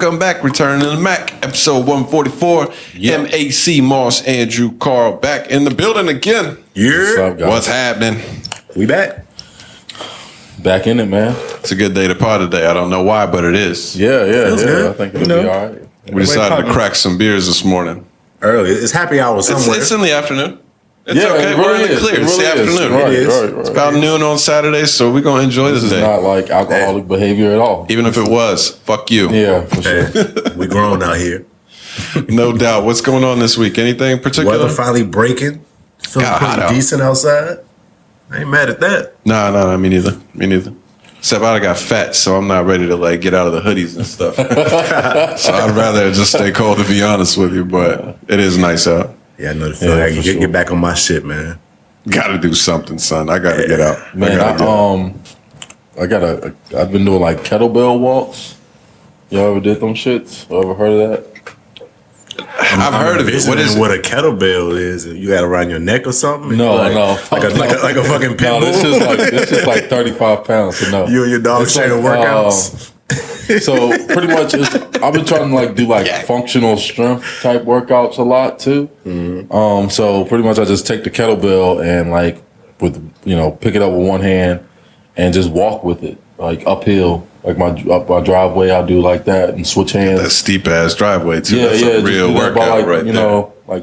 Welcome back. Returning to the Mac, episode 144. Yep. M.A.C, Moss, Andrew, Carl, back in the building again. Yeah. What's up, guys? What's happening? We back. Back in it, man. It's a good day to party today. I don't know why, but it is. Yeah. Good. I think it'll be all right. We decided to crack some beers this morning. Early. It's happy hour somewhere. It's in the afternoon. It's okay. It really We're in the clear. It's the afternoon. Right. It's about noon on Saturday, so we're going to enjoy this day. It's not like alcoholic behavior at all. Even if it was, fuck you. Yeah, for sure. We grown out here. No doubt. What's going on this week? Anything particular? Weather finally breaking. Feeling pretty decent outside. I ain't mad at that. No, me neither. Except I got fat, so I'm not ready to get out of the hoodies and stuff. So I'd rather just stay cold, to be honest with you. But it is nice out. Yeah, I know the feeling. I can get back on my shit, man. Got to do something, son. I got to get out. Man, I've been doing kettlebell walks. Y'all ever did them shits? Ever heard of that? I've heard of it. What is it? What a kettlebell is? You got it around your neck or something? No. Like a fucking pit bull? No, this is like 35 pounds. So no. You and your dog sharing workouts? So pretty much, I've been trying to do functional strength type workouts a lot too. Mm-hmm. So pretty much I just take the kettlebell and pick it up with one hand and just walk with it uphill. Up my driveway, I do like that and switch hands. That steep ass driveway too. Yeah, That's a real workout right there.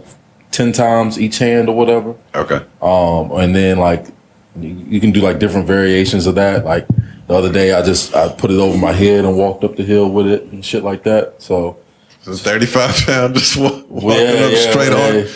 10 times each hand or whatever. Okay. And then you can do different variations of that. The other day, I put it over my head and walked up the hill with it and shit like that. So 35 pounds just walking up straight on.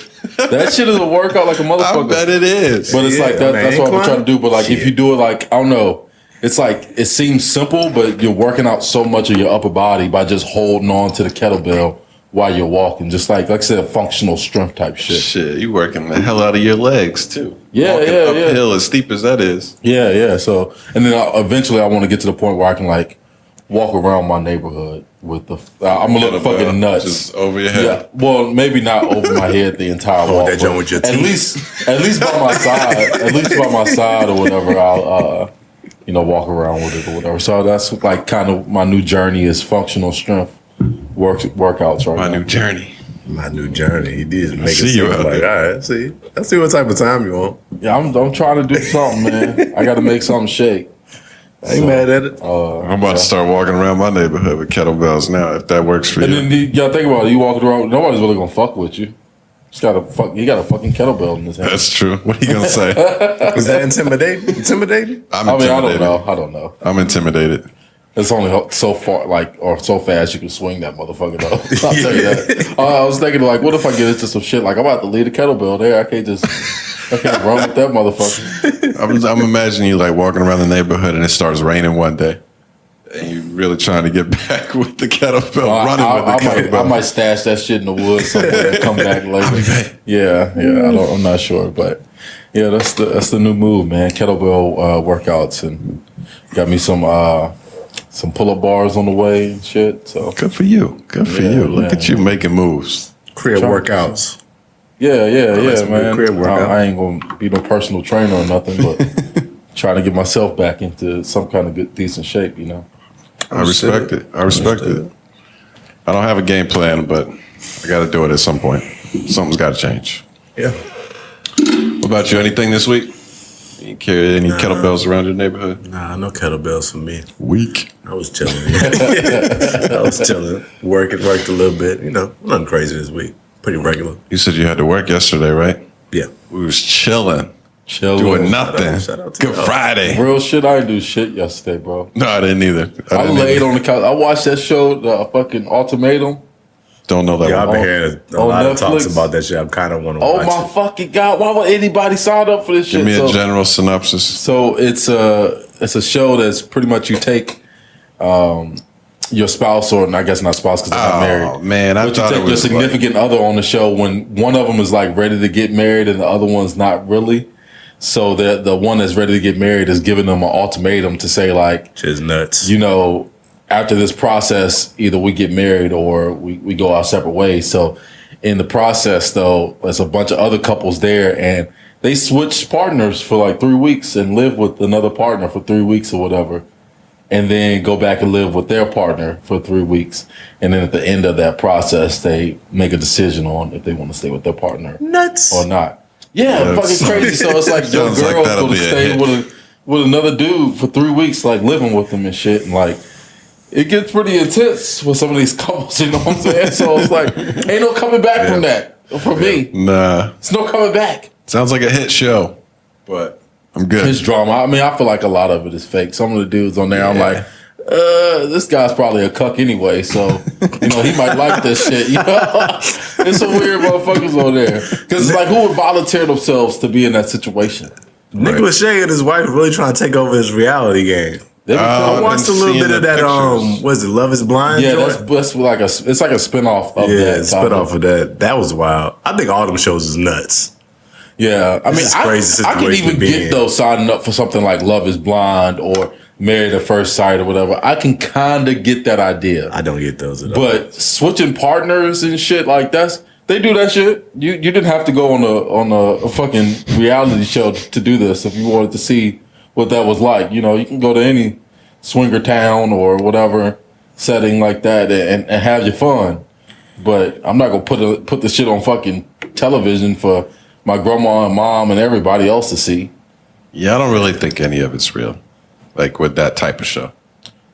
That shit is a workout like a motherfucker. I bet it is. But it's that's what I'm trying to do. But if you do it I don't know. It's it seems simple, but you're working out so much of your upper body by just holding on to the kettlebell while you're walking. Just like I said, functional strength type shit. Shit, you working the hell out of your legs too. Yeah, walking uphill as steep as that is. Yeah. So, and then eventually I want to get to the point where I can walk around my neighborhood with the. I'm a little fucking nuts. Just over your head. Yeah. Well, maybe not over my head the entire walk. That joint with your teeth. At least by my side. At least by my side or whatever. I'll walk around with it or whatever. So that's kind of my new journey is functional strength workouts right now. My new journey. He did make it seem all right, see. Let's see what type of time you want. Yeah, I'm trying to do something, man. I got to make something shake. I ain't mad at it. I'm about to start walking around my neighborhood with kettlebells now, if that works for you. And then you gotta think about it. You walking around, nobody's really gonna fuck with you. He got a fucking kettlebell in his hand. That's true. What are you gonna say? Is that intimidating? I don't know. I'm intimidated. It's only so far, or so fast you can swing that motherfucker though. I'll tell you that. I was thinking what if I get into some shit I'm about to leave a kettlebell there. I can't run with that motherfucker. I'm imagining you walking around the neighborhood and it starts raining one day. And you're really trying to get back with the kettlebell, kettlebell. I might stash that shit in the woods somewhere and come back later. Yeah. I'm not sure, but yeah, that's the new move, man. Kettlebell workouts, and got me some pull-up bars on the way and shit. So good for you. Look at you making moves. Crib workouts. Yeah, man. Crib workout. I ain't gonna be no personal trainer or nothing, but trying to get myself back into some kind of good, decent shape, I respect it. I don't have a game plan, but I got to do it at some point. Something's got to change. Yeah. What about you? Anything this week? You carry any kettlebells around your neighborhood? Nah, no kettlebells for me. Weak. I was chilling. Worked a little bit. Nothing crazy this week. Pretty regular. You said you had to work yesterday, right? Yeah. We was chilling. Doing nothing. Shout out to Good Friday. Real shit, I didn't do shit yesterday, bro. No, I didn't either. I laid on the couch. I watched that show, the fucking Ultimatum. Don't know that I've one. been hearing a lot of talks about that shit. I kind of want to watch it. Oh my fucking God. Why would anybody sign up for this shit? Give me a general synopsis. So it's a show that's pretty much you take your spouse, or I guess not spouse because they're not married. Oh man, I but thought you take it was your significant other on the show when one of them is ready to get married and the other one's not really. So the one that's ready to get married is giving them an ultimatum to say just nuts. After this process, either we get married or we go our separate ways. So in the process, though, there's a bunch of other couples there, and they switch partners for 3 weeks and live with another partner for 3 weeks or whatever. and then go back and live with their partner for 3 weeks. And then at the end of that process, they make a decision on if they want to stay with their partner Nuts. or not. Yeah, fucking crazy. So it's like your Sounds like girl's that'll going to be a stay hit. with another dude for 3 weeks, like living with them and shit. And like, it gets pretty intense with some of these couples, you know what I'm saying? So it's like, ain't no coming back from that for me. Nah. It's no coming back. Sounds like a hit show, but I'm good. It's drama. I mean, I feel like a lot of it is fake. Some of the dudes on there, I'm like, this guy's probably a cuck anyway, so you know he might like this shit. You know, it's some weird motherfuckers on there because it's like, who would volunteer themselves to be in that situation? Nick Lachey and his wife really trying to take over his reality game. I watched a little bit of that. Was it Love Is Blind? Yeah, that's like it's like a spinoff of that. Yeah, spinoff of that. That was wild. I think all them shows is nuts. Yeah, I mean, I can even get though signing up for something like Love Is Blind or Married at First Sight or whatever. I can kind of get that idea. I don't get those at all. But switching partners and shit like they do that shit. You didn't have to go on a fucking reality show to do this if you wanted to see what that was like. You know, you can go to any swinger town or whatever setting like that and have your fun. But I'm not gonna put the shit on fucking television for my grandma and mom and everybody else to see. Yeah, I don't really think any of it's real. Like with that type of show.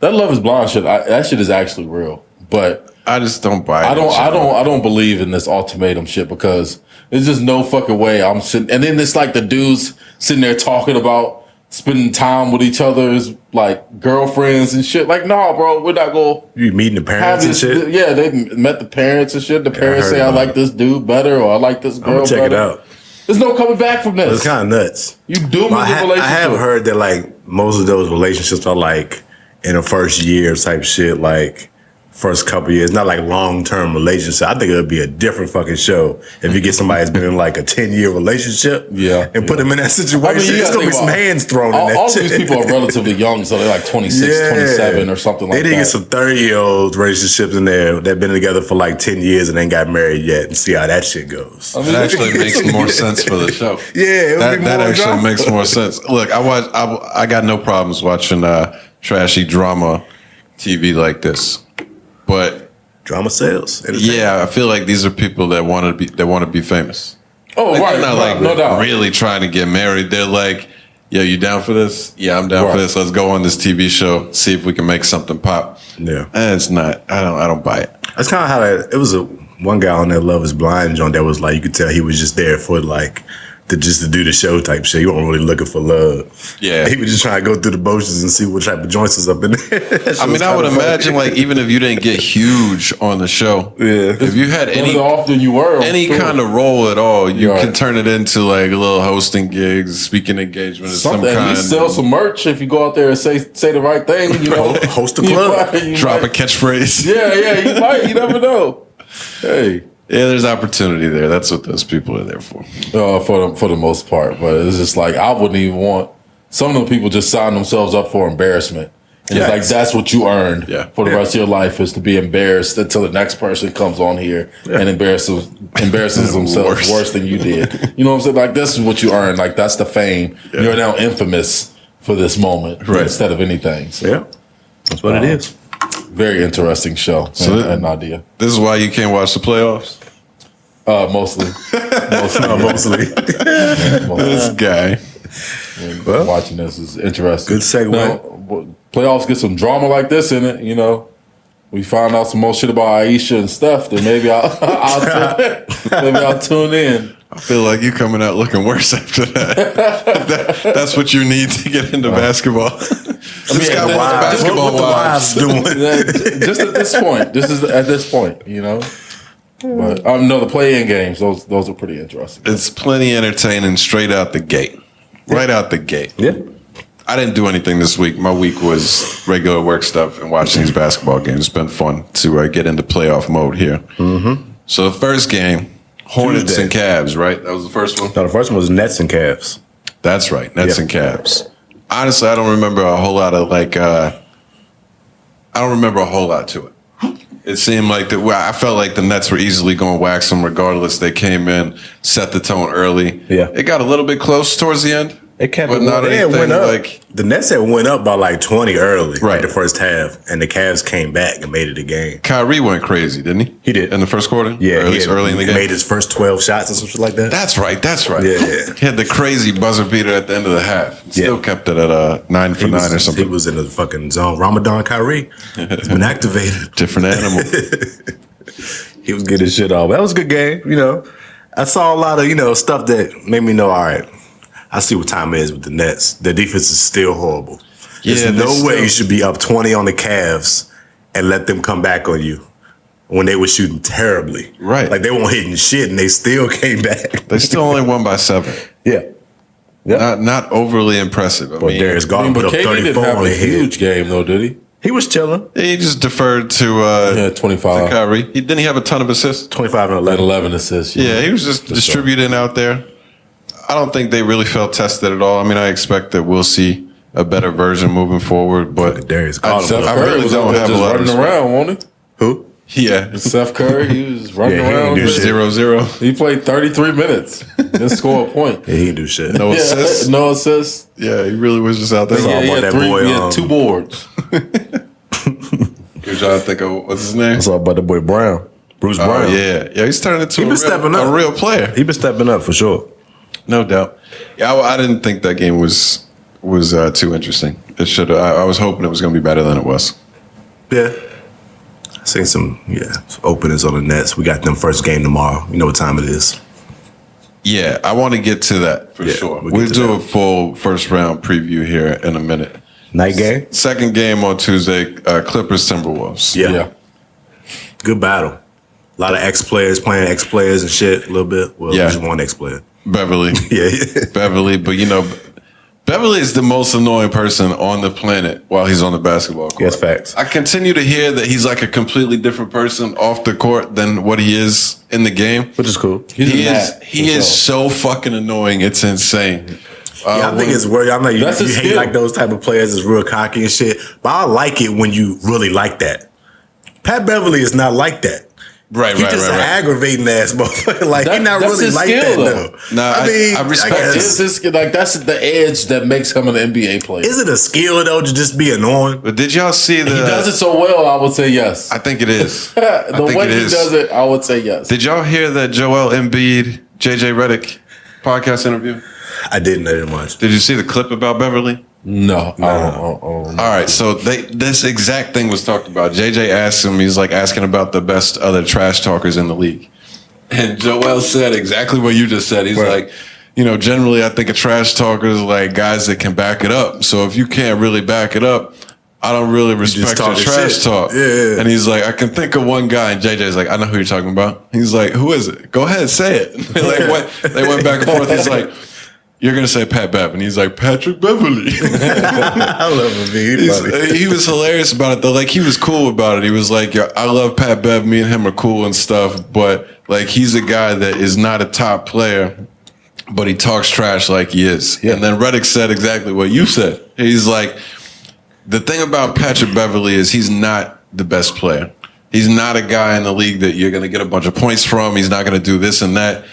That Love Is Blind shit, that shit is actually real. But I just don't buy it. I don't believe in this ultimatum shit because there's just no fucking way I'm sitting. And then it's like the dudes sitting there talking about spending time with each other's like girlfriends and shit. Like, no, bro, we're not going. You meeting the parents and shit? Yeah, they met the parents and shit. The parents say I like this dude better or I like this girl better. Check it out. There's no coming back from this. It's kind of nuts. You doom the relationship. I have heard that like most of those relationships are like in the first year type shit, like first couple years, not like long-term relationship. I think it would be a different fucking show if you get somebody that's been in like a 10-year relationship and put them in that situation. I mean, there's going to be some hands thrown in that all shit. These people are relatively young, so they're like 26, 27 or something like that. They did get some 30-year-old relationships in there that been together for like 10 years and ain't got married yet and see how that shit goes. I mean, it actually makes more sense for the show. Yeah, that actually makes more sense. Look, I got no problems watching trashy drama TV like this. But drama sales. Yeah, I feel like these are people that want to be famous. Oh, like, right. They're not like no doubt. really trying to get married. They're like, yo, you down for this? Yeah, I'm down for this. Let's go on this TV show, see if we can make something pop. Yeah. And it's not. I don't buy it. That's kind of how it was. One guy on that Love Is Blind joint that was like, you could tell he was just there for like to do the show type shit. You weren't really looking for love. Yeah. He was just trying to go through the motions and see what type of joints is up in there. I mean, I would imagine like even if you didn't get huge on the show, if you had any kind of role at all, you can turn it into like a little hosting gigs, speaking engagement of some kind. You sell some merch if you go out there and say the right thing, you know. Host a club. Drop a catchphrase. Yeah, you might. You never know. Hey. Yeah, there's opportunity there. That's what those people are there for. For the most part, but it's just like I wouldn't even want. Some of the people just sign themselves up for embarrassment, and it's like that's what you earned for the rest of your life is to be embarrassed until the next person comes on here and embarrasses themselves worse than you did. You know what I'm saying? Like this is what you earned. Like that's the fame. Yeah. You're now infamous for this moment instead of anything. So, yeah, that's what it is. Very interesting show. So and idea. This is why you can't watch the playoffs? Mostly. This guy. Well, watching this is interesting. Good segue. Now, playoffs get some drama like this in it, you know. We find out some more shit about Aisha and stuff, then maybe I'll tune in. I feel like you're coming out looking worse after that. That's what you need to get into basketball. This guy wants basketball wives doing. Just at this point. This is at this point, you know. But no, the play-in games, those are pretty interesting. It's plenty entertaining straight out the gate. Right out the gate. Yeah. I didn't do anything this week. My week was regular work stuff and watching these basketball games. It's been fun to get into playoff mode here. Mm-hmm. So the first game, Hornets and Cavs, right? That was the first one? No, the first one was Nets and Cavs. That's right, Nets and Cavs. Honestly, I don't remember a whole lot of I don't remember a whole lot to it. It seemed like I felt like the Nets were easily going to wax them regardless. They came in, set the tone early. Yeah. It got a little bit close towards the end. It kept But it not it anything went up. like- The Nets had went up by like 20 early, Right. like the first half, and the Cavs came back and made it a game. Kyrie went crazy, didn't he? He did. In the first quarter? Yeah, Or at least early in the game. made his first 12 shots or something like that. That's right. Yeah. He had the crazy buzzer beater at the end of the half. Still Yeah. kept it at 9 for 9 or something. He was in the fucking zone. Ramadan Kyrie has been activated. Different animal. He was getting shit off. That was a good game. I saw a lot of stuff that made me know. All right, I see what time it is with the Nets. Their defense is still horrible. There's Yeah, no they way still- you should be up 20 on the Cavs and let them come back on you when they were shooting terribly. Right. Like they weren't hitting shit and they still came back. They still only won by 7. Yeah. Not overly impressive. I But mean, Darius Garland put But up KD 34 didn't have on a the head. huge game though, did he? He was chilling. he just deferred to Yeah, 25. Kyrie. Didn't he have a ton of assists? 25 and Like 11. 11 assists. Yeah, he was just distributing out there. I don't think they really felt tested at all. I mean, I expect that we'll see a better version moving forward, but Darius I, Garland. Seth I Curry really was don't out there have a just lot of running respect. around, wasn't Who? Yeah, Seth Curry, he was running Yeah, he around. didn't do shit. 0-0. He played 33 minutes. Didn't score a point. Yeah, he didn't do shit. No assists. No assists. Yeah, he really was just out there. That's all Yeah, he about had that boy, he had 2 boards. You're trying to think of what's his name? I saw about the boy Brown. Bruce Oh Brown. yeah, he's turning into He been stepping up. a real player. He been stepping up for sure. No doubt. Yeah, I didn't think that game was too interesting. It should. I was hoping it was going to be better than it was. Yeah. Seen some openings on the Nets. We got them first game tomorrow. You know what time it is. Yeah, I want to get to that for Yeah, sure. we'll get We'll to do that. a full first round preview here in a minute. Night game? Second game on Tuesday, Clippers Timberwolves. Yeah. Good battle. A lot of ex-players playing ex-players and shit a little bit. Well, Yeah. just one ex-player. Beverly. Yeah. Beverly, but Beverly is the most annoying person on the planet while he's on the basketball court. Yes, facts. I continue to hear that he's like a completely different person off the court than what he is in the game. Which is cool. He is so fucking annoying. It's insane. Yeah, I think it's weird. I know you That's a hate skill. like those type of players that's real cocky and shit, but I like it when you really like that. Pat Beverly is not like that. Right, He's right, just right, an right. aggravating ass motherfucker. Like he's not That's really his like skill, that though. though. Nah, I respect guess. his- That's the edge that makes him an NBA player. Is it a skill though to just be annoying? But did y'all see the? He does it so well, I would say yes. I think it is. The think way it he is. does it, I would say yes. Did y'all hear that Joel Embiid, JJ Redick podcast interview? I didn't know that much. Did you see the clip about Beverly? No. I don't. All right, so this exact thing was talked about. JJ asked him, he's like asking about the best other trash talkers in the league. And Joel said exactly what you just said. He's Right. like, generally I think a trash talker is like guys that can back it up. So if you can't really back it up, I don't really respect your talking trash shit. talk. Yeah. And he's like, I can think of one guy. And JJ's like, I know who you're talking about. He's like, who is it? Go ahead, say it. Like what? They went back and forth. He's like, you're gonna say Pat Bev, and he's like Patrick Beverly. I love him. He's funny. He was hilarious about it though. Like he was cool about it. He was like, "Yo, I love Pat Bev. Me and him are cool and stuff." But like, he's a guy that is not a top player, but he talks trash like he is. Yeah. And then Redick said exactly what you said. He's like, the thing about Patrick Beverly is he's not the best player. He's not a guy in the league that you're going to get a bunch of points from. He's not going to do this and that.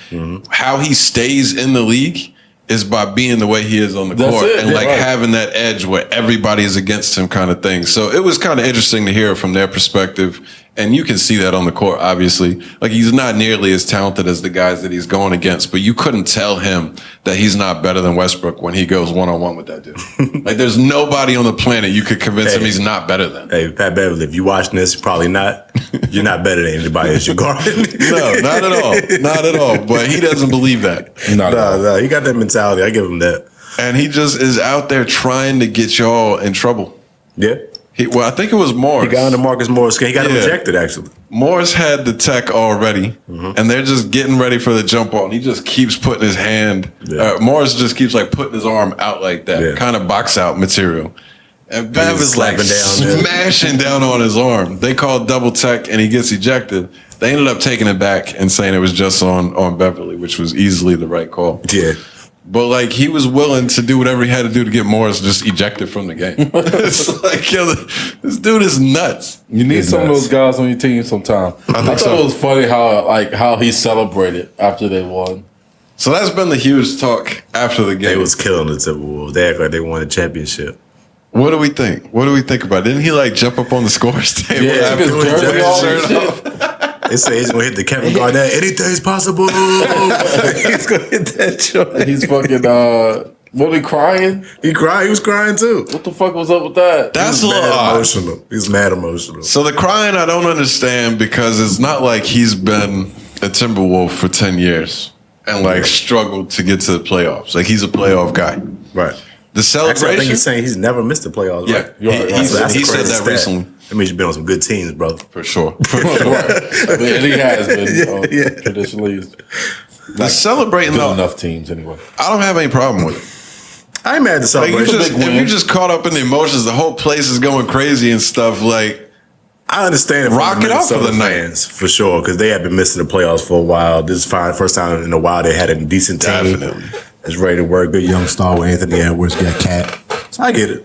How he stays in the league is by being the way he is on the That's court it, and yeah, like right. having that edge where everybody is against him kind of thing. So it was kind of interesting to hear it from their perspective. And you can see that on the court, obviously. Like he's not nearly as talented as the guys that he's going against, but you couldn't tell him that he's not better than Westbrook when he goes one-on-one with that dude. Like there's nobody on the planet you could convince him he's not better than. Hey, Pat Beverly, if you watching this, probably not. You're not better than anybody else you're guarding. No, not at all. Not at all. But he doesn't believe that. No, he got that mentality. I give him that. And he just is out there trying to get y'all in trouble. Yeah. I think it was Morris. He got under Marcus Morris. He got him Yeah. ejected, actually. Morris had the tech already, and they're just getting ready for the jump on. He just keeps putting his hand. Yeah. Morris just keeps like putting his arm out like that, Yeah. kind of box out material. And Bev He's is like slapping down there. smashing down on his arm. They called double tech, and he gets ejected. They ended up taking it back and saying it was just on Beverly, which was easily the right call. Yeah. But like he was willing to do whatever he had to do to get Morris just ejected from the game. It's like, yo, this dude is nuts. You need It's some of nuts. those guys on your team sometime. I think thought so. it was funny how he celebrated after they won. So that's been the huge talk after the game. They was killing the Timberwolves. They act like they won a championship. What do we think? What do we think about it? Didn't he like jump up on the scores table? Yeah, after took his jersey off and shirt They say he's gonna hit the Kevin Garnett. Anything's possible. He's gonna hit that joint. He's fucking what, he crying? He cried. He was crying too. What the fuck was up with that? That's a He's little mad odd. emotional. He's mad emotional. So the crying I don't understand because it's not like he's been a Timberwolf for 10 years and like struggled to get to the playoffs. Like he's a playoff guy. Right. The celebration. Actually, I think he's saying he's never missed the playoffs. Yeah, Right? You're right, right. he That's a said crazy that stat. recently. That means you've been on some good teams, bro. For sure. Right. I mean, and he has been Yeah. traditionally The celebrating good though, enough teams anyway. I don't have any problem with it. I ain't mad at the Like you celebration. just, big win. if you just caught up in the emotions, the whole place is going crazy and stuff. Like I understand it from Rock the it out for Minnesota the night. fans for sure because they have been missing the playoffs for a while. This is fine. First time in a while they had a decent team. Definitely. It's ready to work. Good young star with Anthony Edwards. Got Cat. So I get it.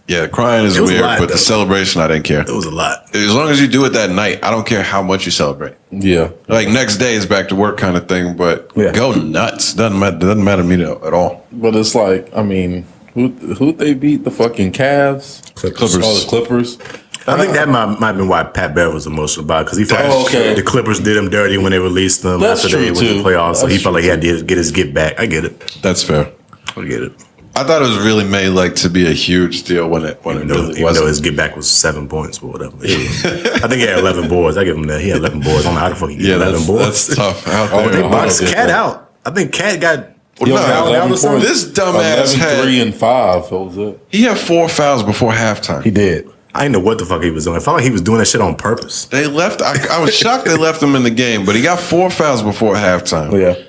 yeah, crying is It was a weird, lot, but though. the celebration I didn't care. It was a lot. As long as you do it that night, I don't care how much you celebrate. Yeah. Like next day is back to work kind of thing, but Yeah. go nuts. Doesn't matter to me at all. But it's like, I mean, who they beat? The fucking Cavs? Clippers. Oh, the Clippers. I think that might have been why Pat Bev was emotional about it because he felt Oh, okay. the Clippers did him dirty when they released them That's after they true, went to too. the playoffs. So he That's felt like he true, had to get his get back. I get it. That's fair. I get it. I thought it was really made like to be a huge deal when it Even really though wasn't. his get back was 7 points or whatever. I think he had 11 boards. I give him that. He had 11 boards. I don't know how the fuck he get Yeah, 11 boards. that's tough out Oh, there. They boxed yeah. Cat out. I think Cat got He only had fouled 11 out or something. points. This dumbass 11, had 3, and 5. That was it. he had 4 fouls before halftime. He did. I didn't know what the fuck he was doing. I felt like he was doing that shit on purpose. They left. I was shocked they left him in the game, but he got 4 fouls before halftime. Yeah.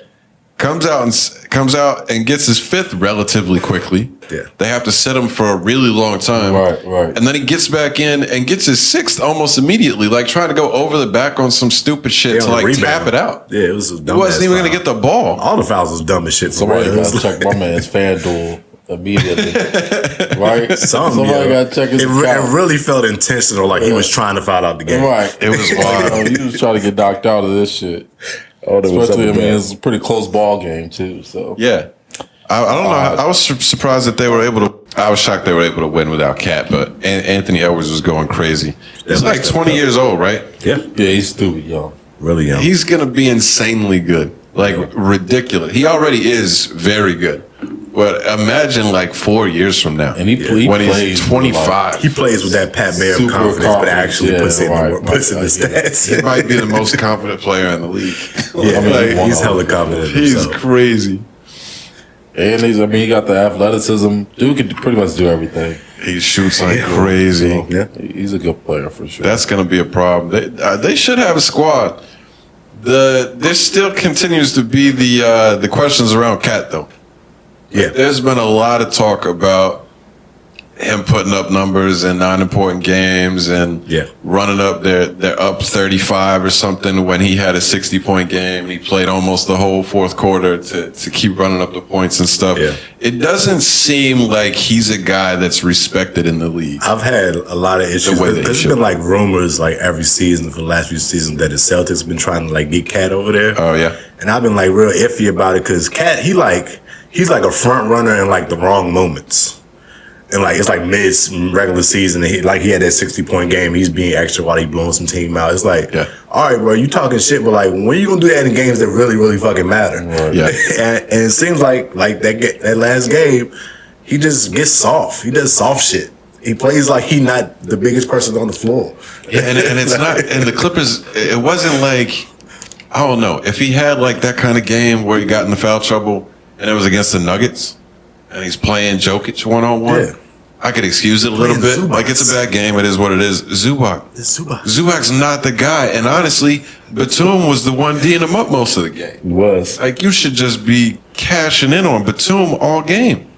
Comes out and gets his 5th relatively quickly. Yeah. They have to sit him for a really long time. Right. And then he gets back in and gets his 6th almost immediately, like trying to go over the back on some stupid shit Yeah, to on the like rebound. tap it out. Yeah, it was a He dumb wasn't even going to get the ball. All the fouls was dumb as shit. For Somebody real. It got was to check my man's FanDuel immediately. Right? something, Somebody yo. got to check his It account. really felt intentional, like he was trying to foul out the game. Right. It was wild. He was trying to get knocked out of this shit. Oh, there was Especially, I something mean, bad. it's a pretty close ball game, too. So, Yeah. I don't know. I was surprised that they were able to. I was shocked they were able to win without Cat, but Anthony Edwards was going crazy. He's like 20 years old, right? Yeah, yeah, he's stupid, young. really young. He's going to be insanely good. Like, ridiculous. He already is very good. But imagine like 4 years from now. And he when plays he's 25. He plays with that Pat Bear Super confidence, but confident, actually yeah, puts in right, the, puts in the right, stats. He might be the most confident player in the league. Yeah, I mean, like, he's one hella of- confident. in He's himself. crazy. And he got the athleticism. Dude can pretty much do everything. He shoots like crazy. Yeah. He's a good player for sure. That's going to be a problem. They should have a squad. There still continues to be the questions around Cat, though. Yeah. There's been a lot of talk about him putting up numbers in non-important games and Yeah. running up. They're up 35 or something when he had a 60-point game. He played almost the whole fourth quarter to keep running up the points and stuff. Yeah. It doesn't seem like he's a guy that's respected in the league. I've had a lot of issues. way they There's should. been like rumors like every season for the last few seasons that the Celtics have been trying to like get Cat over there. Oh, yeah. And I've been like real iffy about it because Cat, he's like a front runner in like the wrong moments. And like it's like mid regular season, and he had that 60-point game. He's being extra while he blowing some team out. It's like, Yeah. all right, bro, you talking shit, but like when you gonna do that in games that really, really fucking matter? Right. Yeah. and it seems like that last game, he just gets soft. He does soft shit. He plays like he not the biggest person on the floor. Yeah, and it's not. And the Clippers, it wasn't like, I don't know, if he had like that kind of game where he got into foul trouble and it was against the Nuggets and he's playing Jokic one-on-one, Yeah. I could excuse it a little bit. Zubac. Like, it's a bad game. It is what it is. Zubac. It's Zubac. Zubac's not the guy. And honestly, Batum was the one D'ing him up most of the game. was. Like, you should just be cashing in on Batum all game.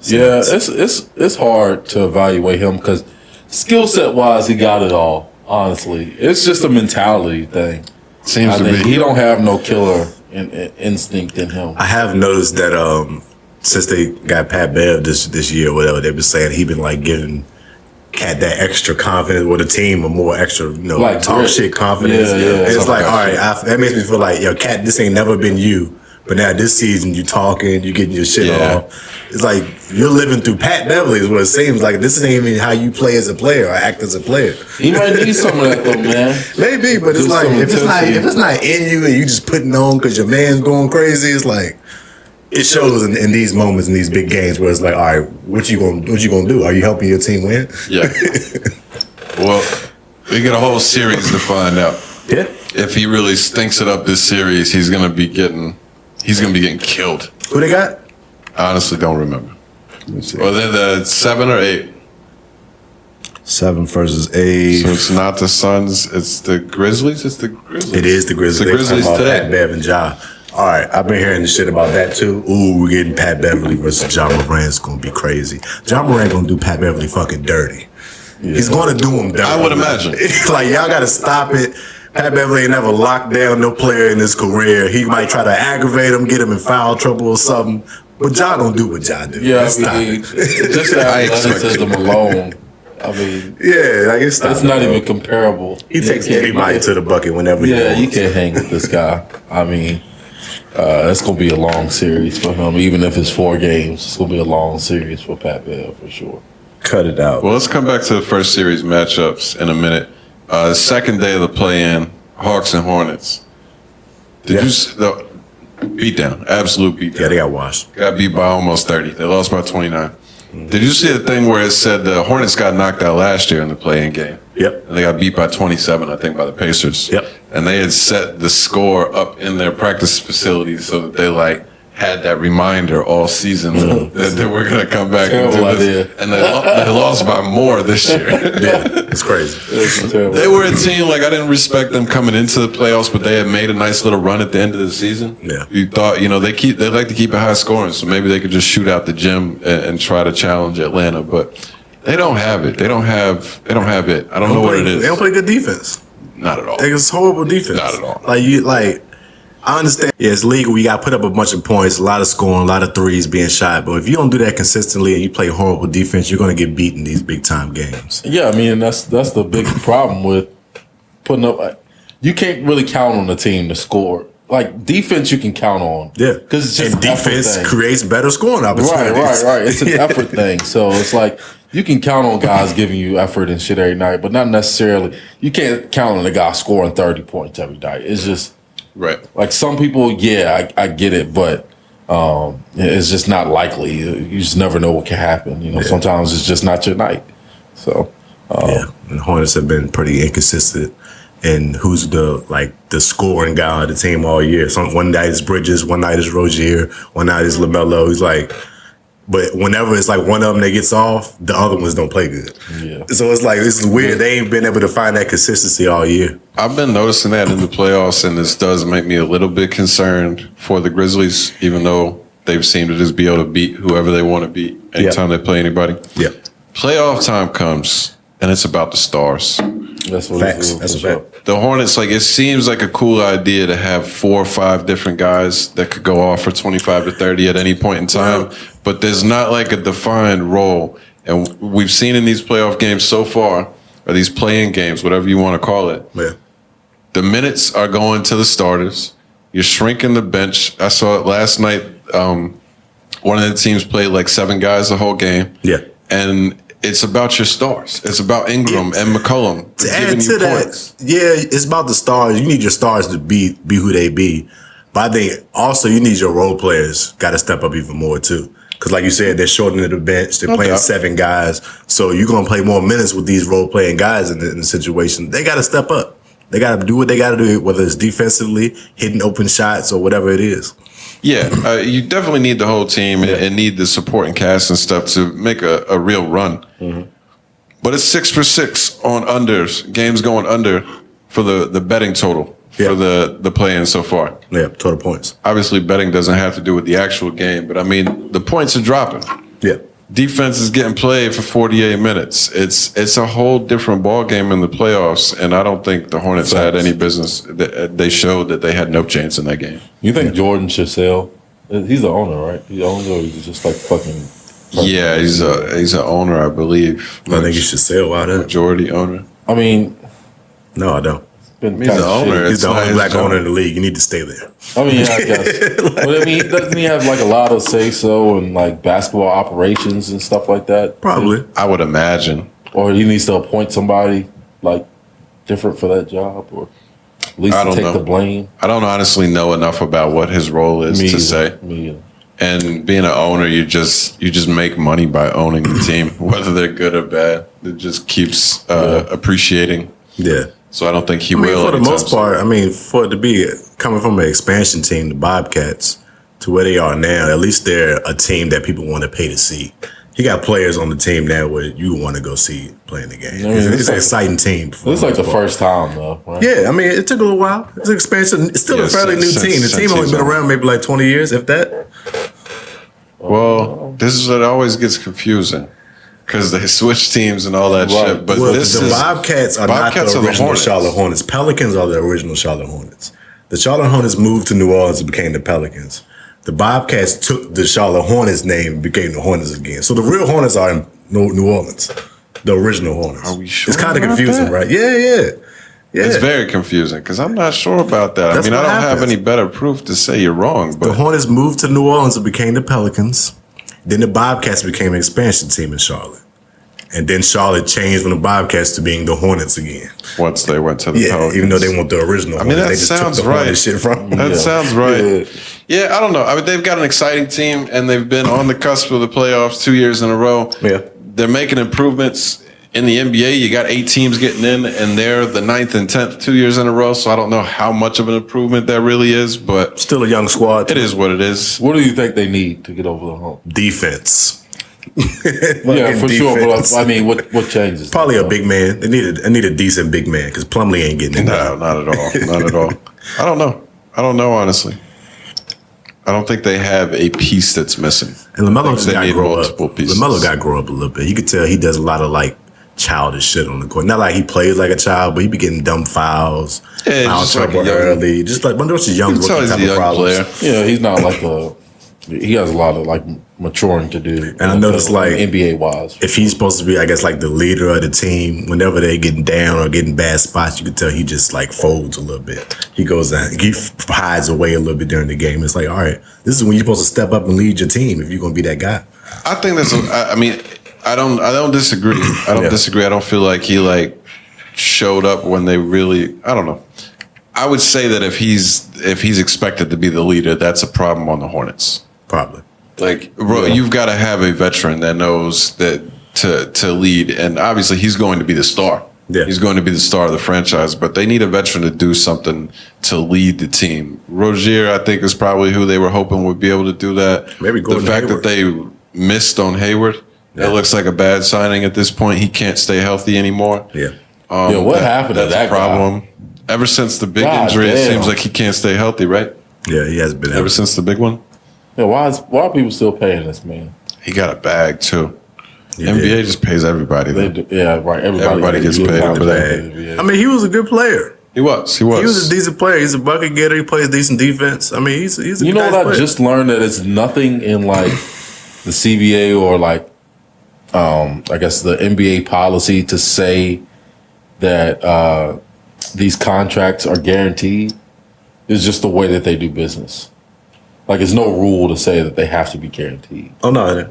Yeah, it's hard to evaluate him because skill set wise, he got it all. Honestly, it's just a mentality thing. Seems I to think be. he don't have no killer instinct in him. I have noticed that since they got Pat Bev this year or whatever, they've been saying he been like giving Cat that extra confidence with the team, or more extra, Like talk grit. shit confidence. Yeah, yeah. And it's Something like, like all that right, that makes me feel like, yo, Cat, this ain't never been you, But now this season, you talking, you getting your shit off. It's like you're living through Pat Beverly is what it seems like. This ain't even how you play as a player or act as a player. He might need some of that though, man. Maybe, but it's like if it's not in you and you just putting on because your man's going crazy, it's like it shows in these moments in these big games where it's like, all right, what you gonna do? Are you helping your team win? Yeah. Well, we get a whole series to find out. Yeah. If he really stinks it up this series, he's gonna be getting killed. Who they got? I honestly don't remember. Let me see. Well, they're the 7 or 8. 7 versus 8. So it's not the Suns, it's the Grizzlies. It's the Grizzlies. It is the Grizzlies. It's the Grizzlies about today. Pat Bev and Ja. All right, I've been hearing the shit about that too. Ooh, we're getting Pat Beverly versus Ja Morant. It's gonna be crazy. Ja Morant gonna do Pat Beverly fucking dirty. Yeah. He's gonna do him dirty. I would imagine. It's like y'all gotta stop it. Pat Beverly ain't never locked down no player in his career. He might try to aggravate him, get him in foul trouble or something. But Ja gonna do what Ja do. Yeah, just that athleticism alone. I mean, yeah, like it's not even comparable. He takes anybody to the bucket whenever he wants. You can't hang with this guy. I mean, it's going to be a long series for him. Even if it's 4 games, it's going to be a long series for Pat Bev for sure. Cut it out. Well, let's come back to the first series matchups in a minute. Second day of the play-in, Hawks and Hornets. Did you see the beatdown? Absolute beatdown. Yeah, they got washed. Got beat by almost 30. They lost by 29. Did you see the thing where it said the Hornets got knocked out last year in the play-in game? Yep. And they got beat by 27, I think, by the Pacers. Yep. And they had set the score up in their practice facility so that they had that reminder all season that they were going to come back and do this. And they lost by more this year. Yeah, it's crazy. They were a team, I didn't respect them coming into the playoffs, but they had made a nice little run at the end of the season. Yeah. You thought, they like to keep it high scoring, so maybe they could just shoot out the gym and try to challenge Atlanta, but they don't have it. They don't have it. I don't know what it is. They don't play good defense. Not at all. It's horrible defense. Not at all. I understand. Yeah, it's legal. You got to put up a bunch of points, a lot of scoring, a lot of threes being shot. But if you don't do that consistently and you play horrible defense, you're going to get beat in these big time games. Yeah, I mean that's the big problem with putting up. You can't really count on the team to score. Defense, you can count on. Yeah, because it's just defense creates better scoring opportunities. Right. It's an effort thing. So it's you can count on guys giving you effort and shit every night, but not necessarily. You can't count on a guy scoring 30 points every night. It's just. Right. Some people, I get it, but it's just not likely. You just never know what can happen. Sometimes it's just not your night. So, and the Hornets have been pretty inconsistent in who's the scoring guy on the team all year. One night is Bridges, one night is Rozier, one night is LaMelo. But whenever it's one of them that gets off, the other ones don't play good. Yeah. So it's weird. They ain't been able to find that consistency all year. I've been noticing that in the playoffs, and this does make me a little bit concerned for the Grizzlies, even though they've seemed to just be able to beat whoever they want to beat anytime they play anybody. Yeah. Playoff time comes, and it's about the stars. That's what Facts. That's a fact. The Hornets, it seems like a cool idea to have 4 or 5 different guys that could go off for 25 to 30 at any point in time, but there's not a defined role. And we've seen in these playoff games so far, or these play-in games, whatever you want to call it, the minutes are going to the starters. You're shrinking the bench. I saw it last night. One of the teams played 7 guys the whole game. Yeah. And it's about your stars. It's about Ingram and McCollum giving you points. Yeah, it's about the stars. You need your stars to be who they be. But I think also you need your role players got to step up even more too. Because like you said, they're shortening the bench. They're playing 7 guys. So you're going to play more minutes with these role-playing guys in the situation. They got to step up. They got to do what they got to do, whether it's defensively, hitting open shots, or whatever it is. Yeah, you definitely need the whole team and need the supporting cast and stuff to make a real run. Mm-hmm. But it's 6 for 6 on unders, games going under for the betting total for the play-in so far. Yeah, total points. Obviously, betting doesn't have to do with the actual game, but the points are dropping. Yeah. Defense is getting played for 48 minutes. It's a whole different ball game in the playoffs, and I don't think the Hornets had any business. They showed that they had no chance in that game. You think Jordan should sell? He's the owner, right? He owns, or he's just fucking. Yeah, he's an owner, I believe. I think he should sell. Why that? Majority owner. I mean, no, I don't. been He's kind the of owner. shitty. He's the It's not only his black job. owner in the league. You need to stay there. I mean, yeah, I guess. But I mean, doesn't he have like a lot of say so in like basketball operations and stuff like that? Probably. I would imagine. Or he needs to appoint somebody like different for that job, or at least I to don't take know. the blame. I don't honestly know enough about what his role is Me to either. say. Me either. And being an owner, you just make money by owning the team, whether they're good or bad. It just keeps appreciating. Yeah. So I don't think he I mean, will. for the anytime most soon. part, I mean, for it to be coming from an expansion team, the Bobcats, to where they are now, at least they're a team that people want to pay to see. He got players on the team now where you want to go see playing the game. I mean, it's it's an like- exciting team. for It's like the most part. first time though, right? Yeah, I mean, it took a little while. It's an expansion. It's still Yeah, a fairly new since- team. The since team only he's been on. around maybe like 20 years, if that. Well, this is what always gets confusing because they switch teams and all that Right. shit. But Well, this the is Bobcats are Bobcats not are the the original Hornets. Charlotte Hornets. Pelicans are the original Charlotte Hornets. The Charlotte Hornets moved to New Orleans and became the Pelicans. The Bobcats took the Charlotte Hornets name and became the Hornets again. So the real Hornets are in New Orleans. The original Hornets. Are we sure It's kind of about confusing, that? right? Yeah. It's very confusing because I'm not sure about that. That's I mean, I what don't have happens. any better proof to say you're wrong, The but Hornets moved to New Orleans and became the Pelicans. Then the Bobcats became an expansion team in Charlotte. And then Charlotte changed from the Bobcats to being the Hornets again. once they went to the Yeah, Pelicans. even though they want the original. I mean, Hornets, that they just sounds took the right. Hornet shit from. That Yeah. sounds right. Yeah, I don't know. I mean, they've got an exciting team, and they've been on the cusp of the playoffs 2 years in a row. Yeah. They're making improvements. In the NBA, you got 8 teams getting in, and they're the 9th and 10th 2 years in a row. So I don't know how much of an improvement that really is, but Still a young squad. it is what it is. What do you think they need to get over the hump? Defense. Yeah, for sure. But I mean, what changes? Probably a big man. They need a decent big man because Plumlee ain't getting it. No, not at all. Not at all. I don't know. I don't know, honestly. I don't think they have a piece that's missing. And LaMelo They got to need grow up. multiple pieces. LaMelo got to grow up a little bit. You could tell he does a lot of like childish shit on the court. Not like he plays like a child, but he be getting dumb fouls, Yeah, foul just like trouble a young- early. Just like one of those young You can tell rookie he's type a of young problems. player. Yeah, he's not like he has a lot of like maturing to do. And I noticed, like, NBA wise. If he's supposed to be, I guess, like the leader of the team, whenever they're getting down or getting bad spots, you can tell he just like folds a little bit. He goes down, he hides away a little bit during the game. It's like, all right, this is when you're supposed to step up and lead your team if you're going to be that guy. I think that's. I mean, I don't disagree. I don't Yeah. disagree. I don't feel like he like showed up when they really. I don't know. I would say that if he's expected to be the leader, that's a problem on the Hornets. Probably. Like, bro, you've got to have a veteran that knows that to lead, and obviously he's going to be the star. Yeah. He's going to be the star of the franchise, but they need a veteran to do something to lead the team. Rozier, I think, is probably who they were hoping would be able to do that. Maybe the Gordon fact Hayward. that they missed on Hayward, Yeah. it looks like a bad signing at this point. He can't stay healthy anymore. Yeah. Yeah, what happened to That's that a problem. Ever since the big God injury, it damn. seems like he can't stay healthy, right? Yeah, he has been. Ever since the big one, Yeah, why are people still paying this man? he got a bag too. Yeah. NBA just pays everybody. They Though. do, yeah, right. Everybody gets paid over I mean, he was a good player. He was. He was a decent player. He's a bucket getter. He plays decent defense. I mean, he's a You know nice what I player. just learned, that it's nothing in like the CBA or like I guess the NBA policy to say that these contracts are guaranteed. It's just the way that they do business. Like, it's no rule to say that they have to be guaranteed. Oh no,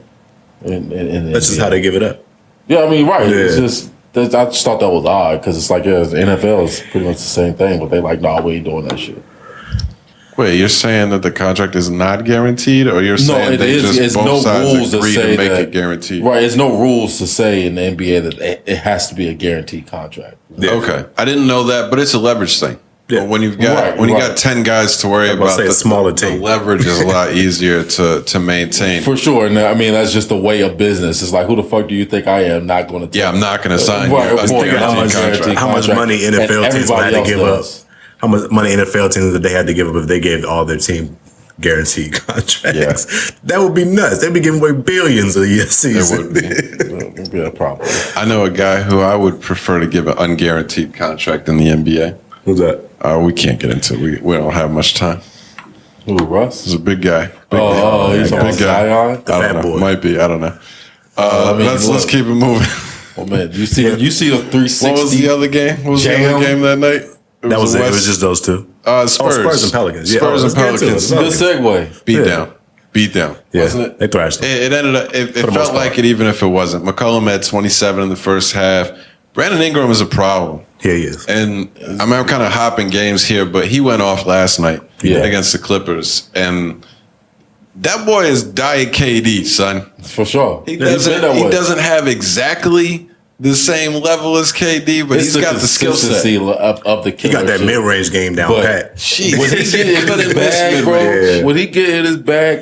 In that's just how they give it up. Yeah, I mean, right. It's Yeah. just I just thought that was odd because it's like, yeah, the NFL is pretty much the same thing, but they like, no, we ain't doing that shit. Wait, you're saying that the contract is not guaranteed, or you're saying it they is. just It's both no sides rules to agree say to make that it guaranteed? Right, it's no rules to say in the NBA that it has to be a guaranteed contract. Yeah. Okay, I didn't know that, but it's a leverage thing. Yeah. When you've got Right, you right. got 10 guys to worry I was about about, to say a smaller team. the leverage is a lot easier to maintain. For sure, and I mean that's just the way of business. It's like, who the fuck do you think I am? Not going to. Yeah, I'm not going to sign Right, you a of course, Figure guaranteed how much, contract. how much contract. money And NFL teams would everybody have to else give does. up. How much money NFL teams that they had to give up if they gave all their team guaranteed contracts? That would be nuts. They'd be giving away billions a year season. It would be. Yeah, probably. I know a guy who I would prefer to give an unguaranteed contract in the NBA. Who's that? We can't get into it. We don't have much time. Who, Russ? He's a big guy. Big He's guy. on Big guy. Zion. I fat don't know. boy. Might be. I don't know. mean, let's look. keep it moving. Oh man, you see the 360. What was the other game? What was the Jam. other game that night? That was the it. It West. was just those two. Spurs. Spurs and Pelicans. Yeah. Spurs and let's get into it. Pelicans. Good segue. Beat down. Yeah, Wasn't it? they thrashed them. It ended up. It the most felt like part. it, even if it wasn't. McCollum had 27 in the first half. Brandon Ingram is a problem. Here he is. And I mean, I'm kind of hopping games here, but he went off last night against the Clippers, and that boy is Diet KD, son. For sure. He doesn't have exactly the same level as KD, but he's got the skill set. Of the killer. He got that mid-range game down pat. When he get in his bag, bro, when he get in his bag,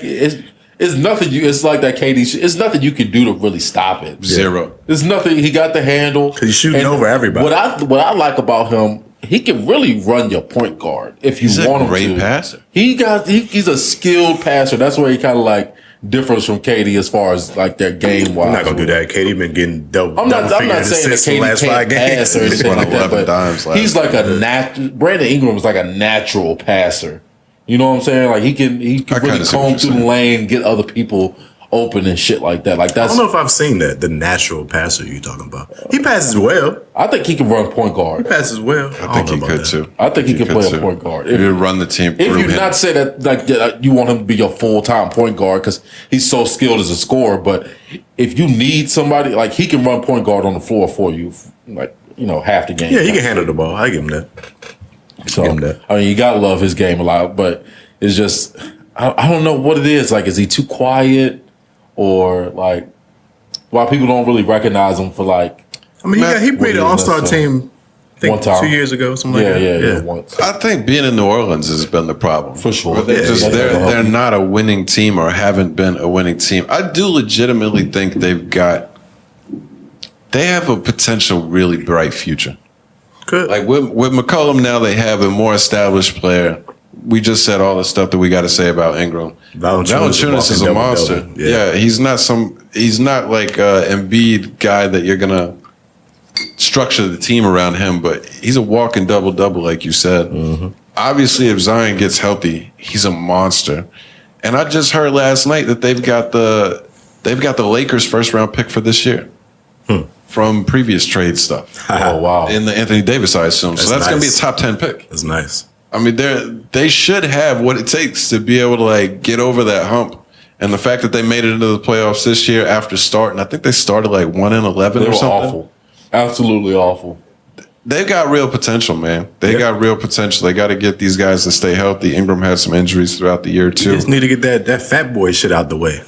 it's nothing. It's like that KD shit. It's nothing you can do to really stop it. Zero. There's nothing. He got the handle. Because he's shooting And over everybody. What I like about him, he can really run your point guard if you He's want a him great to. passer. He's a skilled passer. That's where he kind of like differs from KD as far as like their game wise. I'm not gonna do that. KD been getting double. I'm not saying that assists the KD last can't 5 games. pass or anything like that, 11 dimes but last he's like a Brandon Ingram is like a natural passer. You know what I'm saying? Like he can really kinda see what comb you're through the saying. lane, get other people open and shit like that. Like I that's. don't know if I've seen that. The natural passer you're talking about. He passes well. I think he can run point guard. Passes well. I think he could too. I think he can play too. a point guard. If you run the team If through you him. not say that like you want him to be your full time point guard because he's so skilled as a scorer, but if you need somebody like he can run point guard on the floor for you, like half the game. Yeah, he can handle the ball. I give him that. So give him that. I mean, you gotta love his game a lot, but it's just I don't know what it is. Like, is he too quiet, or like why people don't really recognize him for like? I mean, he made an all-star team. I think One time. 2 years ago, something like that. Yeah. Once. I think being in New Orleans has been the problem. For sure. They're not a winning team or haven't been a winning team. I do legitimately think they have a potential really bright future. Good. Like with McCollum now, they have a more established player. We just said all the stuff that we got to say about Ingram. Valanciunas is a monster. Double-double. Yeah, he's not like a Embiid guy that you're gonna structure the team around him, but he's a walking double-double, like you said. Mm-hmm. Obviously, if Zion gets healthy, he's a monster. And I just heard last night that they've got the Lakers first round pick for this year from previous trade stuff. Oh wow! In the Anthony Davis, I assume. So that's going to be a top 10 pick. That's nice. I mean, they should have what it takes to be able to like get over that hump. And the fact that they made it into the playoffs this year after starting, I think they started like 1-11 They or were something. awful, absolutely awful. They've got real potential, man. They got real potential. They got to get these guys to stay healthy. Ingram had some injuries throughout the year too. You just need to get that fat boy shit out the way.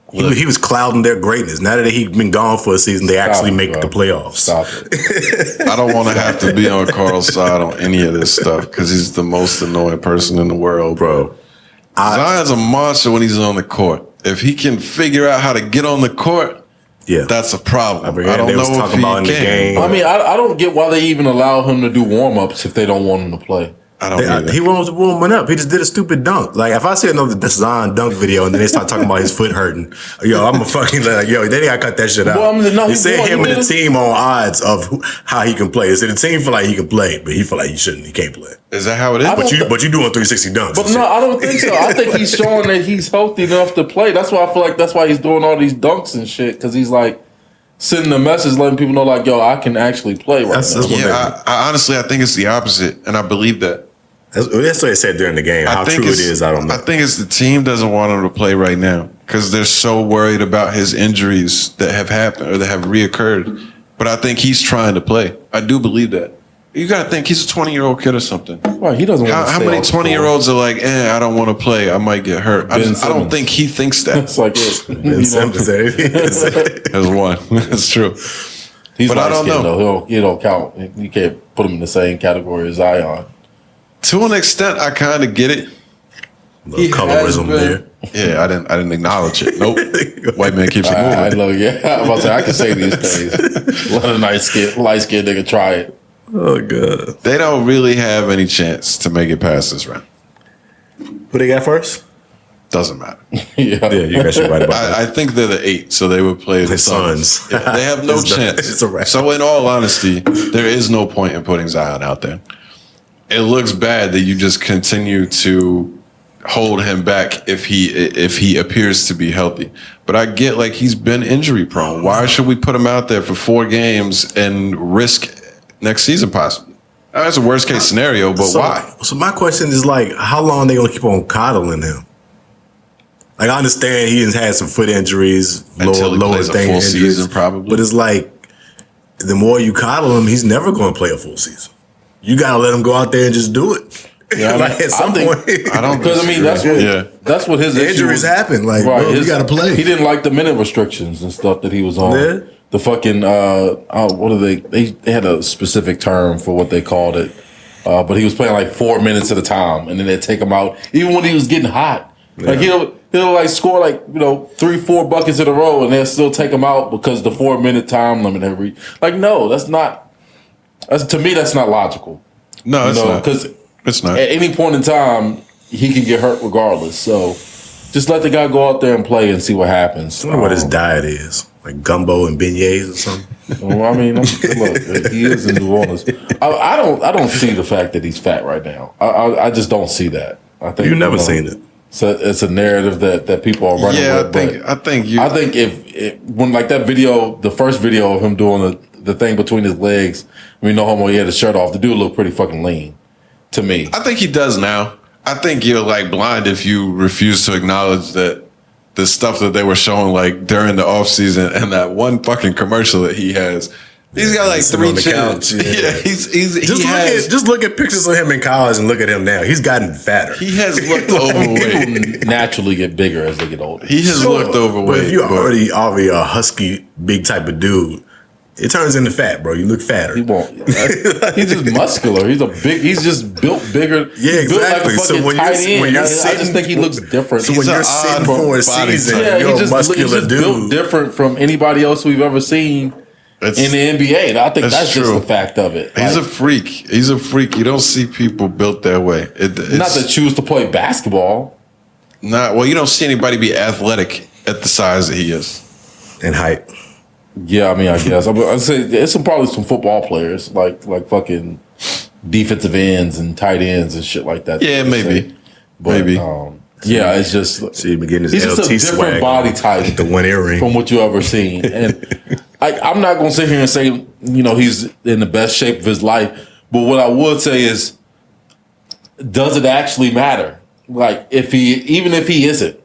He was clouding their greatness. Now that he's been gone for a season, they actually make the playoffs. Stop it. I don't want to have to be on Carl's side on any of this stuff because he's the most annoying person in the world, bro. Zion's a monster when he's on the court. If he can figure out how to get on the court, that's a problem. I don't know if he can. I mean, I don't get why they even allow him to do warm-ups if they don't want him to play. I don't either. He wants to warm up. He just did a stupid dunk. Like, if I see another Zion dunk video and then they start talking about his foot hurting, I'm a fucking like, they gotta cut that shit out. Well, I mean, no, they said him and the team on odds of how he can play. They said the team feel like he can play, but he feel like he shouldn't. He can't play. Is that how it is? But you doing 360 dunks. But no, I don't think so. I think he's showing that he's healthy enough to play. That's why I feel like that's why he's doing all these dunks and shit, because he's like sending a message, letting people know like, yo, I can actually play right now. I honestly, I think it's the opposite, and I believe that. That's what they said during the game. How true it is, I don't know. I think it's the team doesn't want him to play right now because they're so worried about his injuries that have happened or that have reoccurred. But I think he's trying to play. I do believe that. You got to think he's a 20-year-old kid or something. Right, he doesn't want to How many 20-year-olds are like, I don't want to play. I might get hurt. I don't think he thinks that. It's like it. There's one. That's true. He's but I don't know. Though. He don't count. You can't put him in the same category as Zion. To an extent, I kind of get it. Colorism there. Yeah, I didn't acknowledge it. Nope. White man keeps it moving. I know. Yeah, I'm about to say I can say these days. Let a light skinned nigga try it. Oh god. They don't really have any chance to make it past this round. Who they got first? Doesn't matter. Yeah, you guys should right about that. I think they're the 8, so they would play the Suns. Yeah, they have no chance. It's a wrap. So in all honesty, there is no point in putting Zion out there. It looks bad that you just continue to hold him back if he appears to be healthy. But I get like he's been injury prone. Why should we put him out there for 4 games and risk next season possibly? That's a worst case scenario, but why? So my question is like, how long they gonna keep on coddling him? Like, I understand he has had some foot injuries, Until he lower plays a thing full injuries, season, probably. But it's like, the more you coddle him, he's never going to play a full season. You got to let him go out there and just do it. Yeah, like at some point, I don't because that's what his injuries happen. Like, bro, you got to play. He didn't like the minute restrictions and stuff that he was on. Yeah. The fucking what are they had a specific term for what they called it, but he was playing like 4 minutes at a time, and then they'd take him out even when he was getting hot. Yeah. Like he'll like score like 3-4 buckets in a row, and they'll still take him out because the 4 minute time limit had reached. Like, no, that's to me that's not logical. No, it's not. Because it's not. At any point in time, he can get hurt regardless. So just let the guy go out there and play and see what happens. I wonder what his diet is. Like gumbo and beignets or something. Well, I mean, look, he is in New Orleans. I don't see the fact that he's fat right now. I just don't see that. I think You've never seen it. So it's a narrative that people are running with. I think if when like that video, the first video of him doing the thing between his legs, we know homo, he had his shirt off. The dude looked pretty fucking lean to me. I think he does now. I think you're like blind if you refuse to acknowledge that the stuff that they were showing like during the off season and that one fucking commercial that he has. He's got like 3 chins. Yeah, just look at pictures of him in college and look at him now. He's gotten fatter. He has looked overweight. People naturally get bigger as they get older. He has looked overweight. But if you're already a husky, big type of dude, it turns into fat, bro. You look fatter. He won't. He's just muscular. He's just built bigger. Yeah, he's built exactly. Like a fucking tight end. I just think he looks different. So when you're sitting for a season, you're a muscular dude. Built different from anybody else we've ever seen in the NBA. And I think that's just the fact of it. He's a freak. He's a freak. You don't see people built that way. Not that choose to play basketball. Well, you don't see anybody be athletic at the size that he is. And height. Yeah, I mean, I guess. I'd say it's probably some football players, like fucking defensive ends and tight ends and shit like that. Yeah, maybe. Maybe. Yeah, it's just see him getting his he's LT just a different swag body type, the one earring from what you ever seen. And I'm not gonna sit here and say he's in the best shape of his life, but what I would say is, does it actually matter? Like even if he isn't,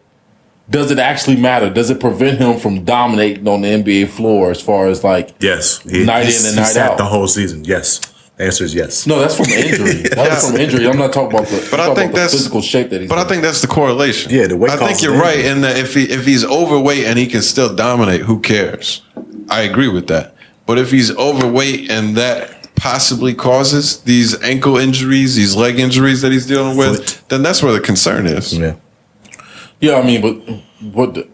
does it actually matter? Does it prevent him from dominating on the NBA floor as far as like yes, night in and night out the whole season? Yes. The answer is yes. No, that's from injury. That's from injury. I'm not talking about the. But I think that's physical shape that he's. But I think that's the correlation. Yeah, the weight. I think you're right in that if he's overweight and he can still dominate, who cares? I agree with that. But if he's overweight and that possibly causes these ankle injuries, these leg injuries that he's dealing with, then that's where the concern is. Yeah. Yeah, I mean, but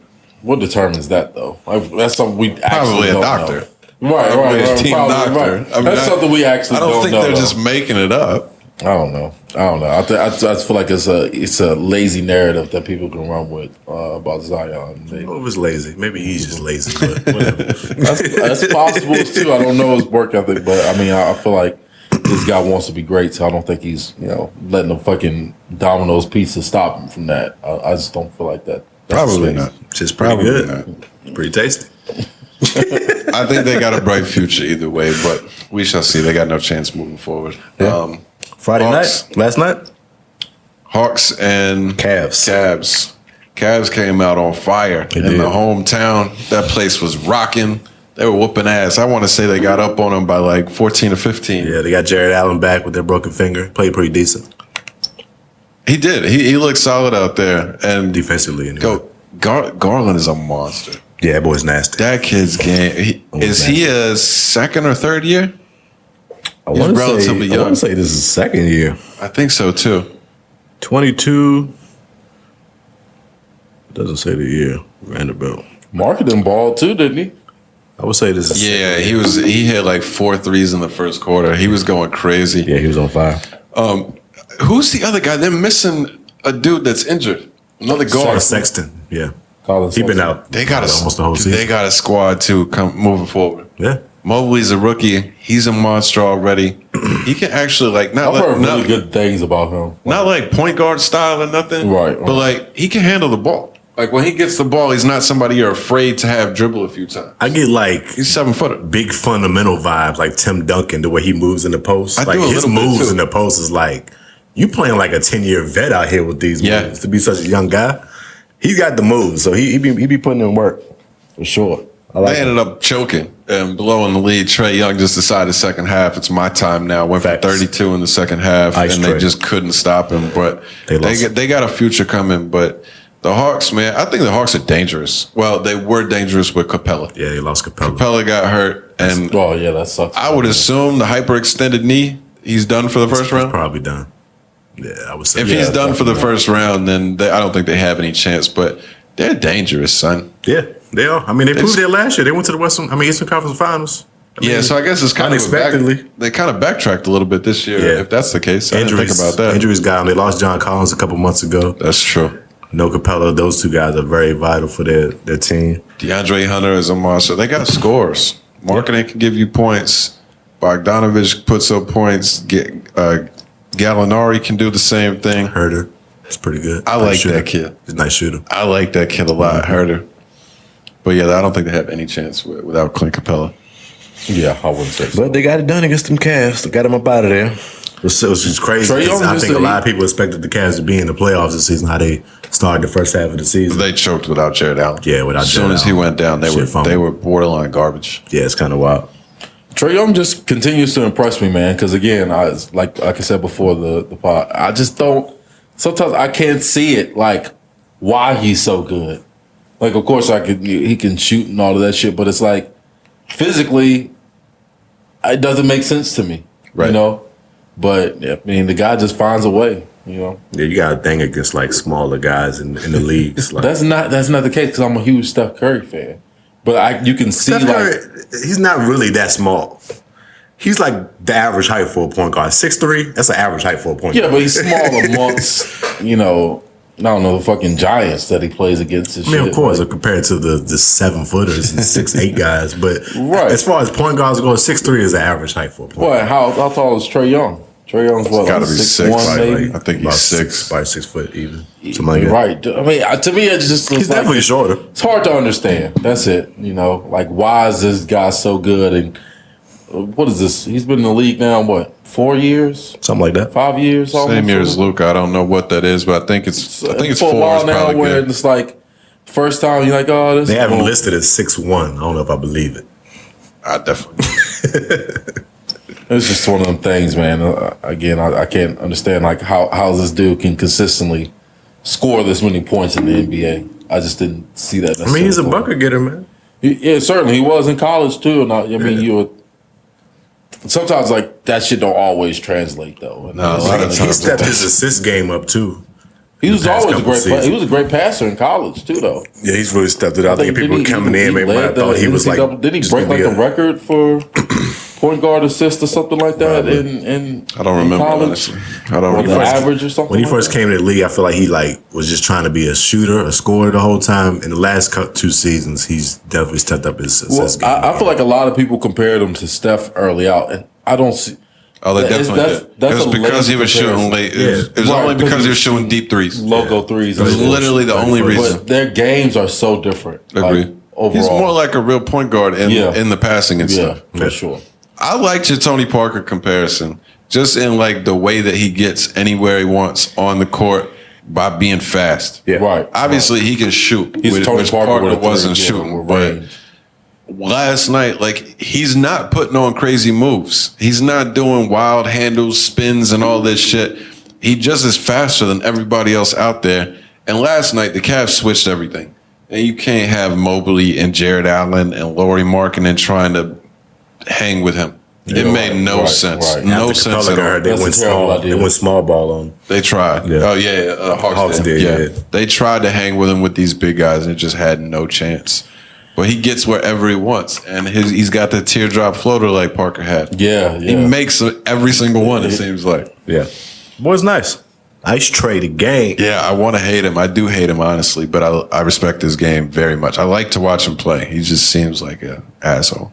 what determines that though? Like, that's something we probably don't a doctor. Know. Right. Team probably, doctor. right. I mean, that's something we actually don't know. I don't think they're just making it up. I don't know. I feel like it's a lazy narrative that people can run with about Zion. It was lazy. Maybe he's just lazy, but whatever. that's possible too. I don't know his work ethic, but I mean, I feel like this guy wants to be great, so I don't think he's letting the fucking Domino's pizza stop him from that. I just don't feel like that. Probably not. Just pretty good. Pretty tasty. I think they got a bright future either way, but we shall see. They got no chance moving forward. Yeah. Friday night, last night, Hawks and Cavs. Cavs came out on fire in the hometown. That place was rocking. They were whooping ass. I want to say they got up on them by like 14 or 15. Yeah, they got Jared Allen back with their broken finger. Played pretty decent. He did. He looked solid out there. And defensively, anyway. Garland is a monster. Yeah, that boy's nasty. That kid's game. Is he a second or third year? He's relatively young. I want to say this is second year. I think so too. 22. Doesn't say the year. Vanderbilt. Marketing ball too, didn't he? I would say this is. Yeah, he hit like 4 threes in the first quarter. He was going crazy. Yeah, he was on fire. Who's the other guy? They're missing a dude that's injured. Another guard. Sexton. Yeah. He been out. They got almost the whole season. They got a squad too. Moving forward. Yeah. Mobley's a rookie. He's a monster already. He can actually I've heard really good things about him. Not like point guard style or nothing. Right. But like he can handle the ball. Like when he gets the ball, he's not somebody you're afraid to have dribble a few times. I get like He's 7-footer. big fundamental vibes, like Tim Duncan, the way he moves in the post. I Like do a his little bit, moves too. in the post is like you playing like a 10-year vet out here with these Yeah. moves to be such a young guy. He's got the moves, so he be putting in work for sure. I like They it. ended up choking and blowing the lead. Trey Young just decided second half, it's my time now. Went for Facts. 32 in the second half, Ice and Trey. they just couldn't stop him. But They lost. they got a future coming. But the Hawks, man, I think the Hawks are dangerous. Well, they were dangerous with Capella. Yeah, they lost Capella. Capella got hurt, and Oh yeah, that sucks. I would assume the hyperextended knee, he's done for the first He's round. probably done. Yeah, I would say. If yeah, he's done for the first round, then I don't think they have any chance. But they're dangerous, son. yeah, they are. I mean, they proved it last year. They went to the Eastern Conference Finals. I mean, Yeah, so I guess it's kind unexpectedly. they kind of backtracked a little bit this year. Yeah. If that's the case, I didn't think about that. Injuries got them. They lost John Collins a couple months ago. That's true. No Capella. Those two guys are very vital for their team. DeAndre Hunter is a monster. They got scores. Marketing can give you points. Bogdanovich puts up points. Gallinari can do the same thing. Herder, it's pretty good. I Nice like shooter. that kid. He's a nice shooter. I like that kid a lot, Herder. But yeah, I don't think they have any chance without Clint Capella. Yeah, I wouldn't say so. But they got it done against them Cavs. They got them up out of there. Which is crazy. Trae Young I just think a said lot of people expected the Cavs to be in the playoffs this season. How they started the first half of the season. They choked without Jared Allen. Yeah, without as soon Jared as he Allen. went down, they Shit fumble. were borderline garbage. Yeah, it's kind of wild. Trey Young just continues to impress me, man. Because again, like I said before the pod, I just don't. Sometimes I can't see it, like why he's so good. Like, of course, he can shoot and all of that shit, but it's like physically, it doesn't make sense to me. Right. You know, but I mean, the guy just finds a way. You know, Yeah, you got a thing against like smaller guys in the leagues. Like, that's not the case because I'm a huge Steph Curry fan. But you can see Steph like. Curry, he's not really that small. He's like the average height for a point guard. 6'3", that's an average height for a point Yeah, guard. but he's small amongst, I don't know, the fucking giants that he plays against and I mean, shit. of course, Like, compared to the 7-footers and 6'8" guys. But Right. as far as point guards go, 6'3" is the average height for a point boy, guard. how tall is Trey Young? Trey Young's what, Gotta like be 6'1", 6', maybe? I think he's About 6. About 6 foot even. Something like that. Right. I mean, to me, it's just He's definitely shorter. It's hard to understand. That's it. Like why is this guy so good? And what is this? He's been in the league now, what, 4 years? Something like that. 5 years? Same almost? year as Luca. I don't know what that is, but I think it's For 4 a while is now, probably where good. it's like first time you're like, oh, this. They have him is listed as 6'1". I don't know if I believe it. I definitely. It's just one of them things, man. Again, I can't understand like how this dude can consistently score this many points in the NBA. I just didn't see that. I mean, he's a necessarily. bucket getter, man. Yeah, certainly he was in college too. And I mean, you. Sometimes like that shit don't always translate though. No, a lot of He times. stepped his assist game up too. He was the past always a couple great. seasons. He was a great passer in college too, though. Yeah, he's really stepped it up. I think people coming in, maybe might have thought he was like. Did he just break gonna like be the record for point guard assist or something like that in I don't remember, college? honestly. I don't Or the remember. average or something. When he like first that? came to the league, I feel like he was just trying to be a shooter, a scorer the whole time. In the last 2 seasons, he's definitely stepped up his assist game. I feel like a lot of people compared him to Steph early out, and I don't see. Oh, they That's- definitely that's- did. that's It was a because he lazy was shooting comparison. late. Yeah. It was Right, only because because he was he- shooting deep threes. Logo threes. It was literally the only reason. But their games are so different. Agree. Like, overall. He's more like a real point guard in Yeah. the passing and yeah, stuff. for sure. I liked your Tony Parker comparison, just in like the way that he gets anywhere he wants on the court by being fast. Yeah. Right. Obviously, he can shoot, He's Tony which Parker with a wasn't three, shooting. with But range. last night, like he's not putting on crazy moves. He's not doing wild handles, spins, and all this shit. He just is faster than everybody else out there. And last night, the Cavs switched everything. And you can't have Mobley and Jared Allen and Lauri Markkanen trying to hang with him. It Yeah, made no right, sense. right. No After sense Capella at got all. hurt, they That's went a terrible small. idea. They went small ball on. They tried. Yeah. Oh, yeah. Hawks did. Yeah. They tried to hang with him with these big guys and it just had no chance. But he gets wherever he wants. And he's got the teardrop floater like Parker had. Yeah, He yeah. makes every single one, it seems like. Yeah. Boy's nice. Ice trade the game. Yeah, I want to hate him. I do hate him, honestly, but I respect his game very much. I like to watch him play. He just seems like an asshole.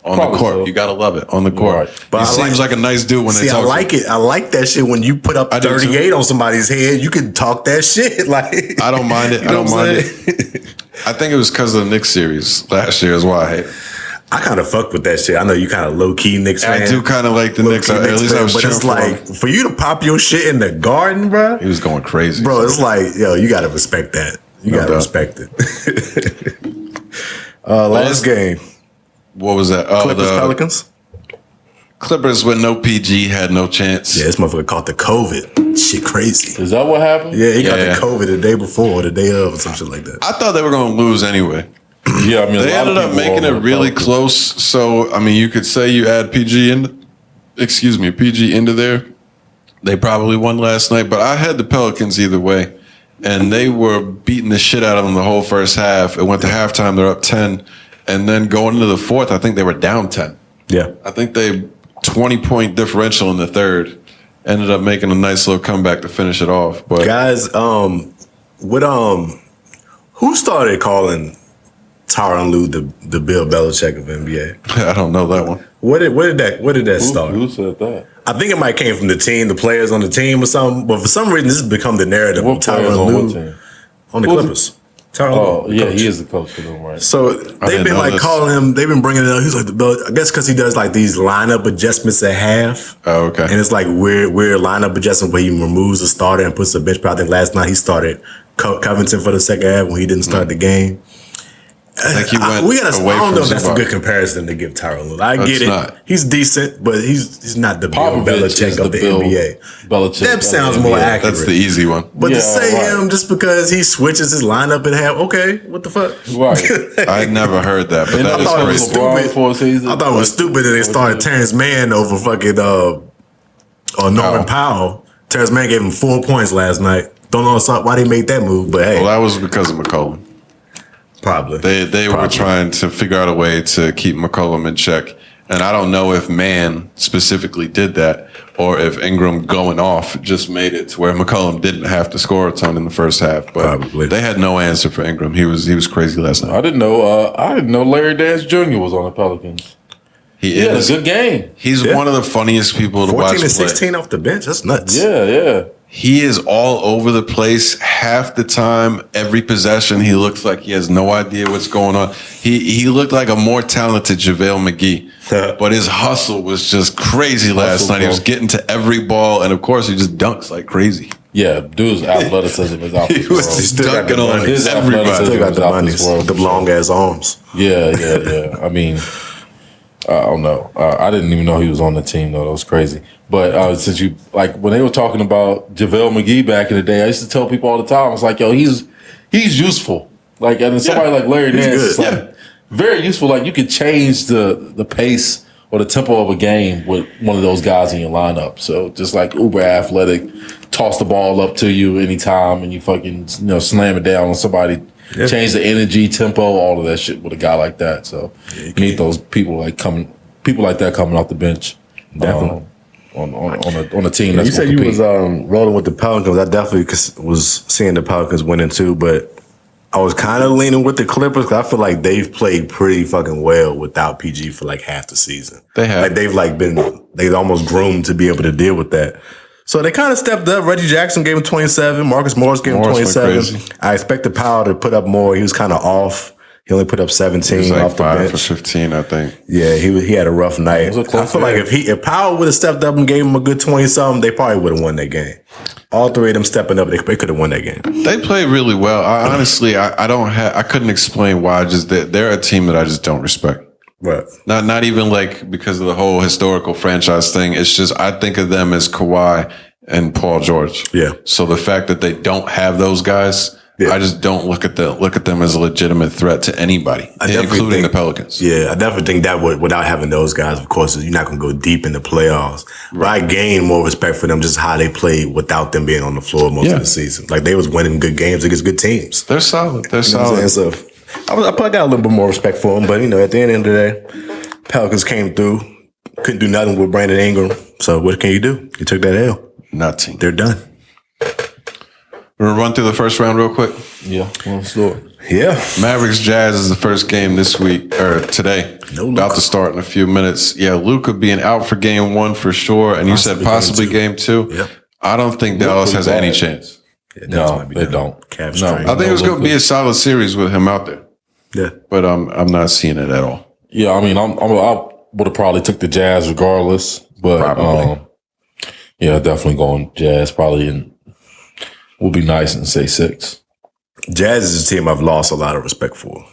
on the court. So. You gotta love it on the court. Right. But he seems like a nice dude when they talk. I like it. I like that shit. When you put up 38 on somebody's head, you can talk that shit. Like I don't mind it. I don't mind it. I think it was because of the Knicks series last year is why I hate it. I kind of fuck with that shit. I know you kind of low key Knicks fan. I do kind of like the Knicks. At least I was but cheering it's for like him. for you to pop your shit in the Garden, bro. He was going crazy, bro. It's like, yo, you gotta respect that. You gotta respect it. Last game. What was that? Clippers Pelicans. Clippers with no PG had no chance. Yeah, this motherfucker caught the COVID. Shit, crazy. Is that what happened? Yeah, he got the COVID the day before, or the day of, or some shit like that. I thought they were going to lose anyway. Yeah, I mean, they ended up making it really close. So, I mean, you could say you add PG into there. They probably won last night, but I had the Pelicans either way. And they were beating the shit out of them the whole first half. It went to halftime, they're up 10. And then going into the fourth, I think they were down 10. Yeah. I think they 20-point differential in the third. Ended up making a nice little comeback to finish it off. But guys, who started calling Tyronn Lue the Bill Belichick of NBA? I don't know that one. Where did that start? Who said that? I think it might came from the team, the players on the team or something. But for some reason, this has become the narrative of Tyronn Lue on the Clippers. Oh, yeah, he is the coach for them, right? So they've been like calling him. They've been bringing it up. He's like I guess because he does like these lineup adjustments at half. Oh, okay. And it's like weird lineup adjustment where he removes the starter and puts the bench. But I think last night he started Covington for the second half when he didn't start the game. I think he went I don't know if that's a good comparison to give Tyronn Lue. I get it. Not. He's decent, but he's not the Popovich Bill Belichick of the NBA. Belichick That sounds more accurate. That's the easy one. But to say him just because he switches his lineup at half, okay, what the fuck? Right. I never heard that, but that is thought it was crazy. stupid. I thought it was stupid that they started Terrence Mann over fucking Norman Powell. Terrence Mann gave him 4 points last night. Don't know why they made that move, but hey. Well, that was because of McCollum. Probably. They were trying to figure out a way to keep McCollum in check. And I don't know if Mann specifically did that or if Ingram going off just made it to where McCollum didn't have to score a ton in the first half. But they had no answer for Ingram. He was crazy last night. I didn't know Larry Dance Jr. was on the Pelicans. He had a good game. He's one of the funniest people to watch 14 and play. 16 off the bench. That's nuts. Yeah. He is all over the place half the time. Every possession, he looks like he has no idea what's going on. He looked like a more talented JaVale McGee, but his hustle was just crazy last night. He was getting to every ball, and of course, he just dunks like crazy. Yeah, dude's athleticism is out He was just dunking on His everybody. Still got the money. The long ass arms. Yeah. I mean, I don't know. I didn't even know he was on the team though. That was crazy. But since you when they were talking about JaVale McGee back in the day, I used to tell people all the time, I was like, yo, he's useful. Like, and then somebody like Larry Nance is like very useful. Like, you could change the pace or the tempo of a game with one of those guys in your lineup. So just like uber athletic, toss the ball up to you anytime and you fucking slam it down on somebody. Yeah. Change the energy, tempo, all of that shit with a guy like that. So you need those people like that coming off the bench. Definitely. On a team that's you said you was rolling with the Pelicans. I definitely was seeing the Pelicans winning too, but I was kind of leaning with the Clippers because I feel like they've played pretty fucking well without PG for like half the season. They have. Like they've almost groomed to be able to deal with that. So they kind of stepped up. Reggie Jackson gave him 27. Marcus Morris gave him 27. I expected Powell to put up more. He was kind of off. He only put up 17 he was like off the 5 bench. for 15, I think. Yeah, he had a rough night. I feel like if Powell would have stepped up and gave him a good 20-something, they probably would have won that game. All three of them stepping up, they could have won that game. They played really well. I couldn't explain why. They're a team that I just don't respect. Right. Not even like because of the whole historical franchise thing. It's just I think of them as Kawhi and Paul George. Yeah. So the fact that they don't have those guys, I just don't look at them as a legitimate threat to anybody, including the Pelicans. Yeah, I definitely think that without having those guys, of course, you're not going to go deep in the playoffs. Right. But I gain more respect for them just how they played without them being on the floor most of the season. Like they was winning good games against good teams. They're solid. They're solid. So I probably got a little bit more respect for them, but at the end of the day, Pelicans came through, couldn't do nothing with Brandon Ingram. So what can you do? You took that L. Nothing. They're done. We're going to run through the first round real quick. Yeah, let's do it. Yeah. Mavericks Jazz is the first game this week or today. No about Luka. to start in a few minutes. Yeah, Luka being out for game 1 for sure, and you said possibly game 2. Yep. I don't think Dallas has any chance. Yeah, No, they don't. Calf No. strain. I think it's going to be a solid series with him out there, Yeah. but I'm not seeing it at all. Yeah, I mean, I would have probably took the Jazz regardless, but yeah, definitely going Jazz probably, and will be nice and say 6. Jazz is a team I've lost a lot of respect for.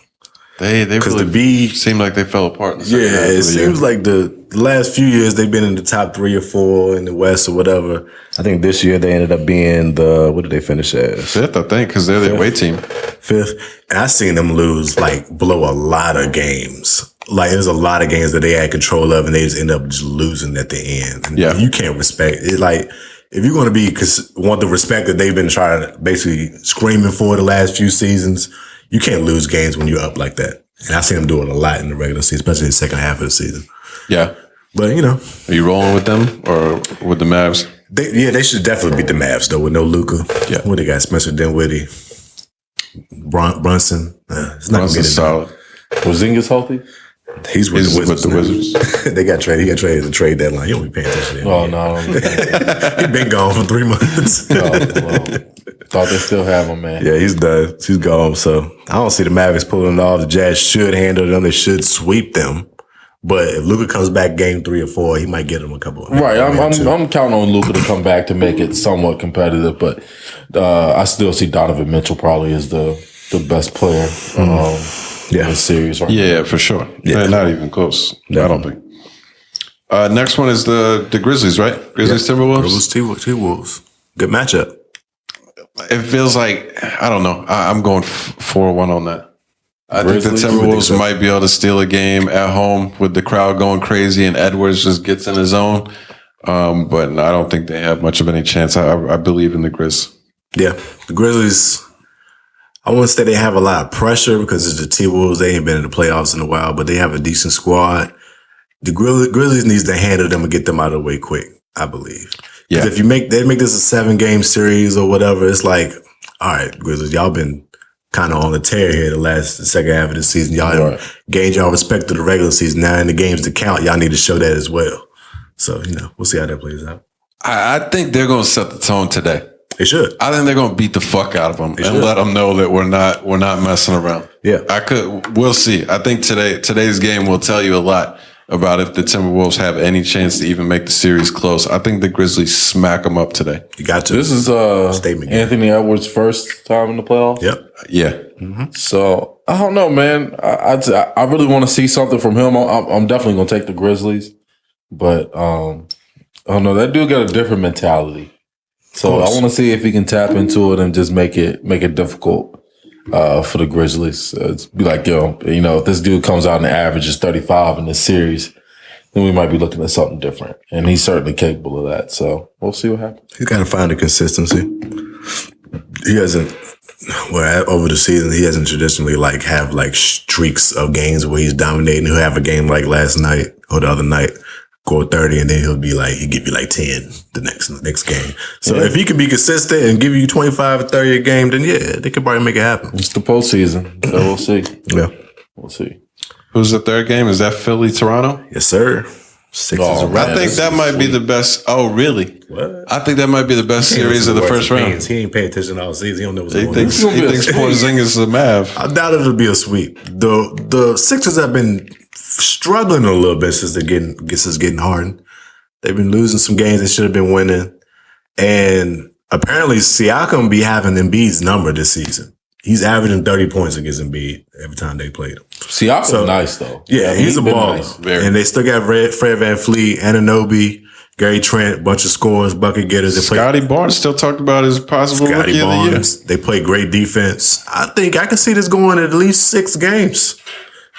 They really seem like they fell apart. In the second half Yeah, of it the seems year. like the last few years they've been in the top 3 or 4 in the West or whatever. I think this year they ended up being what did they finish as? 5th, I think, because they're the away team. 5th. And I seen them blow a lot of games. Like there's a lot of games that they had control of and they just end up just losing at the end. And you can't respect it. Like if you're going to want the respect that they've been trying to basically screaming for the last few seasons, you can't lose games when you're up like that. And I see them doing a lot in the regular season, especially in the second half of the season. Yeah. But, Are you rolling with them or with the Mavs? They should definitely beat the Mavs, though, with no Luka. Yeah. What they got? Spencer Dinwiddie, Brunson. It's not going to get it solid. Porzingis healthy? He's with the Wizards. With the Wizards. They got traded. He got traded at the trade deadline. You don't be paying attention to him. Oh, no. He's been gone for 3 months. Thought they still have him, man. Yeah, he's done. He's gone. So I don't see the Mavericks pulling it off. The Jazz should handle them. They should sweep them. But if Luka comes back game 3 or 4, he might get them a couple. Right, I'm counting on Luka to come back to make it somewhat competitive, but I still see Donovan Mitchell probably as the best player in the series. Right Yeah, for sure. Yeah, not even close. Definitely. I don't think. Next one is the Grizzlies, right? Grizzlies Timberwolves. T-Wolves. Good matchup. It feels like I don't know. I'm going 4-1 on that. I think the Grizzlies? Timberwolves might be able to steal a game at home with the crowd going crazy and Edwards just gets in his zone. But I don't think they have much of any chance. I believe in the Grizz. Yeah, the Grizzlies. I wouldn't say they have a lot of pressure because it's the T-Wolves. They ain't been in the playoffs in a while, but they have a decent squad. The Grizzlies needs to handle them and get them out of the way quick, I believe. Yeah. If they make this a 7-game series or whatever, it's like, all right, Grizzlies, y'all been kind of on the tear here the second half of the season. Y'all gained y'all respect to the regular season. Now in the games to count, y'all need to show that as well. So, we'll see how that plays out. I think they're going to set the tone today. They should. I think they're going to beat the fuck out of them and let them know that we're not messing around. Yeah. We'll see. I think today's game will tell you a lot about if the Timberwolves have any chance to even make the series close. I think the Grizzlies smack them up today. You got to. This is Statement game. Anthony Edwards' first time in the playoffs. Yep. Yeah. So I don't know, man. I really want to see something from him. I'm definitely going to take the Grizzlies, but I don't know. That dude got a different mentality. So I want to see if he can tap into it and just make it difficult for the Grizzlies. It's be like, if this dude comes out and averages 35 in this series, then we might be looking at something different. And he's certainly capable of that. So we'll see what happens. He's got to find the consistency. He hasn't. Over the season, he hasn't traditionally have streaks of games where he's dominating. He'll have a game like last night or the other night, go 30, and then he'll give you 10 the next game. So if he can be consistent and give you 25 or 30 a game, then they could probably make it happen. It's the postseason, so we'll see. Yeah. We'll see. Who's the third game? Is that Philly, Toronto? Yes, sir. Sixers. I think that might be the best. Oh, really? What? I think that might be the best series of the first round. He ain't paying attention all season. He don't know what's He going on. thinks Porzingis is a Mav. I doubt it'll be a sweep. The Sixers have been struggling a little bit since getting hardened. They've been losing some games they should have been winning. And apparently Siakam be having Embiid's number this season. He's averaging 30 points against Embiid every time they played him. Siakam's nice, though. Yeah, he's a baller. Nice. And they still got Fred VanVleet, Anunoby, Gary Trent, bunch of scorers, bucket getters. Scotty Barnes still talked about as possible rookie of the year. They play great defense. I think I can see this going at least 6 games.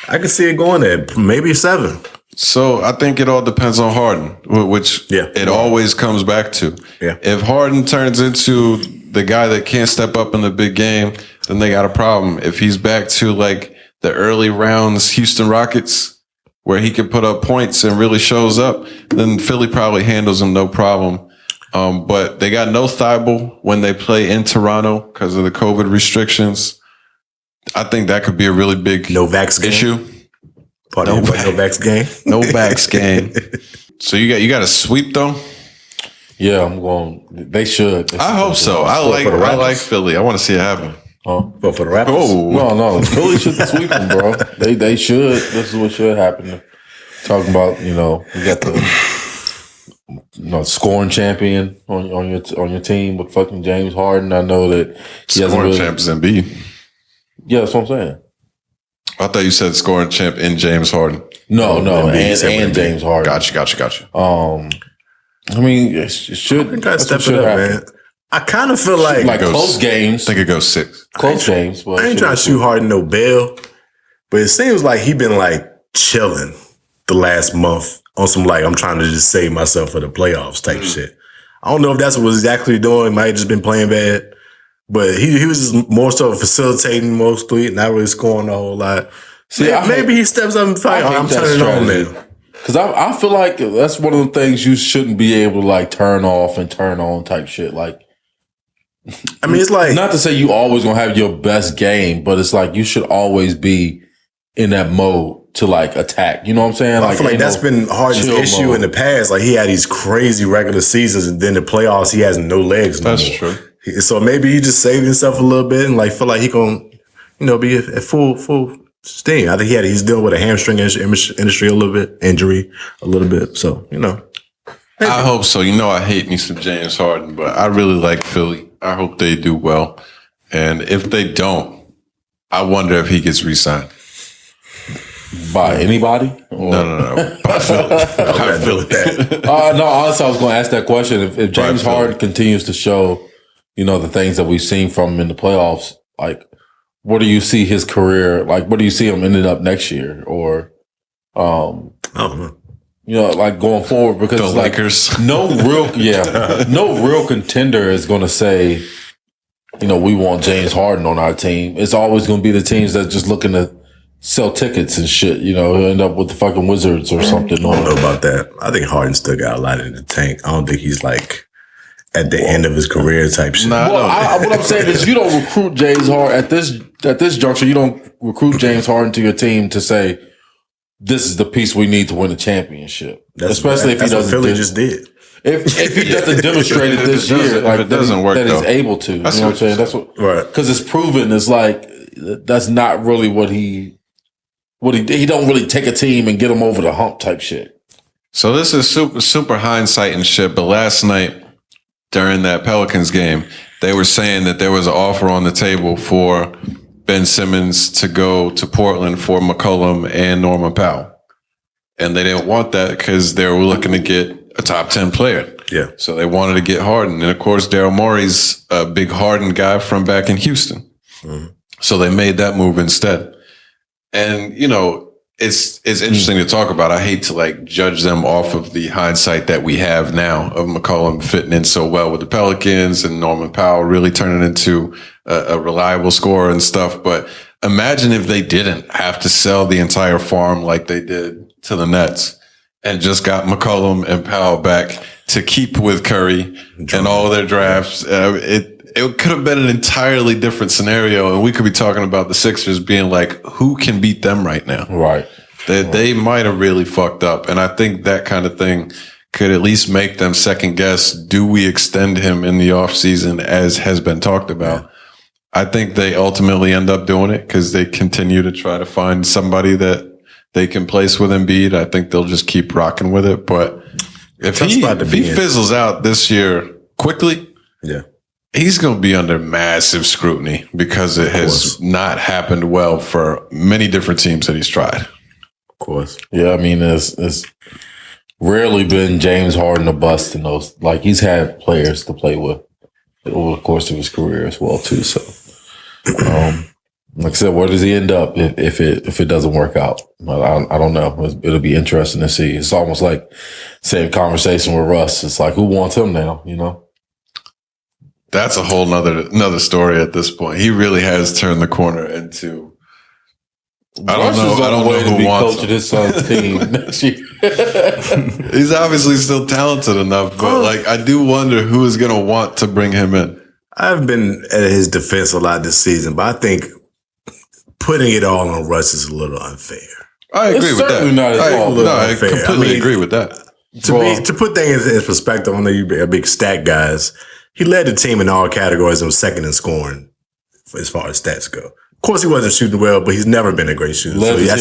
I can see it going at maybe 7. So I think it all depends on Harden, which it always comes back to. Yeah. If Harden turns into the guy that can't step up in the big game, then they got a problem. If he's back to the early rounds Houston Rockets, where he can put up points and really shows up, then Philly probably handles him no problem. But they got no Thibault when they play in Toronto because of the COVID restrictions. I think that could be a really big Novak's game. issue. Part of Novak's game. Novak's game. So you got a sweep though? Yeah, I'm going. They should. I hope so. I like Philly. I want to see it happen. But for the Raptors, No, Philly should sweep them, bro. They should. This is what should happen. Talking about, you got the scoring champion on your team with fucking James Harden. I know that he scoring champ is Embiid. Yeah, that's what I'm saying. I thought you said scoring champ in James Harden. No, and James Harden. Gotcha. I mean, it should. I think I step it up, man. I kind of feel like close games. I think it goes 6. Close games. But I ain't trying to shoot Harden no bail, but it seems like he been like chilling the last month on some like I'm trying to just save myself for the playoffs type shit. I don't know if that's what he's actually doing. He might have just been playing bad, but he was just more so facilitating mostly, not really scoring a whole lot. See, maybe he steps up and fight. I'm turning on now. Because I feel like that's one of the things you shouldn't be able to like turn off and turn on type shit. Like, I mean, it's like not to say you always gonna have your best game, but it's like you should always be in that mode to like attack. You know what I'm saying? I feel like that's been Harden's issue in the past. Like he had these crazy regular seasons, and then the playoffs he has no legs. That's true. So maybe he just saved himself a little bit and like feel like he gonna be at full steam. I think he's dealing with a hamstring injury a little bit. So I hope so. I hate me some James Harden, but I really like Philly. I hope they do well. And if they don't, I wonder if he gets re-signed. By anybody? No. By Philly. By Philly. No, honestly, I was going to ask that question. If James Harden continues to show, the things that we've seen from him in the playoffs, like, what do you see his career, like, what do you see him ending up next year? Or, I don't know. Like going forward, because the Lakers. No real contender is going to say, we want James Harden on our team. It's always going to be the teams that just looking to sell tickets and shit. He'll end up with the fucking Wizards or something. I don't know about that. I think Harden still got a lot in the tank. I don't think he's like at the end of his career type shit. What I'm saying is, you don't recruit James Harden at this juncture. You don't recruit James Harden to your team to say, this is the piece we need to win a championship. Especially if he doesn't. What Philly just did. If he doesn't demonstrate it this year, like it doesn't work, that he's able to. You know what I'm saying? That's what, right? Because it's proven. It's like that's not really what he don't really take a team and get them over the hump type shit. So this is super hindsight and shit. But last night during that Pelicans game, they were saying that there was an offer on the table for Ben Simmons to go to Portland for McCollum and Norman Powell. And they didn't want that because they were looking to get a top 10 player. Yeah. So they wanted to get Harden. And of course, Daryl Morey's a big Harden guy from back in Houston. Mm-hmm. So they made that move instead. And, it's interesting to talk about. I hate to like judge them off of the hindsight that we have now of McCollum fitting in so well with the Pelicans and Norman Powell really turning into a reliable scorer and stuff. But imagine if they didn't have to sell the entire farm like they did to the Nets and just got McCollum and Powell back to keep with Curry and all their drafts. It could have been an entirely different scenario, and we could be talking about the Sixers being like, who can beat them right now? Right. They might have really fucked up. And I think that kind of thing could at least make them second guess, do we extend him in the offseason as has been talked about? Yeah. I think they ultimately end up doing it because they continue to try to find somebody that they can place with Embiid. I think they'll just keep rocking with it. But if he fizzles out this year quickly, yeah, he's going to be under massive scrutiny because it has not happened well for many different teams that he's tried. Of course. Yeah, I mean, it's rarely been James Harden a bust in those. Like, he's had players to play with over the course of his career as well, too. So, like I said, where does he end up if it doesn't work out? I don't know. It'll be interesting to see. It's almost like same conversation with Russ. It's like, who wants him now, That's a whole nother story at this point. He really has turned the corner into. I don't know who wants coaching his son's team next year. He's obviously still talented enough, but I do wonder who is going to want to bring him in. I've been at his defense a lot this season, but I think putting it all on Russ is a little unfair. I agree with that. Certainly not his fault. I completely agree with that. To put things in perspective, I know you're a big stat guys. He led the team in all categories and was second in scoring as far as stats go. Of course, he wasn't shooting well, but he's never been a great shooter. So that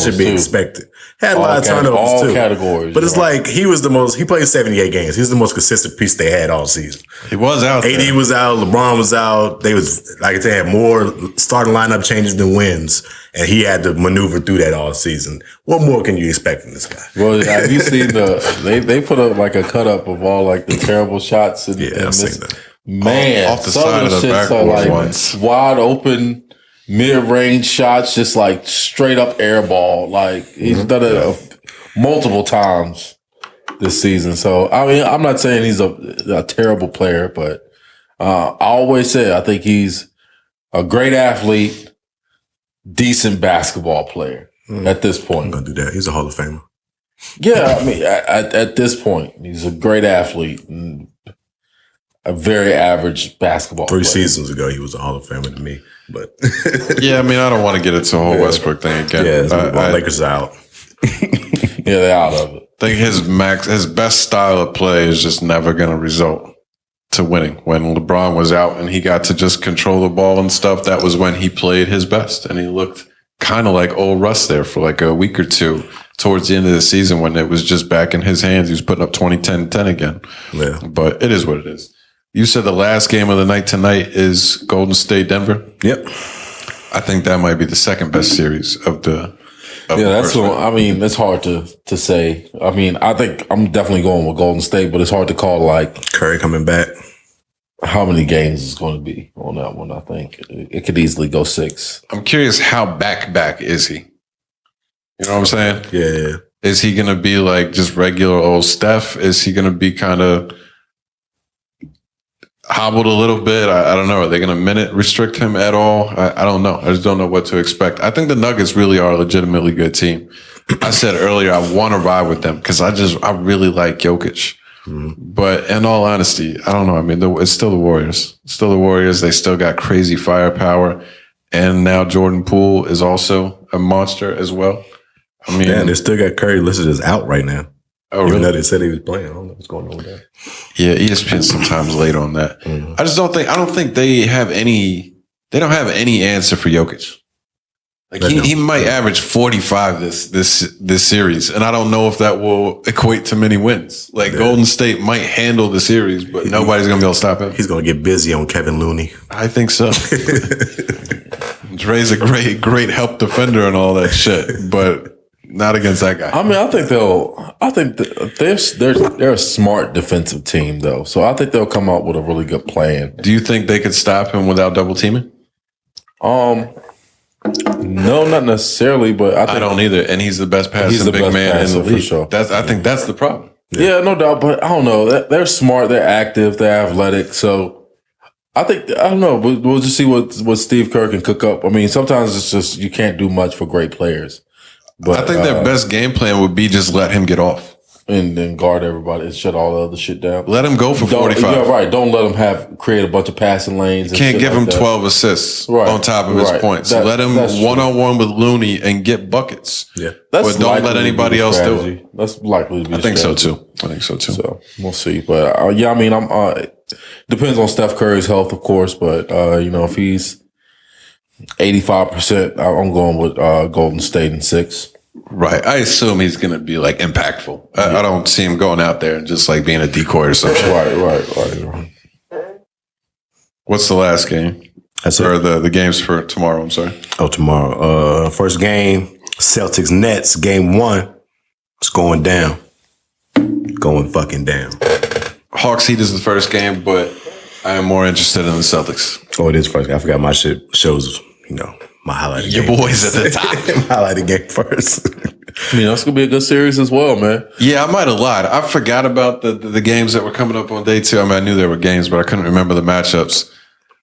should be expected. Had a lot of turnovers too. Categories. But it's like he played 78 games. He was the most consistent piece they had all season. He was out there. AD was out. LeBron was out. They had more starting lineup changes than wins. And he had to maneuver through that all season. What more can you expect from this guy? Well, have you seen they put up like a cut up of all like the terrible shots and I've seen that. Man, off the side of the backboard like ones. Wide open mid-range shots, just like straight up air ball. Like he's done it multiple times this season. So I mean, I'm not saying he's a terrible player, but I always say I think he's a great athlete, decent basketball player at this point. I'm gonna do that. He's a Hall of Famer. Yeah, I mean, at this point, he's a great athlete and a very average basketball player. 3 seasons ago, he was a Hall of Famer to me. But yeah, I mean, I don't want to get into the whole Westbrook thing again. Yeah, Lakers out. Yeah, they're out of it. I think his best style of play is just never going to result to winning. When LeBron was out and he got to just control the ball and stuff, that was when he played his best. And he looked kind of like old Russ there for like a week or two towards the end of the season when it was just back in his hands. He was putting up 20, 10, 10 again. Yeah. But it is what it is. You said the last game of the night tonight is Golden State, Denver? Yep. I think that might be the second best series of the that's what I mean. It's hard to say. I mean, I think I'm definitely going with Golden State, but it's hard to call like Curry coming back. How many games is going to be on that one? I think it could easily go 6. I'm curious how back is he? You know what I'm saying? Yeah. Is he going to be like just regular old Steph? Is he going to be kind of hobbled a little bit? I don't know. Are they going to minute restrict him at all? I don't know. I just don't know what to expect. I think the Nuggets really are a legitimately good team. I said earlier, I want to ride with them because I really like Jokic. But in all honesty, I don't know. I mean, it's still the Warriors. It's still the Warriors. They still got crazy firepower. And now Jordan Poole is also a monster as well. I mean, they still got Curry listed as out right now. Oh, really? Even though they said he was playing. I don't know what's going on with that. Yeah, ESPN sometimes late on that. I don't think they have any answer for Jokic. Like he might average 45 this series, and I don't know if that will equate to many wins. Like Golden State might handle the series, but nobody's gonna be able to stop him. He's gonna get busy on Kevin Looney. I think so. Dre's a great help defender and all that shit, but not against that guy. I mean, I think they're a smart defensive team though, so I think they'll come out with a really good plan. Do you think they could stop him without double teaming? No, not necessarily, but I don't either. And he's the best passing big man in the league. For sure. I think that's the problem. Yeah, no doubt. But I don't know. They're smart. They're active. They're athletic. So I don't know. We'll just see what Steve Kerr can cook up. I mean, sometimes it's just you can't do much for great players. But I think their best game plan would be just let him get off. And then guard everybody and shut all the other shit down. Let him go for 45. Yeah, right. Don't let him create a bunch of passing lanes. You can't give him 12 assists on top of his points. Let him one-on-one with Looney and get buckets. Yeah. But don't let anybody else do it. That's likely to be I think so too. So we'll see. But yeah, I mean, depends on Steph Curry's health, of course. But if he's 85%, I'm going with Golden State in 6. Right. I assume he's going to be like impactful. I don't see him going out there and just like being a decoy or something. Right. What's the last game? Or the games for tomorrow, I'm sorry. Oh, tomorrow. First game, Celtics Nets, game 1. It's going down. Going fucking down. Hawks Heat is the first game, but I am more interested in the Celtics. Oh, it is first. I forgot my shit shows, my highlighted game. Your boys at the top. Highlighted game first. I mean, that's going to be a good series as well, man. Yeah, I might have lied. I forgot about the games that were coming up on day 2. I mean, I knew there were games, but I couldn't remember the matchups.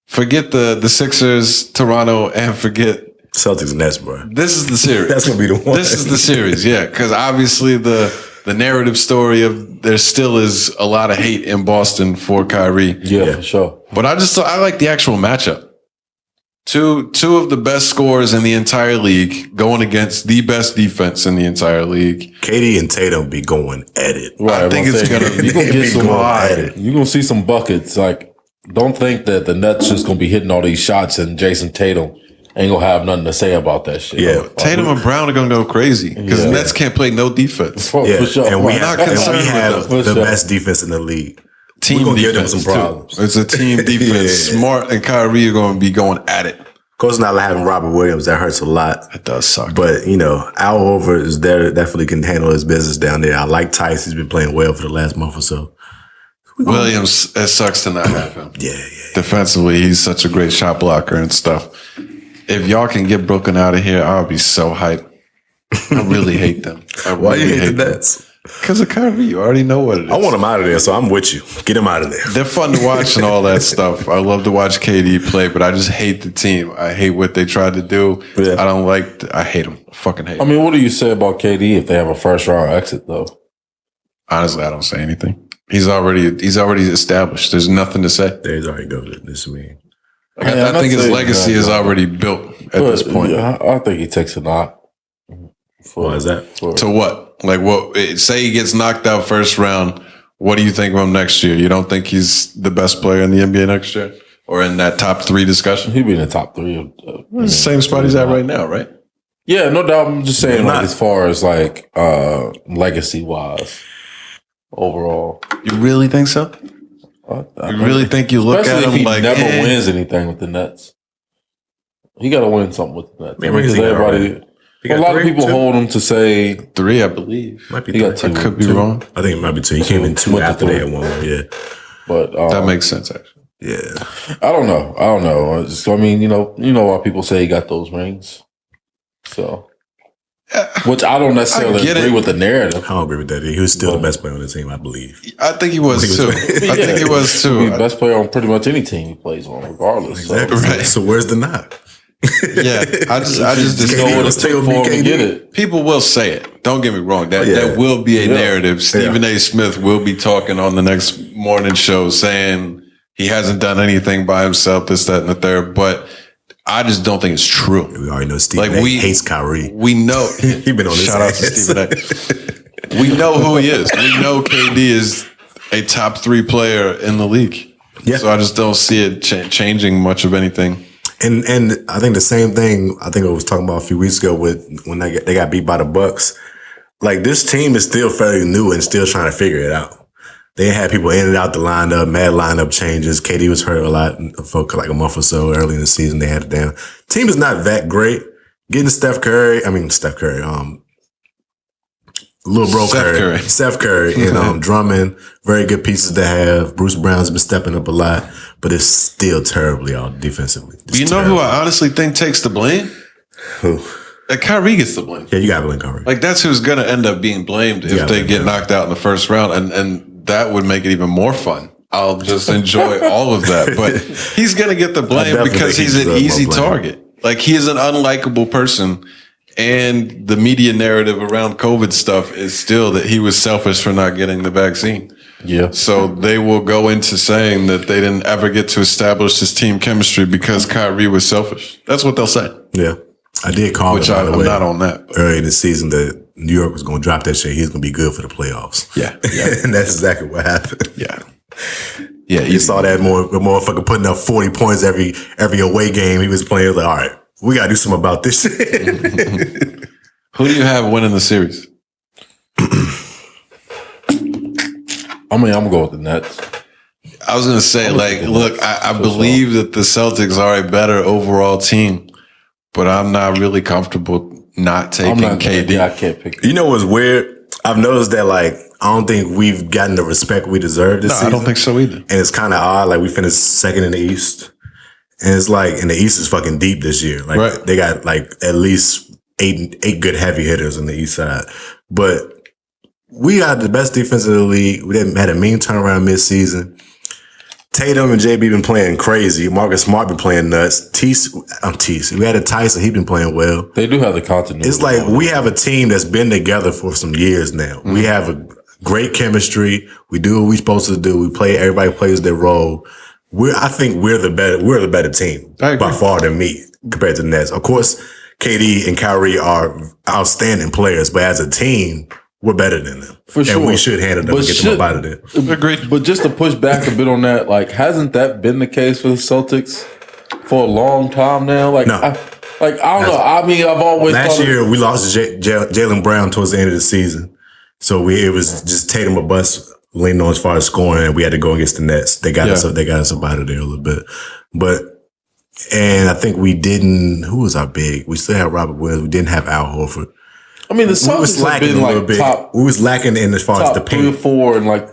Forget the Sixers, Toronto, and forget Celtics Nets, bro. This is the series. That's going to be the one. This is the series, yeah. Because obviously the narrative story of there still is a lot of hate in Boston for Kyrie. Yeah, for sure. But I like the actual matchup. Two of the best scorers in the entire league going against the best defense in the entire league. KD and Tatum be going at it. Right, I think it's gonna you gonna get some at it. You're gonna see some buckets. Like, don't think that the Nets just gonna be hitting all these shots and Jason Tatum ain't gonna have nothing to say about that shit. Yeah. Like, Tatum and Brown are gonna go crazy because the Nets can't play no defense. for sure. And we Right. have For the sure. best defense in the league. Team We're gonna give them defense some too. problems. It's a team defense. Yeah. Smart and Kyrie are going to be going at it. Of course, not having Robert Williams, that hurts a lot. It does suck. But, you know, Al Horford is there, definitely can handle his business down there. I like Tice. He's been playing well for the last month or so. Williams, it sucks to not have him. Yeah. Defensively, he's such a great shot blocker and stuff. If y'all can get Brooklyn out of here, I'll be so hyped. I really hate them. Why you hate the Nets? Because of Kyrie. You already know what it is. I want him out of there, so I'm with you. Get him out of there. They're fun to watch and all that stuff. I love to watch KD play, but I just hate the team. I hate what they tried to do. Yeah. I hate them. I fucking hate I them. mean, what do you say about KD if they have a first round exit though? Honestly, I don't say anything. He's already established. There's nothing to say. There's already go this week. Like, Yeah, I think his saying legacy that, is but- already built at this point. Yeah, I think he takes a knock. Why is that? To what? Like what? Say he gets knocked out first round. What do you think of him next year? You don't think he's the best player in the NBA next year, or in that top 3 discussion? He'd be in the top 3. It's the same spot he's at right now, right? Yeah, no doubt. I'm just saying, Yeah, like, not- as far as like legacy wise, overall. You really think so? You really think you look Especially at if him he like never eh. wins anything with the Nets. He got to win something with the Nets. Man, what do you Because think everybody, He got a lot of 3, people 2? hold him to say 3, I believe. Might be he got 3. two. I could be wrong. I think it might be 2. He came in 2 Went to after they 3. had 1. Yeah. But That makes sense, actually. Yeah. I don't know. I mean, you know why people say he got those rings. So, which I don't necessarily I get agree it. with the narrative. I don't agree with that. He was still the best player on the team, I believe. I think he was too. I think he was He'd too. be the best player on pretty much any team he plays on, regardless. Exactly. So, Right. So where's the knock? Yeah, I just just know KD what was it took still for him to BKD. get it. people will say it. Don't get me wrong. That Yeah. that will be a Yeah. narrative. Stephen A. Smith will be talking on the next morning show saying he hasn't done anything by himself, this, that, and the third. But I just don't think it's true. We already know Steve Like, A we- hates Kyrie. We know. He been on his Shout out to ass. Stephen A. We know who he is. We know KD is a top 3 player in the league. Yeah. So I just don't see it changing much of anything. And I think the same thing I think I was talking about a few weeks ago with when they got beat by the Bucks. Like, this team is still fairly new and still trying to figure it out. They had people in and out the lineup, mad lineup changes. KD was hurt a lot for like a month or so early in the season. They had it down. Team is not that great. Getting Steph Curry, little bro Steph Curry and Drummond, very good pieces to have. Bruce Brown's been stepping up a lot, but it's still terribly out defensively. It's You know terrible. who I honestly think takes the blame? Who? Kyrie gets the blame. Yeah, you got to blame Curry. Like, that's who's going to end up being blamed if Yeah, they get yeah. knocked out in the first round. And that would make it even more fun. I'll just enjoy all of that. But he's going to get the blame definitely because think he's he an deserves easy more blame. target. Like, he is an unlikable person. And the media narrative around COVID stuff is still that he was selfish for not getting the vaccine. Yeah. So they will go into saying that they didn't ever get to establish this team chemistry because Kyrie was selfish. That's what they'll say. Yeah. I did call Which it, by the I'm way, not on that. early in the season that New York was going to drop that shit. He's going to be good for the playoffs. Yeah. And that's exactly what happened. Yeah. Yeah. You saw that motherfucker putting up 40 points every away game he was playing. He was like, all right, we got to do something about this shit. Who do you have winning the series? I mean, I'm going to go with the Nets. I was going to say, like, look, I believe that the Celtics are a better overall team, but I'm not really comfortable not taking I'm not KD. Yeah, I can't pick. You know what's weird? I've noticed that, like, I don't think we've gotten the respect we deserve this No, season. I don't think so either. And it's kind of odd. Like, we finished second in the East. And it's like, and the East is fucking deep this year. Like, Right. they got, like, at least eight good heavy hitters on the East side. But we got the best defense in the league. We had a mean turnaround mid-season. Tatum and JB been playing crazy. Marcus Smart been playing nuts. We had a Tyson. He been playing well. They do have the continuity. It's like we have a team that's been together for some years now. We have a great chemistry. We do what we're supposed to do. Everybody plays their role. I think we're the better team by far than me compared to the Nets. Of course, KD and Kyrie are outstanding players, but as a team, we're better than them. For sure. And we should handle them and get them up out of there. Agreed. But just to push back a bit on that, like, hasn't that been the case for the Celtics for a long time now? Like, no. I don't know. I mean, I've always last year we lost Jaylen Brown towards the end of the season, so it was just Tatum or bust leaning on as far as scoring, and we had to go against the Nets. They got us up out of there a little bit, and I think we didn't. Who was our big? We still had Robert Williams. We didn't have Al Horford. I mean, the Celtics have been like top. We was lacking in as far as the paint. 3 or 4 in like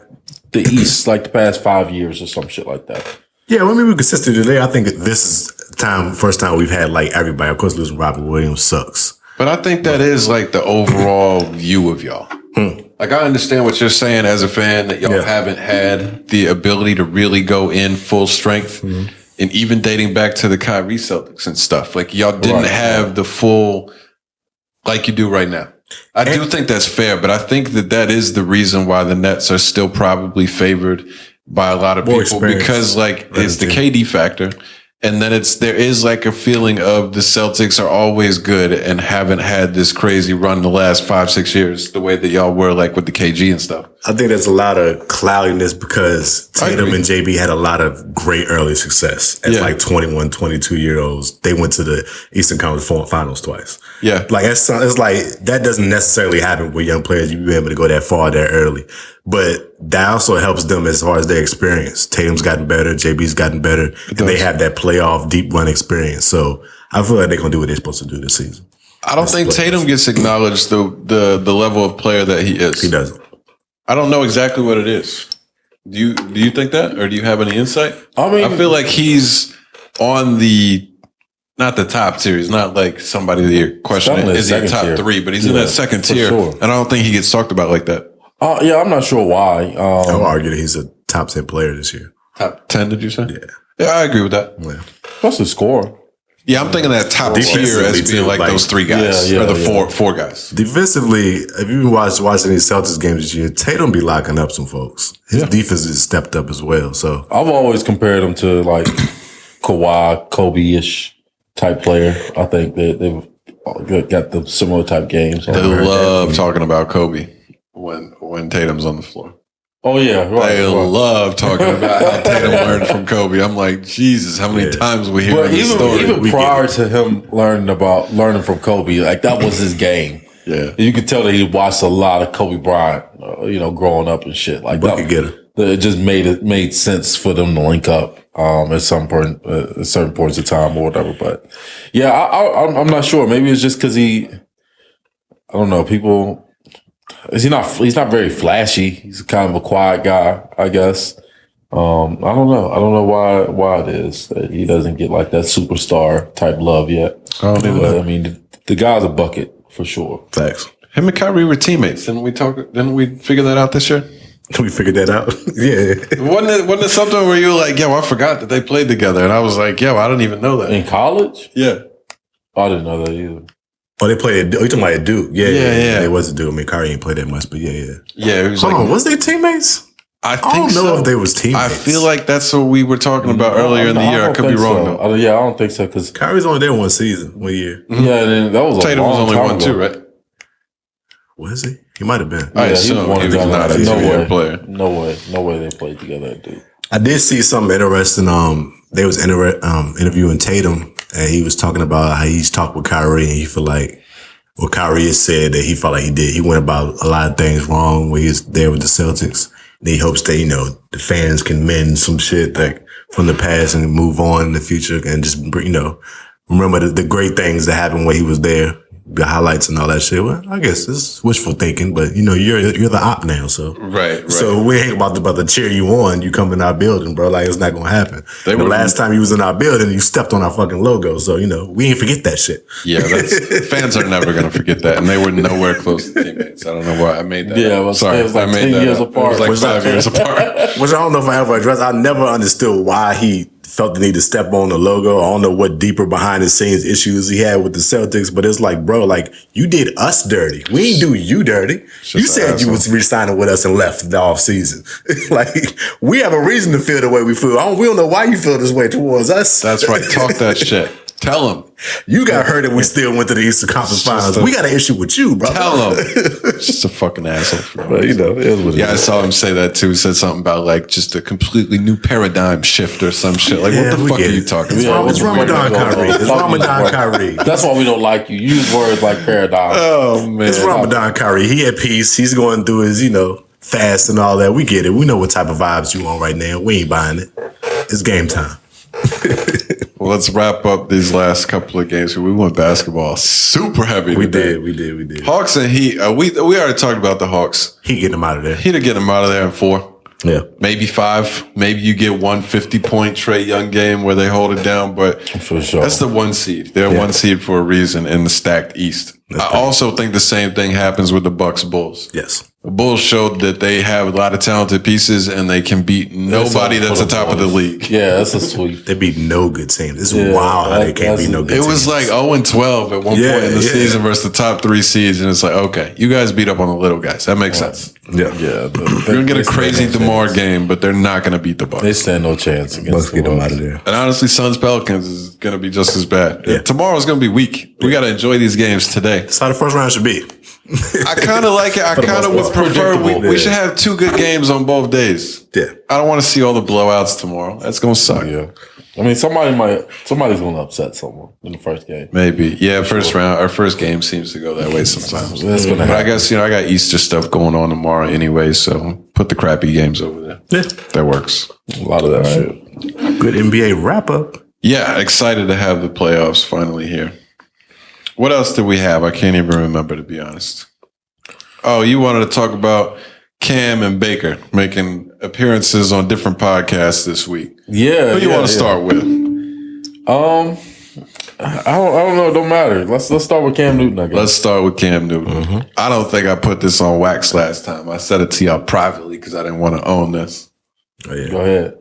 the East, like the past 5 years or some shit like that. Yeah, well, I mean, we're consistent today. I think this is first time we've had like everybody. Of course, losing Robert Williams sucks. But I think that is like the overall view of y'all. Like, I understand what you're saying as a fan, that y'all haven't had the ability to really go in full strength. And even dating back to the Kyrie Celtics and stuff, like y'all didn't have the full, like you do right now. I do think that's fair, but I think that is the reason why the Nets are still probably favored by a lot of people, because like it's the KD factor. And then there is like a feeling of the Celtics are always good and haven't had this crazy run the last 5-6 years, the way that y'all were like with the KG and stuff. I think there's a lot of cloudiness because Tatum and JB had a lot of great early success as like 21, 22-year-olds. They went to the Eastern Conference Finals twice. Yeah. Like it's like that doesn't necessarily happen with young players. You'd be able to go that far that early. But that also helps them as far as their experience. Tatum's gotten better, JB's gotten better, and they have that playoff deep run experience. So I feel like they're gonna do what they're supposed to do this season. I don't think Tatum gets acknowledged the level of player that he is. He doesn't. I don't know exactly what it is. Do you think that, or do you have any insight? I mean, I feel like he's on not the top tier. He's not like somebody that you're questioning. Is he top 3? But he's in that second tier, and I don't think he gets talked about like that. Yeah, I'm not sure why. I would argue that he's a top 10 player this year. Top 10, did you say? Yeah, I agree with that. Yeah. Plus the score. Yeah, I'm thinking that top tier as being like those 3 guys, or the four guys. Defensively, if you watching these Celtics games this year, Tatum be locking up some folks. His defense has stepped up as well. So I've always compared him to like Kawhi, Kobe-ish type player. I think they've got the similar type games. They love talking about Kobe when Tatum's on the floor. Oh yeah, right. They love talking about how Tatum learned from Kobe. I'm like, Jesus, how many times we hear this story? Even prior to him learning from Kobe, like that was his game. Yeah, you could tell that he watched a lot of Kobe Bryant, growing up and shit. Like that, it just made sense for them to link up at certain points of time or whatever. But yeah, I'm not sure. Maybe it's just because I don't know, people. He's not very flashy. He's kind of a quiet guy, I guess. I don't know. I don't know why it is that he doesn't get like that superstar type love yet. I mean, the guy's a bucket for sure. Facts. Him and Kyrie were teammates. Didn't we figure that out this year? We figured that out. Yeah. Wasn't it something where you were like, yo, I forgot that they played together, and I was like, yo, I didn't even know that. In college? Yeah. I didn't know that either. Oh, they played. You talking about a Duke? Yeah. It was a Duke. I mean, Kyrie ain't played that much, but yeah. Yeah. Hold on, was they teammates? I don't know if they was teammates. I feel like that's what we were talking about earlier in the year. I could be wrong though. I don't think so because Kyrie's only there one year. Mm-hmm. Yeah, and that was Tatum was only one too, right? Was he? He might have been. I assume he was not a two-year player. No way they played together, dude. I did see something interesting. They was interviewing Tatum. And he was talking about how he's talked with Kyrie, and he feel like what Kyrie has said that he felt like he did. He went about a lot of things wrong when he was there with the Celtics. And he hopes that, the fans can mend some shit like from the past and move on in the future and just, remember the great things that happened when he was there. The highlights and all that shit. Well, I guess it's wishful thinking, but you're the op now, so right. So we ain't about to cheer you on. You come in our building, bro. Like it's not gonna happen. The last time you was in our building, you stepped on our fucking logo. So we ain't forget that shit. Yeah, fans are never gonna forget that, and they were nowhere close to teammates. I don't know why I made that. Yeah, sorry, it was like 10 years apart. It was like 5 years apart. Which I don't know if I ever addressed. I never understood why he felt the need to step on the logo. I don't know what deeper behind the scenes issues he had with the Celtics, but it's like, bro, like you did us dirty. We ain't do you dirty. You said you was re-signing with us and left the off season. Like we have a reason to feel the way we feel. We don't know why you feel this way towards us. That's right. Talk that shit. Tell him. You got hurt and we still went to the Eastern Conference Finals. We got an issue with you, bro. Tell him. Just a fucking asshole. But, you know, it is what it is. I saw him say that too. He said something about like just a completely new paradigm shift or some shit. Like, what the fuck are you talking about? It's Ramadan Kyrie. It's Ramadan Kyrie. That's why we don't like you. You use words like paradigm. Oh, man. It's Ramadan Kyrie. He at peace. He's going through his, fast and all that. We get it. We know what type of vibes you on right now. We ain't buying it. It's game time. Well, let's wrap up these last couple of games. We went basketball super heavy. We did. Hawks and Heat. We already talked about the Hawks. He getting them out of there. He'd get them out of there in 4. Yeah. Maybe 5. Maybe you get 150-point Trae Young game where they hold it down. But for sure, that's the 1 seed. They're 1 seed for a reason in the stacked East. I also think the same thing happens with the Bucks Bulls. Yes. The Bulls showed that they have a lot of talented pieces and they can beat nobody that's the top of the league. Yeah, that's a sweep. They beat no good team. It's wild how they can't beat no good teams. It was like 0-12 at one point in the season versus the top 3 seeds. And it's like, okay, you guys beat up on the little guys. That makes sense. Yeah. You're going to get a crazy DeMar game, but they're not going to beat the Bucks. They stand no chance against Bucks. Get them out of there. And honestly, Suns-Pelicans is going to be just as bad. Yeah. Tomorrow's going to be weak. We got to enjoy these games today. That's how the first round should be. I kind of like it. I kind of would prefer we should have 2 good games on both days. Yeah. I don't want to see all the blowouts tomorrow. That's going to suck. Yeah. I mean, somebody's going to upset someone in the first game. Maybe. Yeah, first round. Our first game seems to go that way sometimes. That's gonna but I happen. guess, I got Easter stuff going on tomorrow anyway, so put the crappy games over there. Yeah. That works. A lot of that shit. Good NBA wrap up. Yeah, excited to have the playoffs finally here. What else did we have? I can't even remember, to be honest. Oh, you wanted to talk about Cam and Baker making appearances on different podcasts this week. Yeah. Who do you want to start with? I don't know. It don't matter. Let's start with Cam Newton, I guess. Let's start with Cam Newton. I don't think I put this on wax last time. I said it to y'all privately because I didn't want to own this. Oh, yeah. Go ahead.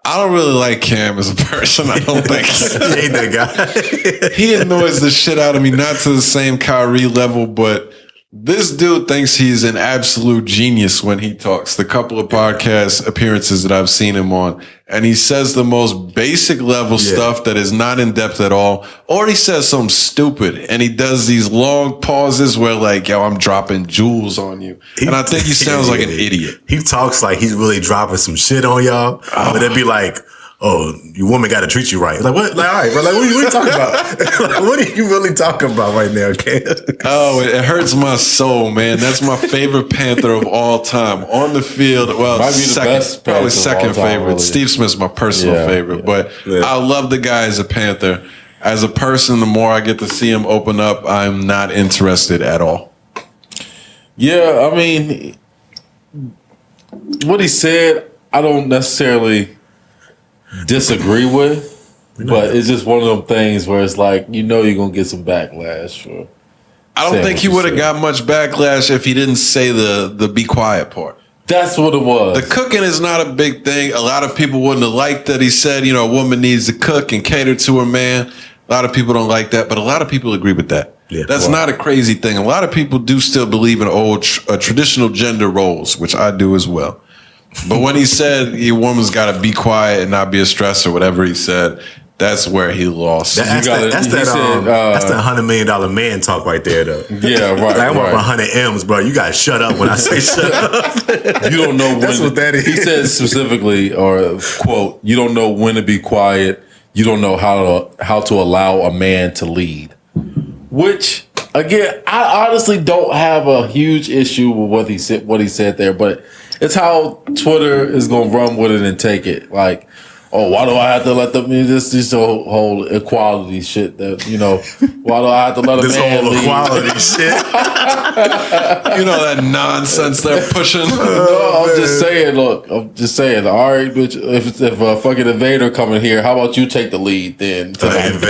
I don't really like Cam as a person. I don't think He ain't that guy. he annoys the shit out of me. Not to the same Kyrie level, but this dude thinks he's an absolute genius when he talks. The couple of podcast appearances that I've seen him on, and he says the most basic level stuff that is not in depth at all, or he says something stupid, and he does these long pauses where like, yo, I'm dropping jewels on you. And I think he sounds like an idiot. He talks like he's really dropping some shit on y'all, but it'd be like, oh, your woman got to treat you right. Like, what? Like, all right, bro. Like, what are you talking about? Like, what are you really talking about right now, Cam? Oh, it hurts my soul, man. That's my favorite Panther of all time. On the field, well, Might be the best probably Panther of second all time, favorite. really. Steve Smith's my personal favorite, but I love the guy as a Panther. As a person, the more I get to see him open up, I'm not interested at all. Yeah, I mean, what he said, I don't necessarily disagree with, but it's just one of them things where it's like, you're going to get some backlash for. I don't think he would have got much backlash if he didn't say the be quiet part. That's what it was. The cooking is not a big thing. A lot of people wouldn't have liked that he said, a woman needs to cook and cater to her man. A lot of people don't like that, but a lot of people agree with that. Yeah, That's not a crazy thing. A lot of people do still believe in old traditional gender roles, which I do as well. But when he said your woman's got to be quiet and not be a stressor, whatever he said, that's where he lost. That's that $100 million man talk right there, though. Yeah, right. Like, I'm right. up 100 M's, bro. You got to shut up when I say shut up. You don't know when. That's what that is. He said specifically, or quote, you don't know when to be quiet. You don't know how to allow a man to lead. Which, again, I honestly don't have a huge issue with what he said there, but it's how Twitter is going to run with it and take it. Like, oh, why do I have to let them? This whole equality shit that, why do I have to let a man whole lead? equality shit. That nonsense they're pushing. No, I'm just saying, look, all right, bitch, if a fucking invader coming here, how about you take the lead then? Tonight? You've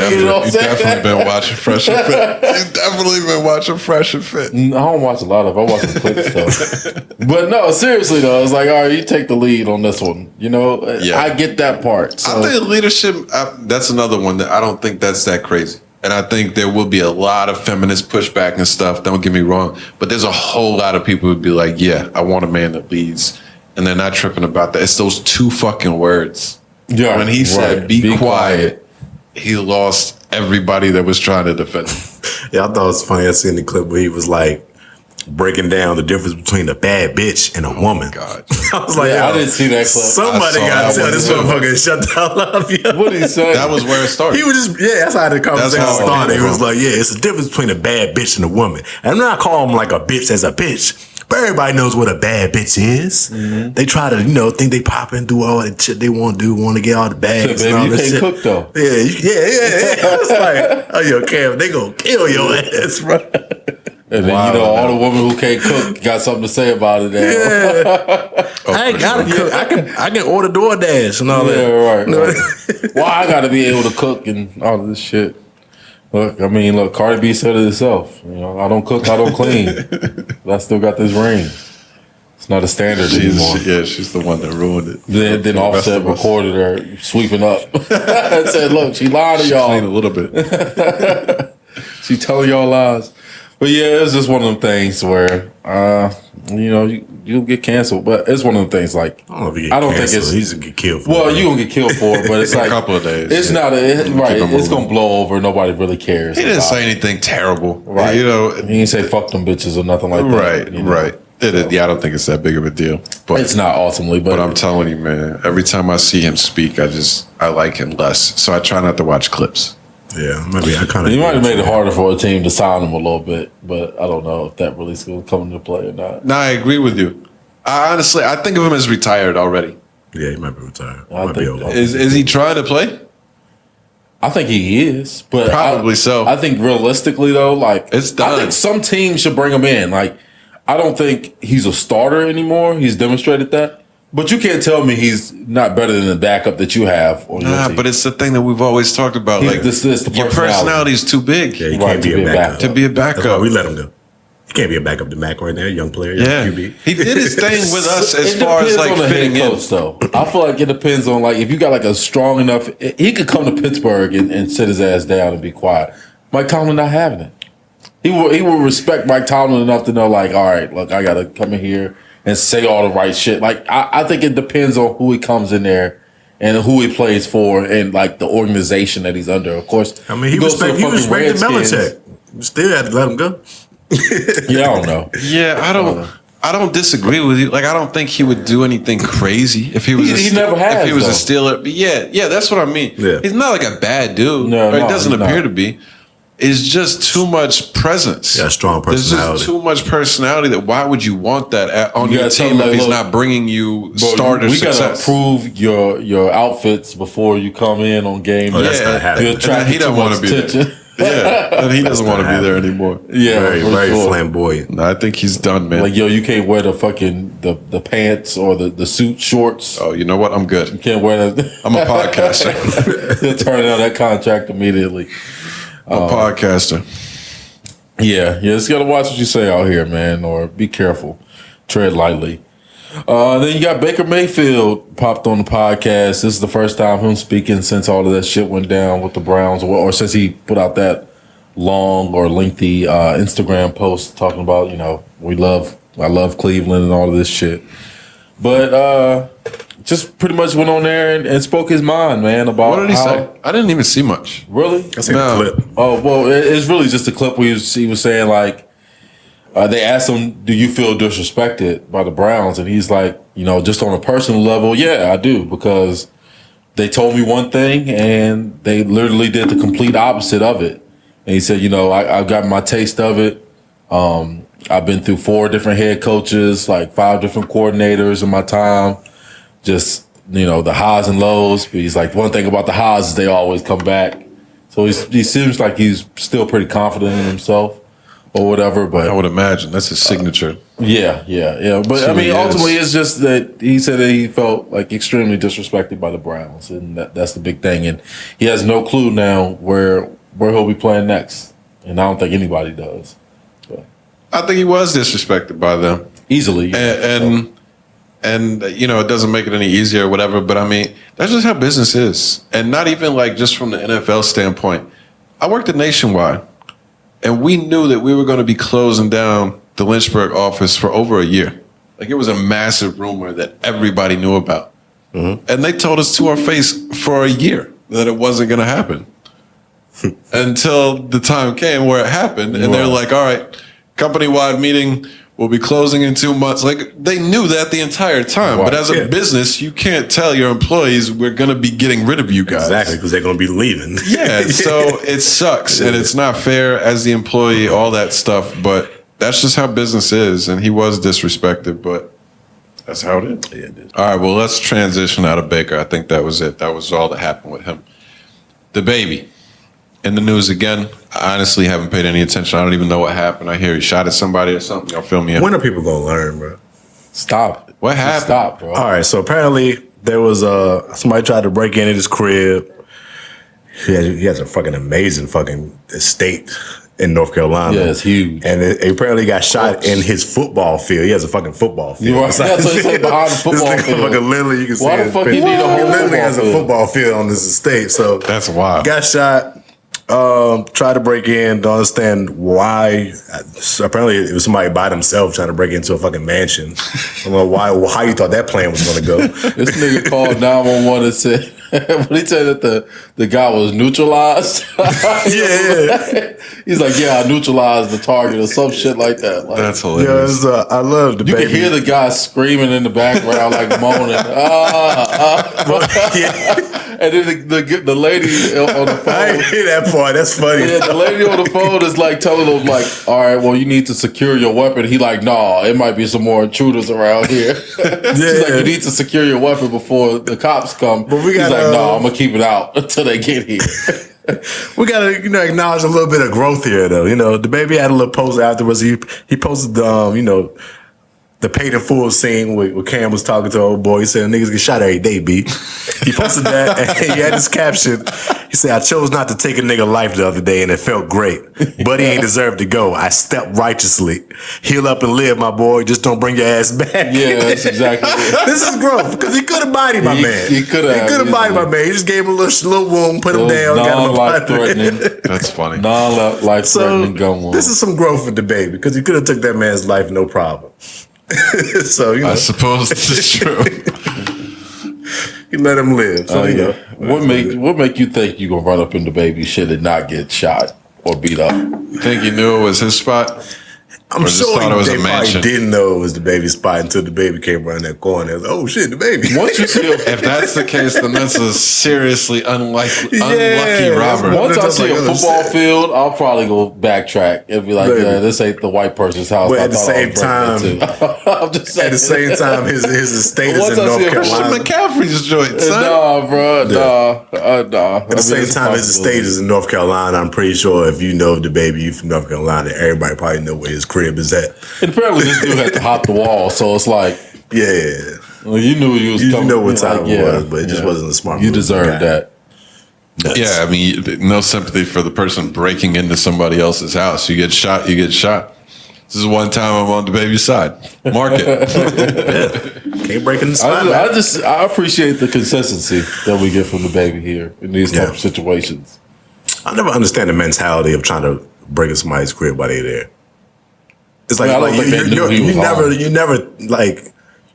definitely been watching Fresh and Fit. You've definitely been watching Fresh and Fit. I don't watch a lot of it. I watch the clips stuff. But no, seriously though, it's like, all right, you take the lead on this one. I get that part. So. I think leadership, that's another one that I don't think that's that crazy. And I think there will be a lot of feminist pushback and stuff. Don't get me wrong. But there's a whole lot of people who'd be like, yeah, I want a man that leads. And they're not tripping about that. It's those two fucking words. Yeah, when he said, be quiet, he lost everybody that was trying to defend him. Yeah, I thought it was funny. I seen the clip where he was like, breaking down the difference between a bad bitch and a woman. God. I was like, I didn't see that clip. Somebody got to tell this motherfucker shut the hell up. Yeah. What did he say? That was where it started. He was just, that's how the conversation started. He was like, yeah, it's a difference between a bad bitch and a woman. And I'm not calling him like a bitch as a bitch. But everybody knows what a bad bitch is. Mm-hmm. They try to, think they pop and do all the shit they want to do, want to get all the bags. Shit, baby, and all you this can't shit. cook though. Yeah. It's like, oh, yo, Cam, they gonna kill your ass, bro. And then all the women who can't cook got something to say about it. Yeah. I ain't gotta cook. I can order DoorDash and all that. Right. Why I gotta be able to cook and all of this shit? Look, Cardi B said it herself. I don't cook, I don't clean. But I still got this ring. It's not a standard anymore. She's the one that ruined it. Then Offset recorded her sweeping up and said, "Look, she lied to y'all a little bit. She telling y'all lies." But yeah, it's just one of them things where you'll get canceled. But it's one of them things like I don't know if you get canceled. He's gonna get killed for it. Well, you're gonna get killed for it, but it's like a couple of days. It's not right. It's gonna blow over. Nobody really cares. He didn't say anything terrible, right? He didn't say fuck them bitches or nothing like that. Right. I don't think it's that big of a deal. But it's not ultimately. But I'm telling you, man, every time I see him speak, I like him less. So I try not to watch clips. Yeah, maybe I kind of. You might have made it harder for a team to sign him a little bit, but I don't know if that really is going to come into play or not. No, I agree with you. I think of him as retired already. Yeah, he might be retired. Is he trying to play? I think he is, but probably so. I think realistically though, like it's done. I think some teams should bring him in. Like I don't think he's a starter anymore. He's demonstrated that. But you can't tell me he's not better than the backup that you have on your team. But it's the thing that we've always talked about. Your personality is too big. Yeah, he can't be a backup. To be a backup. That's why we let him go. He can't be a backup to Mac right now, young player. Yeah. QB. He did his thing with us as far as like fitting in. Though. I feel like it depends on like if you got like a strong enough, he could come to Pittsburgh and sit his ass down and be quiet. Mike Tomlin not having it. He will respect Mike Tomlin enough to know like, all right, look, I got to come in here and say all the right shit. Like, I think it depends on who he comes in there and who he plays for and, like, the organization that he's under. Of course, he respected Belichick. Still had to let him go. Yeah, I don't know. Yeah, I don't disagree with you. Like, I don't think he would do anything crazy if he was. He never has. If he was a Steeler, but yeah, that's what I mean. Yeah. He's not like a bad dude. No, he doesn't appear to be. It's just too much presence. Yeah, strong personality. There's just too much personality. That why would you want that on your team if he's not bringing you starter success? We gotta approve your outfits before you come in on game. That's not happening. He doesn't want to be there. Yeah, and he doesn't want to be there anymore. Yeah, very flamboyant. No, I think he's done, man. Like, yo, you can't wear the fucking the pants or the suit shorts. Oh, you know what? I'm good. You can't wear that. I'm a podcaster. He'll turn down that contract immediately. I'm a podcaster. Yeah, just gotta watch what you say out here, man, or be careful. Tread lightly. Then you got Baker Mayfield popped on the podcast. This is the first time him speaking since all of that shit went down with the Browns, or since he put out that long or lengthy Instagram post talking about, I love Cleveland and all of this shit. But just pretty much went on there and spoke his mind, man, about what did he say? I didn't even see much. Really? I seen a clip. Oh, well, it's really just a clip where he was saying, like, they asked him, do you feel disrespected by the Browns? And he's like, just on a personal level, yeah, I do, because they told me one thing and they literally did the complete opposite of it. And he said, I've got my taste of it. I've been through 4 different head coaches, like 5 different coordinators in my time. Just, the highs and lows. But he's like, one thing about the highs is they always come back. So he seems like he's still pretty confident in himself or whatever. But I would imagine that's his signature. Yeah. But ultimately, it's just that he said that he felt like extremely disrespected by the Browns, and that's the big thing. And he has no clue now where he'll be playing next, and I don't think anybody does. But I think he was disrespected by them easily, And, it doesn't make it any easier or whatever. But I mean, that's just how business is. And not even like just from the NFL standpoint. I worked at Nationwide, and we knew that we were going to be closing down the Lynchburg office for over a year. Like, it was a massive rumor that everybody knew about. Mm-hmm. And they told us to our face for a year that it wasn't going to happen. Until the time came where it happened. And they're like, all right, company-wide meeting, we'll be closing in 2 months. Like, they knew that the entire time. But as a business, you can't tell your employees we're going to be getting rid of you guys. Exactly, because they're going to be leaving. Yeah, so it sucks. And it's not fair as the employee, all that stuff. But that's just how business is. And he was disrespected, but that's how it is. Yeah, it is. All right, well, let's transition out of Baker. I think that was it. That was all that happened with him. The baby. In the news again. I honestly haven't paid any attention. I don't even know what happened. I hear he shot at somebody or something. Y'all fill me in. When are people going to learn, bro? Stop. What happened? Stop, bro. All right, so apparently there was somebody tried to break into his crib. He has a fucking amazing fucking estate in North Carolina. Yeah, it's huge. And it apparently got shot in his football field. He has a fucking football field. Right. That's what he said, behind the football this field. Fucking literally, you can see Why the fuck he need a whole He literally has a field? football field on this estate. So That's wild. got shot. Tried to break in. Don't understand why. So apparently, it was somebody by themselves trying to break into a fucking mansion. I don't know how you thought that plan was going to go. This nigga called 911 and said, when he said that the guy was neutralized. Yeah. He's like, yeah, I neutralized the target or some shit like that. Like, That's Yeah, hilarious. I love the you baby. can hear the guy screaming in the background, like moaning. And then the lady on the I phone. didn't hear that part. That's funny. Yeah, the lady on the phone is like telling him, like, all right, well, you need to secure your weapon. He like, nah, it might be some more intruders around here. She's like, you need to secure your weapon before the cops come. But we He's gotta, like, no, I'm gonna keep it out until they get here. We gotta, acknowledge a little bit of growth here, though. The baby had a little post afterwards. He posted, the paid in full scene where Cam was talking to old boy. He said, niggas get shot every day, B. He posted that, and he had his caption. He said, I chose not to take a nigga life the other day, and it felt great. But he ain't deserved to go. I stepped righteously. Heal up and live, my boy. Just don't bring your ass back. Yeah, that's exactly it. This is growth, because he could have bodied my man. He could have bodied my man. He just gave him a little wound, put him down, got him non-life up. threatening, That's funny. non-life So threatening gun wound. this is some growth with the baby, because he could have took that man's life, no problem. So I suppose this is true. he let him live. So What make you think you gonna run up in the baby shit and not get shot or beat up? Think you knew it was his spot? I'm Or just sure thought it was they a probably mansion? didn't know it was the baby's spot until the baby came around that corner. It was, oh shit, the baby. Once you see a If that's the case, then that's a seriously unlucky that's robber. what- Once I Just see like, a oh, football shit. field, I'll probably go backtrack and be like, Maybe. yeah, this ain't the white person's house. But I at the thought I same was breaking time- into. I'm just saying. At the same time, his estate is Once in I North see a Christian Carolina. McCaffrey's joint, son. Nah, bro, nah. At the same time, his estate is in North Carolina. I'm pretty sure if you know the baby, you from North Carolina, everybody probably know where his crib is at. And apparently, this dude had to hop the wall, so it's like, Yeah. well, you knew he was You coming. know what You're time like, it was, but it just wasn't a smart You move. deserved that. Nuts. Yeah, I mean, no sympathy for the person breaking into somebody else's house. You get shot, you get shot. This is one time I'm on the baby's side. Mark it. Can't break in the spot. I appreciate the consistency that we get from the baby here in these type of situations. I never understand the mentality of trying to break in somebody's crib while they're there. It's like, I don't think they knew he was you never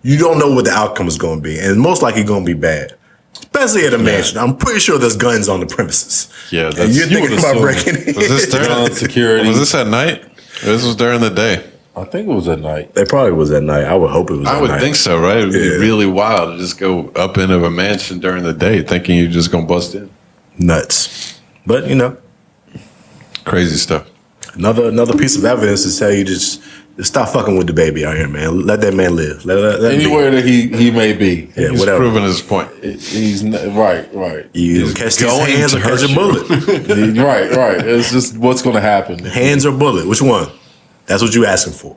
you don't know what the outcome is going to be, and most likely going to be bad. Especially at a mansion. I'm pretty sure there's guns on the premises. Yeah, and that's, you're thinking about assume. breaking in. was this during Security. Was this at night? This was during the day. I think it was at night. They probably was at night. I would hope it was. I at would night. think so, right? It would Yeah. be really wild to just go up into a mansion during the day thinking you're just going to bust in. Nuts, but Crazy stuff. another piece of evidence to tell you just stop fucking with the baby out here, man. Let that man live. Let him be. Anywhere that he may be. Yeah, He's whatever. proving his point. He's right. You He's catch these going hands to or catch hurt a bullet. Right. It's just what's going to happen. Hands or bullet? Which one? That's what you asking for.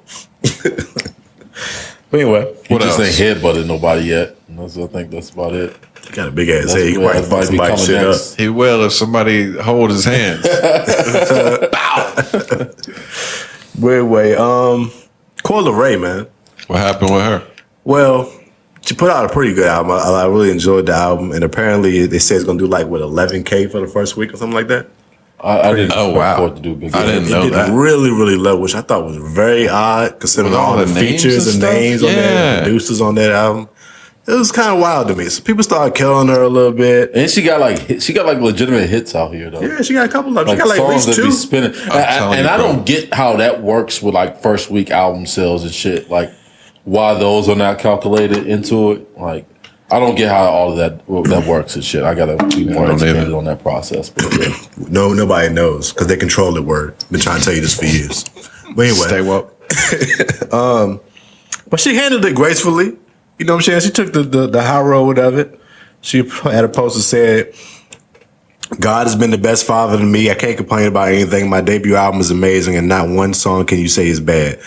But anyway, He What just else? ain't headbutted nobody yet. I think that's about it. you got a big ass That's head. You where can probably fuck everybody be somebody coming shit next. up. He will if somebody hold his hands. Wait. Coi Leray, man. What happened with her? Well, She put out a pretty good album. I really enjoyed the album, and apparently they say it's gonna do like 11K for the first week or something like that. I didn't. Oh, wow. afford to do big. I didn't It know did that. really, really low, which I thought was very odd considering With all all the the names features and and stuff? names on there, Yeah. and producers on that album. It was kind of wild to me. So people started killing her a little bit. And she got like legitimate hits out here though. Yeah, she got a couple of them. She got like at songs least that be two. spinning. telling And you, I bro. don't get how that works with like first week album sales and shit. Like why those are not calculated into it. Like I don't get how all of that works and shit. I gotta be more don't educated either. on that process. But yeah. No, nobody knows because they control the word. Been trying to tell you this for years. But anyway, Stay woke. but she handled it gracefully. You know what I'm saying? She took the high road of it. She had a post that said, God has been the best father to me. I can't complain about anything. My debut album is amazing, and not one song can you say is bad.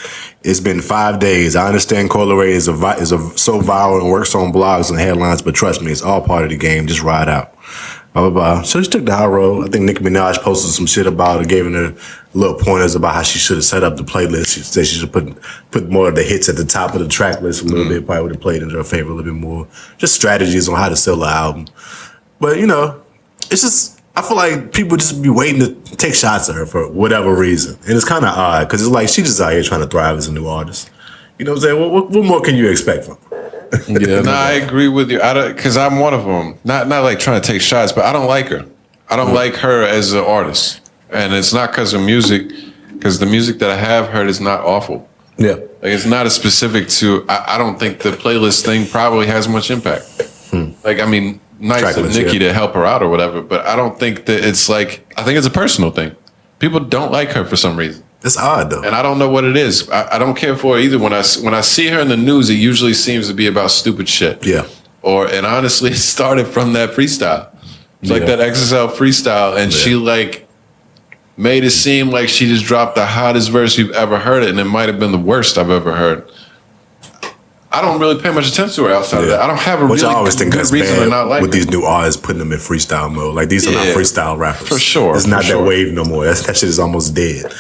It's been 5 days. I understand Coi Leray is so viral and works on blogs and headlines, but trust me, it's all part of the game. Just ride out. Blah, blah, blah. So she took the high road. I think Nicki Minaj posted some shit about it, giving her little pointers about how she should have set up the playlist. She said she should put more of the hits at the top of the track list a little bit. Probably would have played in her favor a little bit more. Just strategies on how to sell the album. But, you know, it's just, I feel like people just be waiting to take shots at her for whatever reason. And it's kind of odd because it's like she just out here trying to thrive as a new artist. You know what I'm saying? What more can you expect from her? Yeah, No, I agree with you. Because I'm one of them. Not like trying to take shots, but I don't like her. I don't like her as an artist, and it's not because of music. Because the music that I have heard is not awful. Yeah. Like it's not as specific to. I don't think the playlist thing probably has much impact. Like I mean, nice Track of list, Nicki yeah. to help her out or whatever, but I don't think that it's like. I think it's a personal thing. People don't like her for some reason. It's odd, though. And I don't know what it is. I don't care for her either. When I see her in the news, it usually seems to be about stupid shit. Yeah. And honestly, it started from that freestyle. It's like that XSL freestyle, and she like made it seem like she just dropped the hottest verse you've ever heard it, and it might have been the worst I've ever heard. I don't really pay much attention to her outside of that. I don't have a Which really I always think good that's reason to bad not like with her. these new artists putting them in freestyle mode. Like these are not Yeah. freestyle rappers. For sure, It's not for that sure. wave no more. That shit is almost dead.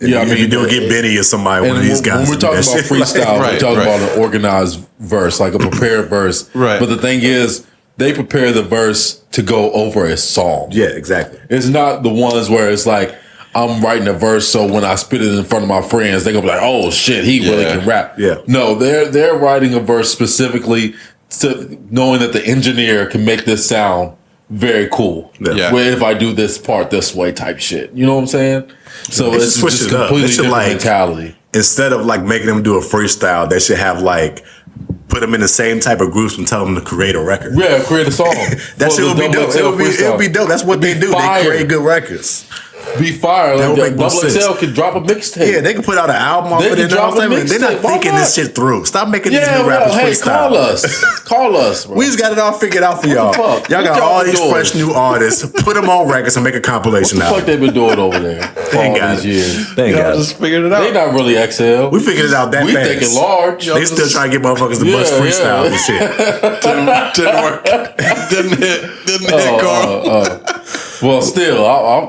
Yeah, I if mean, you do get Benny or somebody, one of these guys. when we're to do talking that about shit, like- freestyle, we're Right, talking right. about an organized verse, like a prepared verse. Right. But the thing is, they prepare the verse to go over a song. yeah, exactly. It's not the ones where it's like, I'm writing a verse, so when I spit it in front of my friends, they're gonna be like, "Oh shit, he really Yeah. can rap." Yeah. No, they're writing a verse specifically to knowing that the engineer can make this sound very cool. Yeah. Where if I do this part this way, type shit. You know what I'm saying? So They should it's switch just it up. completely They should, different like, mentality. Instead of like making them do a freestyle, they should have like put them in the same type of groups and tell them to create a record. Yeah, create a song. That For shit would the be dope. Double XL It'll be freestyle. dope. That's what they do. fire. They create good records. Be fire. That Like would make more Double sense. XL could drop a mixtape. Yeah, they can put out an album off They of can it. You know drop what I'm a saying? They're not mixtape. Why thinking not? this shit through. Stop making these Yeah, new rappers well, hey, freestyle. call us. Call us, bro. We just got it all figured out for y'all. fuck? Y'all What got y'all all been these doing? fresh new artists. Put them on records and make a compilation What the fuck album. they been doing over there for ain't all got these it. years? They ain't got Y'all it. just figured it out. They not really XL. We figured it out that We fast. thinking large. They still trying to get motherfuckers to bust Yeah, freestyle yeah. and shit. didn't work. Didn't hit, Carl. Well, still, I'm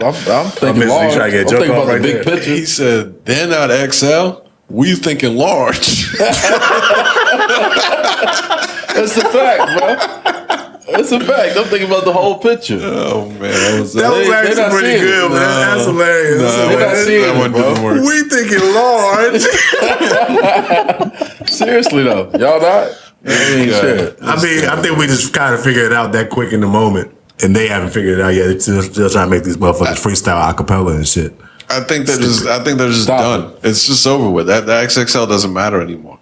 thinking busy large. trying to get I'm joke thinking off about right the big there. picture. He said, they're not XL. We thinking large. That's a fact, bro. That's a fact. I'm thinking about the whole picture. Oh, man. That was, That was They actually not pretty seeing good, it. man. That's hilarious. They not seeing that it, one bro. didn't work. We thinking large. Seriously, though. Y'all not? I mean, shit. I think we just kind of figured it out that quick in the moment. And they haven't figured it out yet. They're still trying to make these motherfuckers freestyle acapella and shit. I think they're just Stop done. It's just over with. That the XXL doesn't matter anymore.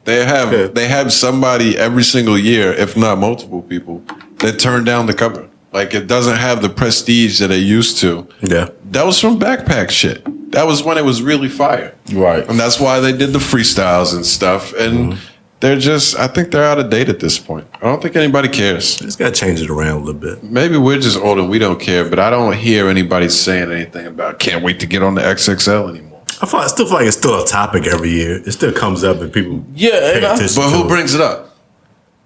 They have somebody every single year, if not multiple people, that turn down the cover. Like it doesn't have the prestige that it used to. Yeah. That was from backpack shit. That was when it was really fire. Right. And that's why they did the freestyles and stuff. And I think they're out of date at this point. I don't think anybody cares. Just got to change it around a little bit. Maybe we're just older. We don't care. But I don't hear anybody saying anything about can't wait to get on the XXL anymore. I still feel like it's still a topic every year. It still comes up and people Yeah, pay and attention But to who it. brings it up?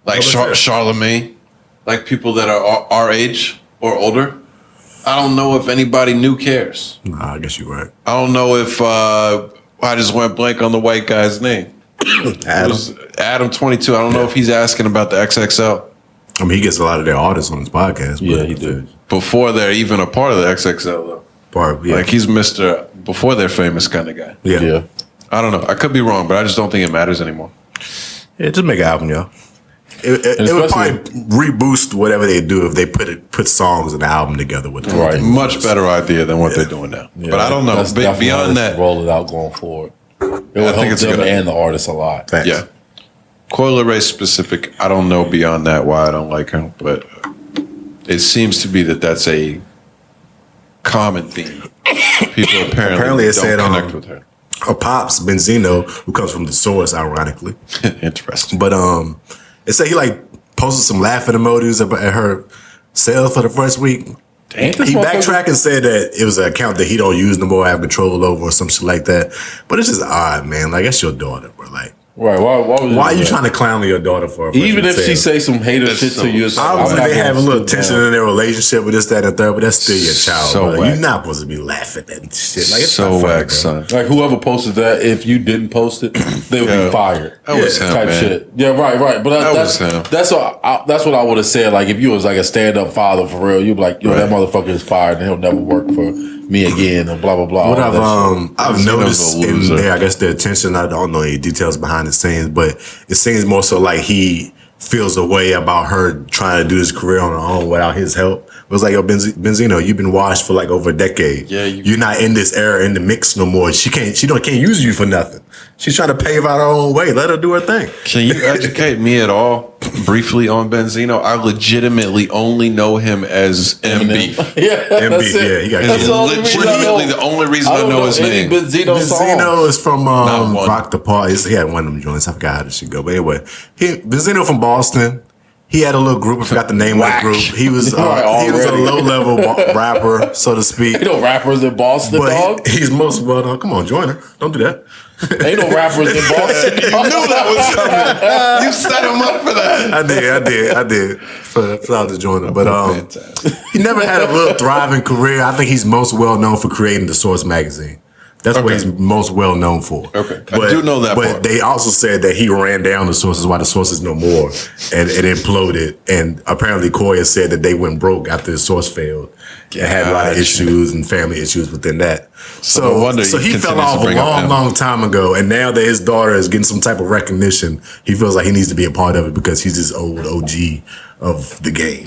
Like Charlemagne? Like people that are our age or older? I don't know if anybody new cares. Nah, I guess you're right. I don't know if I just went blank on the white guy's name. Adam 22. I don't know if he's asking about the XXL. I mean, he gets a lot of their artists on his podcast. Yeah, he did. Before they're even a part of the XXL, though. Like, he's Mr. Before they're famous kind of guy. Yeah. I don't know. I could be wrong, but I just don't think it matters anymore. Yeah, just make an album, y'all. It would probably reboost whatever they do if they put songs and an album together with them. Right. Much better idea than what they're doing now. Yeah, but I don't know. Beyond that, roll it out going forward. It will help them and the artist a lot. Thanks. Yeah. Coi Leray specific, I don't know beyond that why I don't like him, but it seems to be that that's a common theme. People apparently don't said, connect with her. Her pops, Benzino, who comes from the Source, ironically. Interesting. But it said he like posted some laughing emojis at her sales for the first week. Damn, He backtracked and said that it was an account that he don't use no more, have control over, or some shit like that. But it's just odd, man. Like, that's your daughter, bro. Like, right? Why are you trying to clown your daughter for? Even if she say some hater shit to you, obviously they have a little tension in their relationship with this, that, and the third. But that's still your child. So bro. You're not supposed to be laughing at shit. Like, it's so not funny, whack, bro. son. Like, whoever posted that, if you didn't post it, they would be fired. That was him, type man. shit. Yeah, right. But that's what I would have said. Like, if you was like a stand up father for real, you'd be like, yo, that motherfucker is fired and he'll never work for me again, and blah blah blah. What I've noticed in there, I guess the attention. I don't know any details behind the scenes, but it seems more so like he feels a way about her trying to do his career on her own without his help. It was like, yo, Benzino, you've been washed for like over a decade. Yeah, you're not in this era in the mix no more. She can't use you for nothing. She's trying to pave out her own way. Let her do her thing. Can you educate me at all briefly on Benzino? I legitimately only know him as M Beef. Yeah, he got That's legitimately the only reason I know his name. Benzino is from Rock the Party. He had one of them joints. I forgot how this should go. But anyway, Benzino from Boston. He had a little group. I forgot the name of the group. He was a low-level rapper, so to speak. Ain't no rappers in Boston, dog. He's most well known. Come on, join her. Don't do that. Ain't no rappers in Boston. You knew that was coming. You set him up for that. I did. For out to join her. But he never had a little thriving career. I think he's most well known for creating the Source magazine. That's what he's most well known for. Okay, I do know that But part. they also said that he ran down the Sources while the Source is no more, and it imploded. And apparently, Coi said that they went broke after the Source failed. It had a lot of issues and family issues within that. So he fell off a long time ago, and now that his daughter is getting some type of recognition, he feels like he needs to be a part of it because he's this old OG of the game.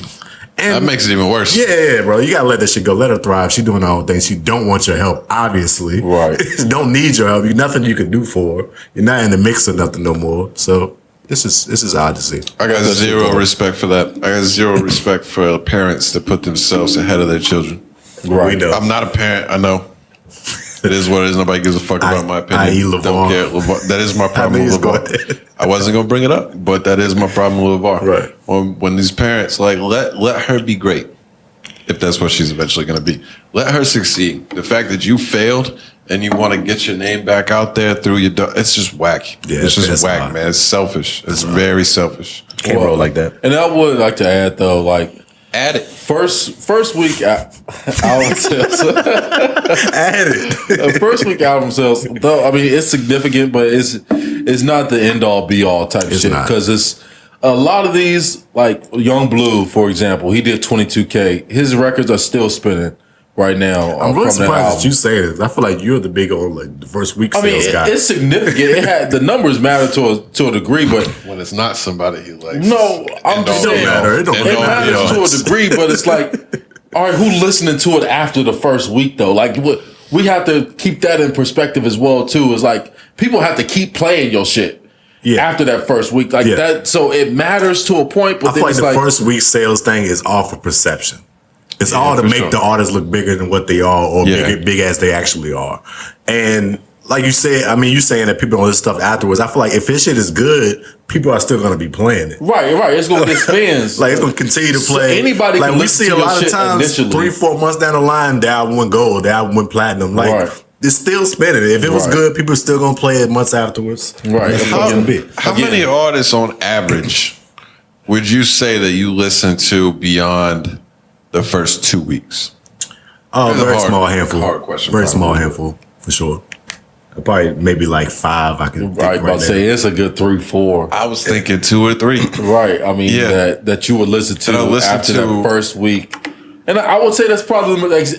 And that makes it even worse. Yeah, bro. You gotta let that shit go. Let her thrive. She doing her own thing. She don't want your help, obviously. Right. Don't need your help. Nothing you can do for her. You're not in the mix or nothing no more. So this is odd to see. I got zero respect for that. I got zero respect for parents that put themselves ahead of their children. Right. I'm not a parent. I know. It is what it is. Nobody gives a fuck about my opinion. Don't care. That is my problem with LeVar. I wasn't gonna bring it up, but that is my problem with LeVar. Right. When these parents let her be great, if that's what she's eventually gonna be. Let her succeed. The fact that you failed and you want to get your name back out there through your it's just whack. Yeah, it's just whack, hard. man. It's selfish. It's very selfish. Can't roll like that. And I would like to add though, like, add it. First week album sales. Add it. First week album sales, though. I mean, it's significant, but it's not the end all be all type shit because it's a lot of these, like Young Blue, for example. He did 22K. His records are still spinning right now. I'm really surprised that you say this. I feel like you're the big old like the first week sales guy. It's significant. It had the numbers matter to a degree, but when it's not somebody he likes. No, I'm just saying it matters to a degree, but it's like, all right, who listening to it after the first week though? Like, we have to keep that in perspective as well too. It's like people have to keep playing your shit. Yeah. After that first week, that, so it matters to a point. But I feel like the first week sales thing is all for perception. It's all to make the artists look bigger than what they are, or big as they actually are. And like you said, I mean, you saying that people on this stuff afterwards. I feel like if this shit is good, people are still going to be playing it. Right. It's going to get spins. Like it's going to continue to play. So anybody like can we see a lot of times, initially. 3-4 months down the line, the album went gold, the album went platinum. Like it's still spinning. If it was good, people are still going to play it months afterwards. Right. How many artists on average would you say that you listen to beyond the first 2 weeks? Oh, very small handful. Hard question. Very small handful, for sure. Probably maybe like 5. I can Right, about to say it's a good 3, 4. I was thinking 2 or 3. Right. I mean, that you would listen to after the first week. And I would say that's probably,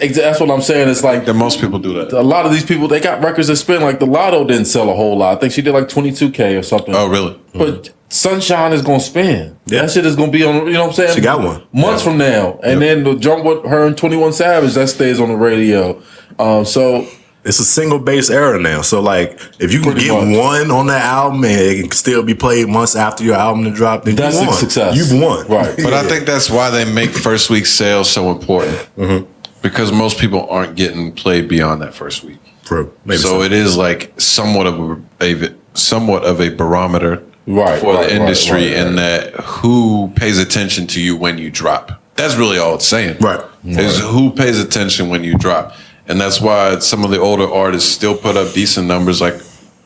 that's what I'm saying. It's like that most people do that. A lot of these people, they got records that spin. Like the Lotto didn't sell a whole lot. I think she did like 22K or something. Oh, really? But Sunshine is going to spin. Yeah. That shit is going to be on, you know what I'm saying? She got one. Months from now. And then the jump with her and 21 Savage, that stays on the radio. So it's a single bass era now. So like, if you can get one on that album and it can still be played months after your album to drop, then that's you won. A success. You've won. Right. But I think that's why they make first week sales so important. Because most people aren't getting played beyond that first week. True. So it is like somewhat of a barometer for the industry in that who pays attention to you when you drop. That's really all it's saying. Right. Is who pays attention when you drop. And that's why some of the older artists still put up decent numbers. Like,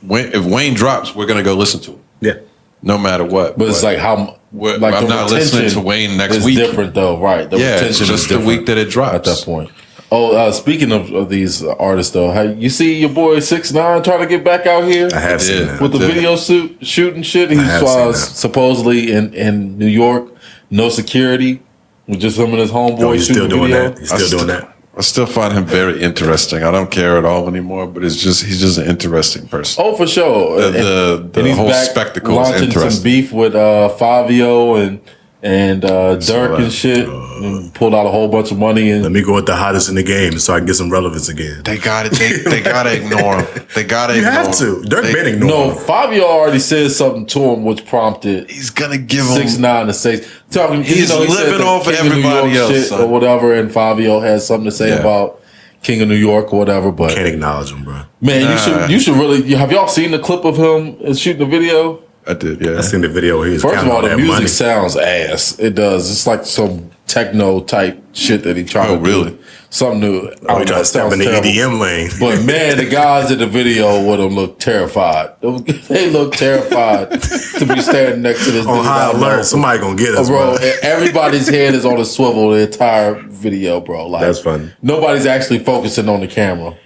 if Wayne drops, we're going to go listen to him. Yeah. No matter what. But it's like how... Like I'm not listening to Wayne next week. It's different, though. Right. The it's just the week that it drops. At that point. Oh, speaking of these artists, though, you see your boy 6ix9ine trying to get back out here? I have seen that. With the video shooting shit. He's supposedly in New York, no security, with just him and his homeboy shooting video. He's still doing that. I still find him very interesting. I don't care at all anymore, but he's just an interesting person. Oh, for sure. The whole spectacle is interesting. Launching some beef with Fabio and Dirk and shit, and pulled out a whole bunch of money. And let me go with the hottest in the game so I can get some relevance again. They got it. They gotta ignore him. They gotta. You have to. Dirk been ignoring. No, Fabio already said something to him, which prompted he's gonna give him 6ix9ine to say talking. He's living off of everybody else shit or whatever, and Fabio has something to say about King of New York or whatever. But can't acknowledge him, bro. Man, you should really. Have y'all seen the clip of him shooting the video? I did, yeah. I seen the video where he was First of all, the music money. sounds ass. It does. It's like some techno type shit that he tried to do. Something new. Oh, he tried to step in the EDM lane. But man, the guys in the video with him look terrified. They look terrified to be standing next to this. On high alert, somebody gonna get us, bro. Everybody's head is on a swivel the entire video, bro. Like, that's funny. Nobody's actually focusing on the camera.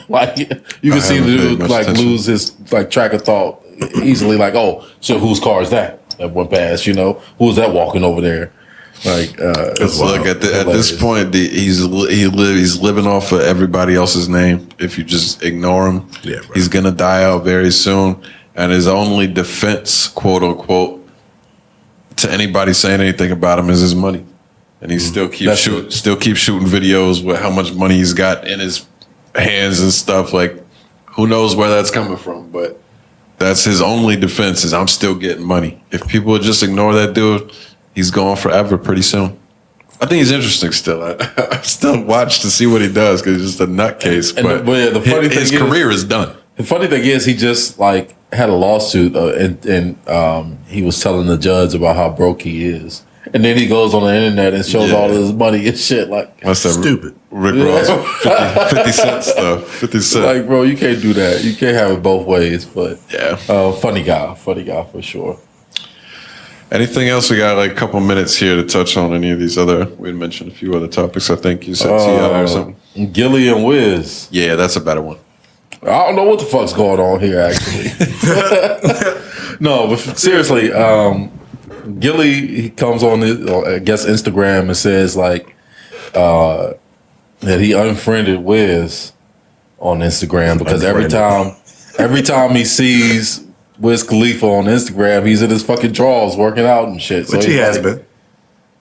Like you can see the dude like lose his like track of thought easily. Like, oh, so whose car is that went past? You know, who's that walking over there? Like, look at this point, he's living off of everybody else's name. If you just ignore him, he's gonna die out very soon. And his only defense, quote unquote, to anybody saying anything about him is his money. And he still keeps shooting videos with how much money he's got in his hands and stuff. Like, who knows where that's coming from? But that's his only defense is I'm still getting money. If people would just ignore that dude, he's gone forever pretty soon. I think he's interesting still. I still watch to see what he does because he's just a nutcase. But the funny thing his career is done. The funny thing is he just like had a lawsuit and he was telling the judge about how broke he is. And then he goes on the internet and shows all his money and shit. Like, that's stupid. Rick Ross, 50 cent stuff. 50 cent. Like, bro, you can't do that. You can't have it both ways. But funny guy for sure. Anything else? We got like a couple minutes here to touch on any of these other. We had mentioned a few other topics. I think you said T.I. or something. Gilly and Wiz. Yeah, that's a better one. I don't know what the fuck's going on here, actually. No, but seriously, Gilly, he comes on I guess Instagram and says like that he unfriended Wiz on Instagram because every time he sees Wiz Khalifa on Instagram, he's in his fucking drawers working out and shit. Which he has been.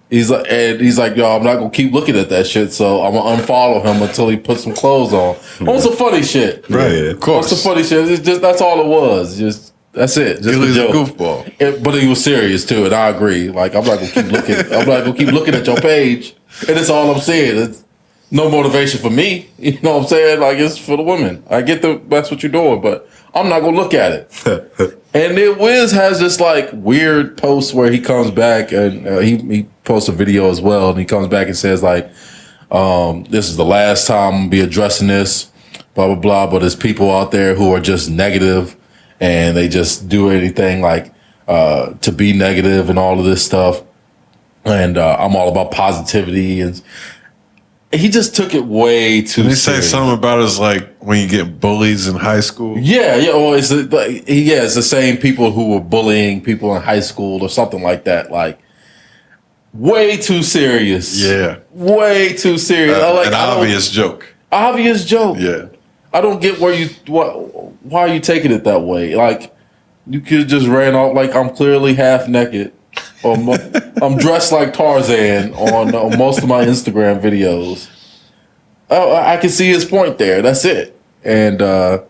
He's like, yo, I'm not gonna keep looking at that shit, so I'm gonna unfollow him until he puts some clothes on. On some funny shit, right? Yeah, of course. On some funny shit. It's just that's all it was. That's it. Just Gilly's a goofball. But he was serious too, and I agree. Like, I'm not gonna keep looking. I'm not gonna keep looking at your page, and it's all I'm saying. It's no motivation for me. You know what I'm saying? Like, it's for the women. I get that's what you're doing, but I'm not gonna look at it. And then Wiz has this like weird post where he comes back and he posts a video as well, and he comes back and says like, "This is the last time I'm gonna be addressing this, blah blah blah." But there's people out there who are just negative, and they just do anything like to be negative and all of this stuff. And I'm all about positivity, and he just took it way too. Did he say serious. something about us like when you get bullies in high school? Yeah. Well, it's the same people who were bullying people in high school or something like that. Like way too serious. Yeah, way too serious. an obvious joke. Obvious joke. Yeah, I don't get why are you taking it that way? Like you could just ran off like I'm clearly half naked. Or I'm dressed like Tarzan on most of my Instagram videos. Oh, I can see his point there. That's it. And of